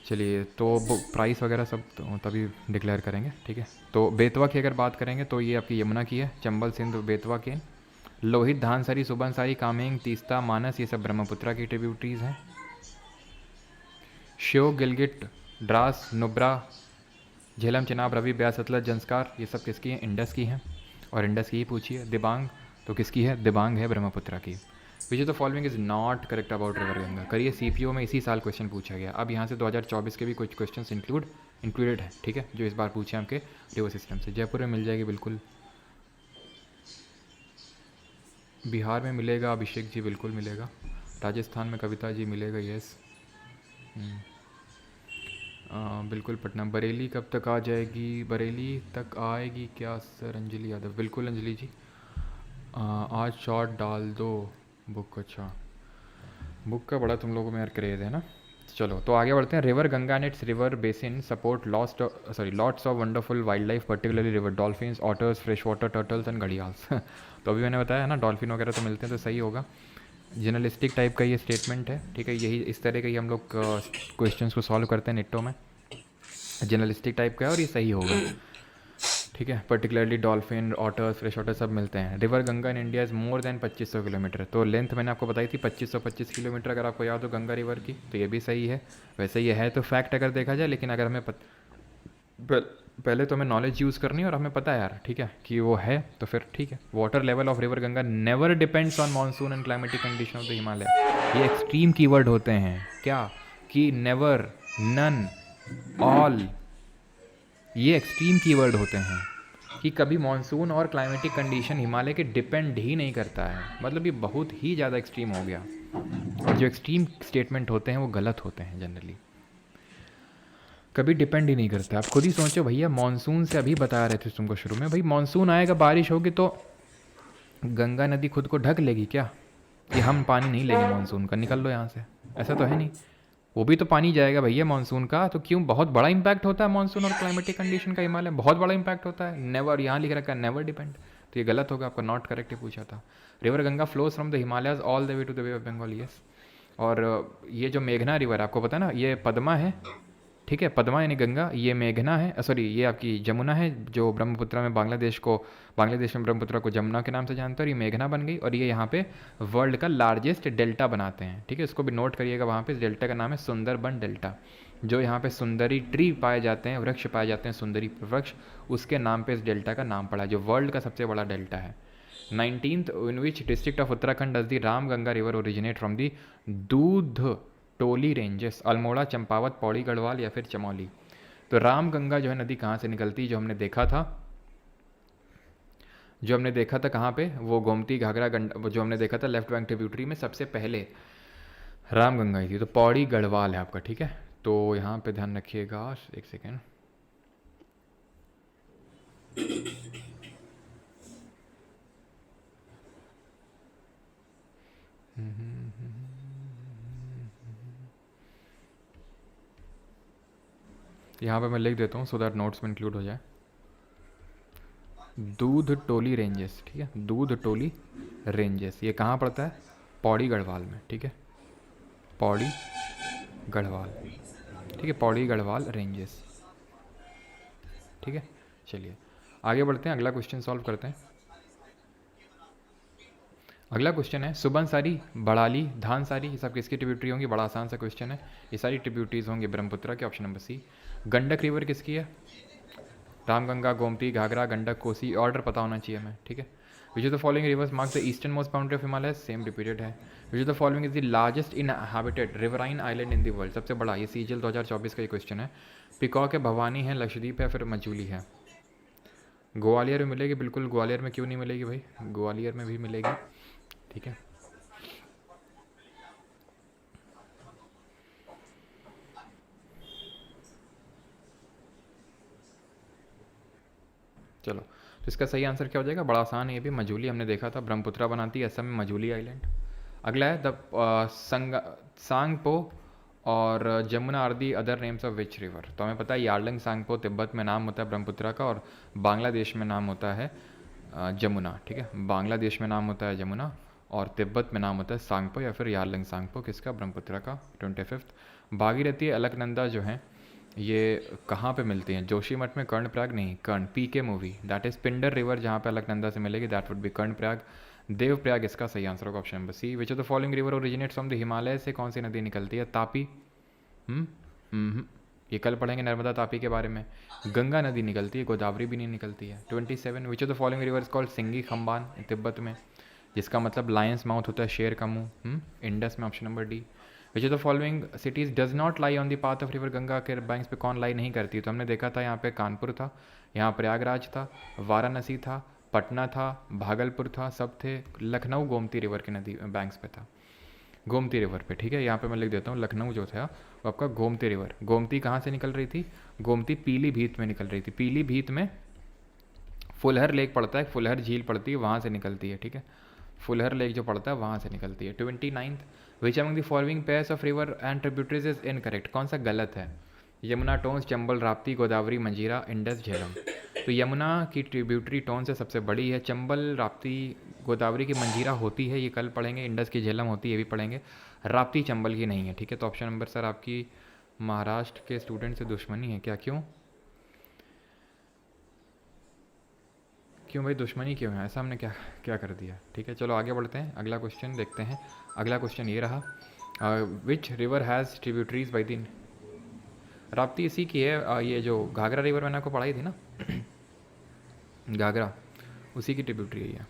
चलिए, तो बुक प्राइस वगैरह सब तो तभी डिक्लेयर करेंगे, ठीक है। तो बेतवा की अगर बात करेंगे तो ये आपकी यमुना की है, चंबल, सिंध, बेतवा, केन। लोहित, धानसरी, सुबनसारी, कामेंग, तीस्ता, मानस, ये सब ब्रह्मपुत्रा की ट्रिब्यूटरीज हैं। श्योक, गिलगिट, द्रास, नुब्रा, झेलम, चिनाब, रवि, ब्यास, सतलज, जंस्कार, ये सब किसकी हैं? इंडस की हैं, और इंडस की ही पूछी है। दिबांग तो किसकी है? दिबांग है ब्रह्मपुत्रा की। विच of the following is not correct about river Ganga? करिए, सीपीओ में इसी साल क्वेश्चन पूछा गया, अब यहाँ से 2024 के भी कुछ क्वेश्चन इंक्लूडेड है, ठीक है, जो इस बार पूछे आपके रिवर सिस्टम से। जयपुर में मिल जाएगी बिल्कुल, बिहार में मिलेगा अभिषेक जी, बिल्कुल मिलेगा, राजस्थान में कविता जी मिलेगा, यस, बिल्कुल। पटना, बरेली कब तक आ जाएगी? बरेली तक आएगी क्या सर? अंजलि यादव, बिल्कुल अंजलि जी, आज शॉर्ट डाल दो बुक। अच्छा, बुक का बड़ा तुम लोगों में यार क्रेज़ है ना। चलो, तो आगे बढ़ते हैं। River Ganga and it's river basin support lots of wonderful wild life, particularly river dolphins, otters, fresh water turtles and gharials. तो अभी मैंने बताया है ना, डॉल्फिन वगैरह तो मिलते हैं, तो सही होगा। जर्नलिस्टिक टाइप का ये स्टेटमेंट है, ठीक है, यही इस तरह का ही हम लोग क्वेश्चंस को सॉल्व करते हैं निट्टो में, जर्नलिस्टिक टाइप का है, और ये सही होगा, ठीक है। Particularly dolphin, otters, fresh water सब मिलते हैं। River Ganga in India is more than 2500 kilometre, तो लेंथ मैंने आपको बताई थी 2525 किलोमीटर, अगर आपको याद हो गंगा रिवर की, तो ये भी सही है। वैसे ये है तो फैक्ट अगर देखा जाए, लेकिन अगर हमें पहले तो हमें नॉलेज यूज़ करनी है, और हमें पता है यार, ठीक है, कि वो है, तो फिर ठीक है। Water level of river Ganga never depends on monsoon and climatic condition of the Himalaya. ये एक्सट्रीम कीवर्ड होते हैं क्या, कि नेवर, नन, ऑल, ये एक्सट्रीम कीवर्ड होते हैं कि कभी मानसून और क्लाइमेटिक कंडीशन हिमालय के डिपेंड ही नहीं करता है, मतलब ये बहुत ही ज़्यादा एक्सट्रीम हो गया। और जो एक्सट्रीम स्टेटमेंट होते हैं वो गलत होते हैं जनरली, कभी डिपेंड ही नहीं करता। आप खुद ही सोचो भैया, मानसून से अभी बता रहे थे तुमको शुरू में, भाई मानसून आएगा, बारिश होगी, तो गंगा नदी खुद को ढक लेगी क्या? कि हम पानी नहीं लेंगे मानसून का, निकल लो यहाँ से, ऐसा तो है नहीं। वो भी तो पानी जाएगा भैया मानसून का, तो क्यों? बहुत बड़ा इंपैक्ट होता है मानसून और क्लाइमेटिक कंडीशन का हिमालय, बहुत बड़ा इंपैक्ट होता है। नेवर, यहाँ लिख रखा है नेवर डिपेंड, तो ये गलत होगा, आपका नॉट करेक्ट ही पूछा था। River Ganga flows from the Himalayas all the way to the bay of Bengal, yes. और ये जो मेघना रिवर आपको पता है ना, ये पद्मा है, ठीक है, पद्मा यानी गंगा, ये मेघना है, सॉरी ये आपकी जमुना है, जो ब्रह्मपुत्रा में बांग्लादेश में ब्रह्मपुत्रा को जमुना के नाम से जानते हैं, और ये मेघना बन गई, और ये यहाँ पे वर्ल्ड का लार्जेस्ट डेल्टा बनाते हैं, ठीक है, इसको भी नोट करिएगा, वहाँ पे डेल्टा का नाम है सुंदरबन डेल्टा, जो यहाँ पे सुंदरी ट्री पाए जाते हैं, वृक्ष पाए जाते हैं, सुंदरी वृक्ष, उसके नाम पे इस डेल्टा का नाम पड़ा है, जो वर्ल्ड का सबसे बड़ा डेल्टा है। 19th, in which district of Uttarakhand does the Ram Ganga river originate from the दूध टोली रेंजेस, अल्मोड़ा, चंपावत, पौड़ी गढ़वाल या फिर चमौली। तो राम गंगा जो है नदी कहाँ से निकलती है, जो हमने देखा था कहाँ पे, वो गोमती घाघरा गंडा, जो हमने देखा था लेफ्ट बैंक ट्रिब्यूटरी में सबसे पहले राम गंगा ही थी, तो पौड़ी गढ़वाल है आपका, ठीक है। तो यहाँ पे ध्यान रखिएगा, एक सेकेंड। यहाँ पे मैं लिख देता हूँ सो दैट नोट्स में इंक्लूड हो जाए। दूध टोली रेंजेस, ठीक है, दूध टोली रेंजेस, ये कहाँ पड़ता है, पौड़ी गढ़वाल में, ठीक है, पौड़ी गढ़वाल, ठीक है, पौड़ी गढ़वाल रेंजेस, ठीक है। चलिए आगे बढ़ते हैं, अगला क्वेश्चन सॉल्व करते हैं। अगला क्वेश्चन है सुबनसारी, बड़ाली, धानसारी, ये सब किसकी ट्रिब्यूटरी होंगी, बड़ा आसान सा क्वेश्चन है, ये सारी ट्रिब्यूटरीज होंगी ब्रह्मपुत्र के, option number C. Gandak river किसकी है, रामगंगा, गोमती, घाघरा, गंडक, कोसी, ऑर्डर पता होना चाहिए हमें, ठीक है। Which of the following rivers marks the eastern most boundary of Himalaya, same repeated है। Which of the following is the largest inhabited riverine island in the world, सबसे बड़ा, ये सीजीएल 2024 का ये क्वेश्चन है। पिकॉक है, भवानी है, लक्षद्वीप है, फिर मजूली है। ग्वालियर में मिलेगी, बिल्कुल, ग्वालियर में क्यों नहीं मिलेगी भाई, ग्वालियर में भी मिलेगी, ठीक है। चलो, तो इसका सही आंसर क्या हो जाएगा, बड़ा आसान है ये भी, मजूली, हमने देखा था, ब्रह्मपुत्रा बनाती है असम में मजूली आइलैंड। अगला है द सांगपो और Jamuna are the other names of which river, तो हमें पता है यार्लंग सांगपो तिब्बत में नाम होता है ब्रह्मपुत्रा का, और बांग्लादेश में नाम होता है जमुना, ठीक है, बांग्लादेश में नाम होता है जमुना और तिब्बत में नाम होता है सांगपो या फिर यार्लंग सांगपो, किसका, ब्रह्मपुत्रा का। 25th, भागीरथी, अलकनंदा जो हैं ये कहाँ पे मिलती हैं, जोशीमठ में, कर्णप्रयाग नहीं, Karna, PK movie, that is Pindar river जहाँ पे अलकनंदा से मिलेगी, that would be Karnaprayag. Devprayag इसका सही आंसर होगा, option number C. Which of the following river originates from the Himalaya, से कौन सी नदी निकलती है, तापी, ये कल पढ़ेंगे नर्मदा तापी के बारे में। गंगा नदी निकलती है, गोदावरी भी नहीं निकलती है। 27, which of the following river is called Singi Khamban, Tibet में, जिसका मतलब लायंस माउथ होता है, शेर का मुंह, इंडस में, option number D. Which of the following cities does not lie on the path of river Ganga, के बैंक्स पे कौन लाई नहीं करती, तो हमने देखा था यहाँ पे कानपुर था, यहाँ प्रयागराज था, वाराणसी था, पटना था, भागलपुर था, सब थे, लखनऊ गोमती रिवर के नदी बैंक्स पे था, गोमती रिवर पे, ठीक है। यहाँ पे मैं लिख देता हूँ, लखनऊ जो था वो आपका गोमती रिवर, गोमती कहाँ से निकल रही थी, गोमती पीलीभीत में निकल रही थी, पीलीभीत में फुलहर लेक पड़ता है, फुलहर झील पड़ती है, वहाँ से निकलती है, ठीक है, फुलहर लेक जो पड़ता है वहाँ से निकलती है। 29th, which among the following pairs of river and tributaries is incorrect, कौन सा गलत है, यमुना, टोन्स, चंबल, राप्ती, गोदावरी, मंजीरा, इंडस, झेलम। तो यमुना की ट्रिब्यूटरी टोन से सबसे बड़ी है, चंबल, राप्ती, गोदावरी की मंजीरा होती है, ये कल पढ़ेंगे, इंडस की झेलम होती है, ये भी पढ़ेंगे, राप्ती चंबल की नहीं है, ठीक है। तो ऑप्शन नंबर सर आपकी महाराष्ट्र के स्टूडेंट से दुश्मनी है क्या, क्यों क्यों भाई, दुश्मनी क्यों है, ऐसा हमने क्या क्या कर दिया, ठीक है। चलो आगे बढ़ते हैं, अगला क्वेश्चन देखते हैं। अगला क्वेश्चन ये रहा, विच रिवर हैज़ ट्रिब्यूटरीज बाई दिन, राप्ती इसी की है, ये जो घाघरा रिवर मैंने आपको पढ़ाई थी ना घाघरा, उसी की ट्रिब्यूटरी है ये,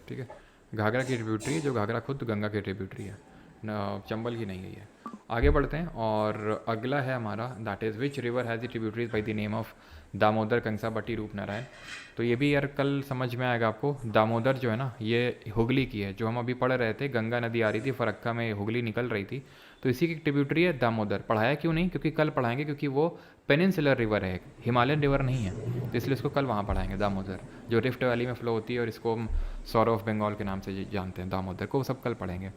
ठीक है, घाघरा की ट्रिब्यूटरी है, जो घाघरा खुद गंगा की ट्रिब्यूटरी है, चंबल की नहीं है ये। आगे बढ़ते हैं, और अगला है हमारा, that is which river has the tributaries by the name of Damodar, Kansa, Batti, Rupnarayan. तो ये भी यार कल समझ में आएगा आपको, दामोदर जो है ना ये हुगली की है, जो हम अभी पढ़ रहे थे, गंगा नदी आ रही थी फरक्का में, हुगली निकल रही थी, तो इसी की ट्रिब्यूटरी है दामोदर। पढ़ाया क्यों नहीं, क्योंकि कल पढ़ाएंगे, क्योंकि वो पेनिनसुलर रिवर है, हिमालयन रिवर नहीं है, तो इसलिए इसको कल वहाँ पढ़ाएंगे, दामोदर, जो रिफ्ट वैली में फ्लो होती है, और इसको हम सौर ऑफ बंगाल के नाम से जानते हैं, दामोदर को, सब कल पढ़ेंगे।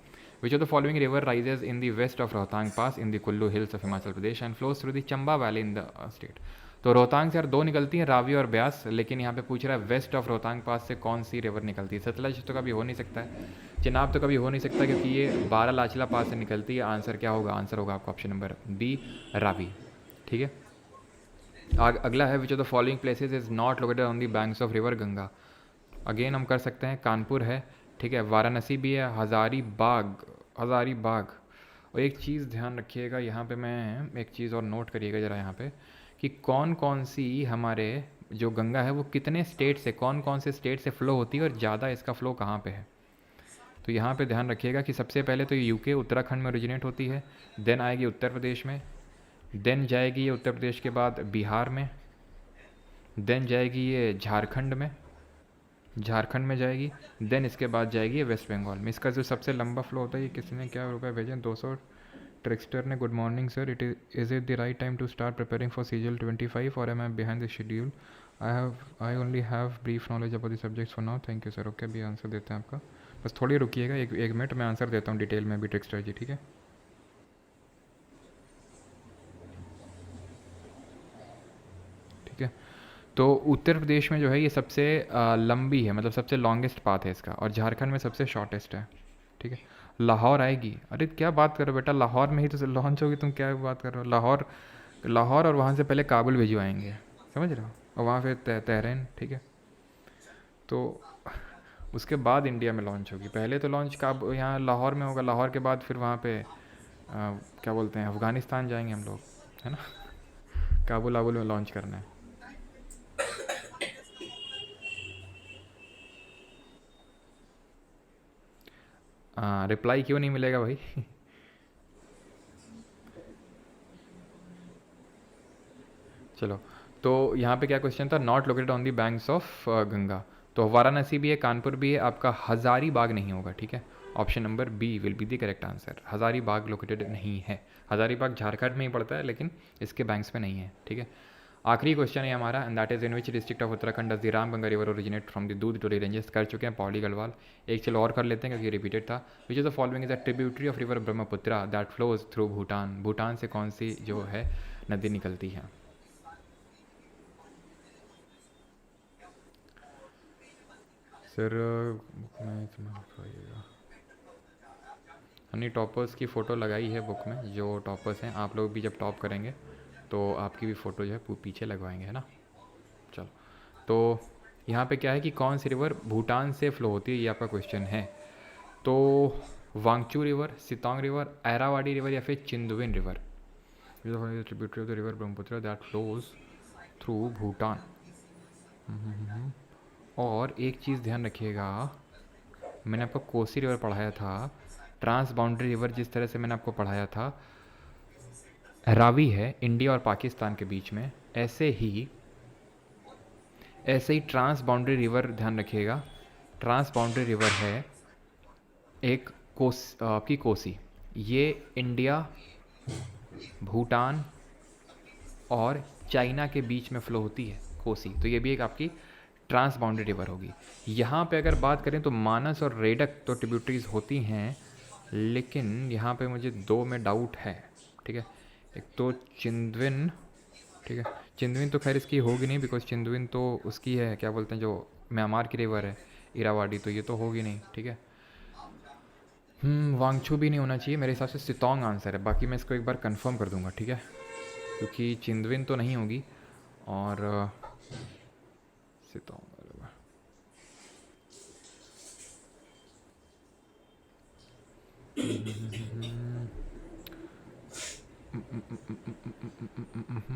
Which of the following river rises in the west of Rohtang pass in the Kullu hills of Himachal Pradesh and flows through the Chamba valley in the state. तो रोहतांग से यार दो निकलती हैं, रावी और ब्यास, लेकिन यहाँ पे पूछ रहा है वेस्ट ऑफ रोहतांग पास से कौन सी रिवर निकलती है। सतलज तो कभी हो नहीं सकता है, चिनाब तो कभी हो नहीं सकता, क्योंकि ये बारालाचला पास से निकलती है। आंसर क्या होगा, आंसर होगा आपका ऑप्शन नंबर बी, रावी, ठीक है। अगला है, which of the following places is not located on the banks of river Ganga. Again हम कर सकते हैं, कानपुर है, ठीक है, वाराणसी भी है, हजारीबाग और एक चीज़ ध्यान रखिएगा यहाँ पे, मैं एक चीज़ और नोट करिएगा ज़रा यहाँ पे, कि कौन कौन सी हमारे जो गंगा है वो कितने स्टेट से, कौन कौन से स्टेट से फ़्लो होती है और ज़्यादा इसका फ़्लो कहाँ पे है। तो यहाँ पे ध्यान रखिएगा कि सबसे पहले तो ये यूके उत्तराखंड में ओरिजिनेट होती है, देन आएगी उत्तर प्रदेश में, देन जाएगी ये उत्तर प्रदेश के बाद बिहार में, देन जाएगी ये झारखंड में जाएगी, देन इसके बाद जाएगी ये वेस्ट बंगाल में। इसका जो सबसे लंबा फ्लो होता है, ये किसी ने क्या रुपये भेजे 200। ट्रिक्स्टर ने, good morning sir, is it the right time to start preparing for CGL 25 और am I behind the schedule? I only have brief knowledge about the subjects for now, thank you sir. Okay, अभी आंसर देते हैं आपका, बस थोड़ी रुकिएगा, एक मिनट में आंसर देता हूँ डिटेल में भी ट्रिक्स्टर जी, ठीक है। ठीक है, तो उत्तर प्रदेश में जो है ये सबसे लंबी है, मतलब सबसे लॉन्गेस्ट पाथ है इसका, और झारखंड में सबसे शॉर्टेस्ट है। ठीक है, लाहौर आएगी, अरे क्या बात कर रहे हो बेटा, लाहौर में ही तो लॉन्च होगी, तुम क्या बात कर रहे हो। लाहौर और वहाँ से पहले काबुल भिजवाएंगे, समझ रहे हो, और वहाँ फिर तेहरान। ठीक है, तो उसके बाद इंडिया में लॉन्च होगी, पहले तो लॉन्च यहाँ लाहौर में होगा, लाहौर के बाद फिर वहाँ पे क्या बोलते हैं, अफ़गानिस्तान जाएंगे हम लोग, है ना। काबुल आबुल में लॉन्च करना है। रिप्लाई क्यों नहीं मिलेगा भाई। चलो, तो यहाँ पे क्या क्वेश्चन था, not located on the banks of Ganga, तो वाराणसी भी है, कानपुर भी है, आपका हज़ारीबाग नहीं होगा। ठीक है, option number B will be the correct answer, Hazaribagh located नहीं है। हज़ारीबाग झारखंड में ही पड़ता है, लेकिन इसके बैंक्स में नहीं है। ठीक है, आखिरी क्वेश्चन है हमारा, and that is in which district of Uttarakhand does the Ramganga river originate from the दूध टोली रेंजेस। कर चुके हैं पौड़ी गढ़वाल, एक चलो और कर लेते हैं क्योंकि रिपीटेड था। Which is the following is a tributary of river Brahmaputra that flows through Bhutan. Bhutan से कौन सी जो है नदी निकलती है। सर हमने टॉपर्स की फ़ोटो लगाई है बुक में, जो टॉपर्स हैं, आप लोग भी जब टॉप करेंगे तो आपकी भी फ़ोटो जो है पीछे लगवाएंगे, है ना। चलो, तो यहाँ पे क्या है कि कौन सी रिवर भूटान से फ्लो होती है, ये आपका क्वेश्चन है। तो वांगचू रिवर, सितोंग रिवर, ऐरावाड़ी रिवर या फिर Chindwin river. Tributary of the river Brahmaputra that flows through Bhutan. और एक चीज़ ध्यान रखिएगा, मैंने आपको कोसी रिवर पढ़ाया था, ट्रांस बाउंड्री रिवर जिस तरह से मैंने आपको पढ़ाया था, रावी है इंडिया और पाकिस्तान के बीच में, ऐसे ही ट्रांस बाउंड्री रिवर ध्यान रखिएगा, ट्रांस बाउंड्री रिवर है एक आपकी कोसी, ये इंडिया, भूटान और चाइना के बीच में फ़्लो होती है कोसी, तो ये भी एक आपकी ट्रांस बाउंड्री रिवर होगी। यहाँ पे अगर बात करें तो मानस और रेडक तो ट्रिब्यूटरीज होती हैं, लेकिन यहाँ पे मुझे दो में डाउट है। ठीक है, एक तो चिंदविन, ठीक है, चिंदविन तो खैर इसकी होगी नहीं, बिकॉज चिंदविन तो उसकी है, क्या बोलते हैं, जो म्यांमार की रिवर है इरावाडी, तो ये तो होगी नहीं। ठीक है, वांगचू भी नहीं होना चाहिए, मेरे हिसाब से सितोंग आंसर है, बाकी मैं इसको एक बार कंफर्म कर दूंगा। ठीक है, क्योंकि चिंदविन तो नहीं होगी और सितोंग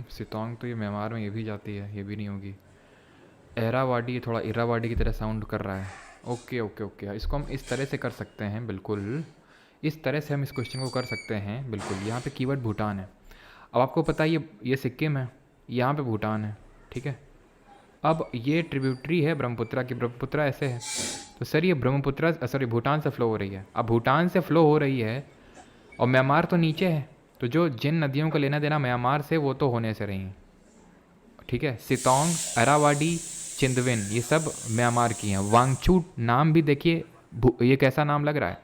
सितोंग तो ये म्यांमार में ये भी जाती है, ये भी नहीं होगी। एरावाडी थोड़ा इरावाडी की तरह साउंड कर रहा है। ओके ओके ओके, इसको हम इस तरह से कर सकते हैं, बिल्कुल इस तरह से हम इस क्वेश्चन को कर सकते हैं, बिल्कुल। यहाँ पे कीवर्ड भूटान है, अब आपको पता है ये सिक्किम है, यहाँ पे भूटान है। ठीक है, अब ये ट्रिब्यूटरी है ब्रह्मपुत्रा की, ब्रह्मपुत्रा ऐसे है, तो सर ये ब्रह्मपुत्रा सॉरी भूटान से फ़्लो हो रही है। अब भूटान से फ़्लो हो रही है और म्यांमार तो नीचे है, तो जो जिन नदियों का लेना देना म्यांमार से वो तो होने से रही हैं। ठीक है, सितोंग, अरावाडी, चिंदविन ये सब म्यांमार की हैं। वांगचू नाम भी देखिए, ये कैसा नाम लग रहा है,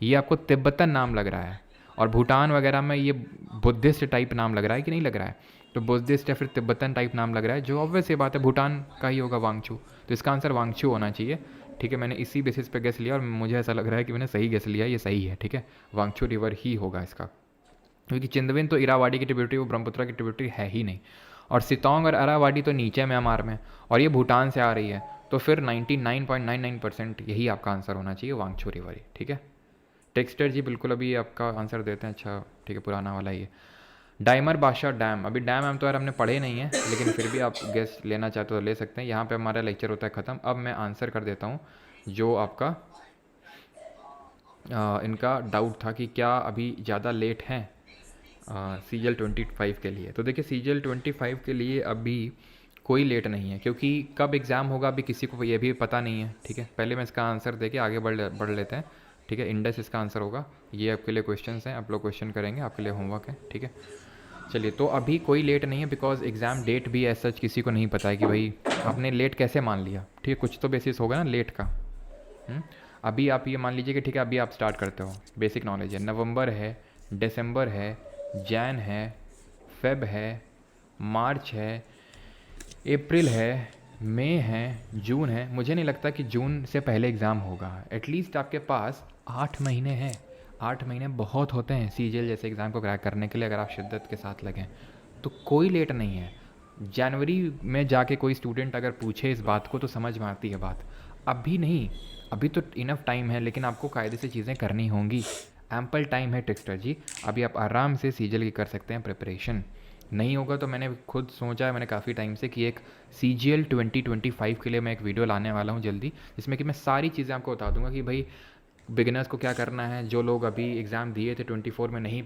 ये आपको तिब्बतन नाम लग रहा है, और भूटान वगैरह में ये बुद्धिस्ट टाइप नाम लग रहा है कि नहीं लग रहा है, तो बुद्धिस्ट या फिर तिब्बतन टाइप नाम लग रहा है, जो ऑब्वियस ये बात है भूटान का ही होगा वांगचू, तो इसका आंसर वांगचू होना चाहिए। ठीक है, मैंने इसी बेसिस पे गेस लिया और मुझे ऐसा लग रहा है कि मैंने सही गेस लिया, ये सही है। ठीक है, वांगचू रिवर ही होगा इसका, क्योंकि चिंदविन तो इरावाडी की ट्रिब्यूटरी, वो ब्रह्मपुत्रा की ट्रिब्यूटरी है ही नहीं, और सितोंग और अरावाडी तो नीचे म्यांमार में, और ये भूटान से आ रही है, तो फिर 99.99% यही आपका आंसर होना चाहिए, वांगचू रिवर ही। ठीक है, टेक्सटर जी बिल्कुल अभी आपका आंसर देते हैं। अच्छा ठीक है, पुराना वाला ही है। डाइमर बादशाह डैम, अभी डैम हम तो यार हमने पढ़े नहीं है, लेकिन फिर भी आप गेस लेना चाहते हो तो ले सकते हैं। यहाँ पे हमारा लेक्चर होता है ख़त्म। अब मैं आंसर कर देता हूँ जो आपका इनका डाउट था कि क्या अभी ज़्यादा लेट हैं CGL 25 के लिए। तो देखिए CGL 25 के लिए अभी कोई लेट नहीं है, क्योंकि कब एग्ज़ाम होगा अभी किसी को ये भी पता नहीं है। ठीक है, पहले मैं इसका आंसर दे के आगे बढ़ लेते हैं। ठीक है, इंडेक्स इसका आंसर होगा। ये आपके लिए क्वेश्चंस हैं, आप लोग क्वेश्चन करेंगे, आपके लिए होमवर्क है। ठीक है, चलिए तो अभी कोई लेट नहीं है, बिकॉज एग्ज़ाम डेट भी एज सच किसी को नहीं पता है कि भाई आपने लेट कैसे मान लिया। ठीक है, कुछ तो बेसिस होगा ना लेट का। अभी आप ये मान लीजिए कि ठीक है अभी आप स्टार्ट करते हो, बेसिक नॉलेज है, नवंबर है, दिसंबर है, जैन है, फेब है, मार्च है, अप्रैल है, मई है, जून है। मुझे नहीं लगता कि जून से पहले एग्ज़ाम होगा। एटलीस्ट आपके पास 8 महीने हैं। 8 महीने बहुत होते हैं CGL जैसे एग्ज़ाम को क्रैक करने के लिए, अगर आप शिद्दत के साथ लगें तो कोई लेट नहीं है। जनवरी में जाके कोई स्टूडेंट अगर पूछे इस बात को तो समझ में आती है बात। अभी नहीं, अभी तो इनफ टाइम है, लेकिन आपको कायदे से चीज़ें करनी होंगी। एम्पल टाइम है टेक्स्टर जी, अभी आप आराम से CGL की कर सकते हैं प्रिपरेशन। नहीं होगा तो मैंने खुद सोचा है, मैंने काफ़ी टाइम से कि एक CGL 2025 के लिए मैं एक वीडियो लाने वाला हूँ जल्दी, जिसमें कि मैं सारी चीज़ें आपको बता दूंगा कि भाई बिगिनर्स को क्या करना है, जो लोग अभी एग्ज़ाम दिए थे 24 में नहीं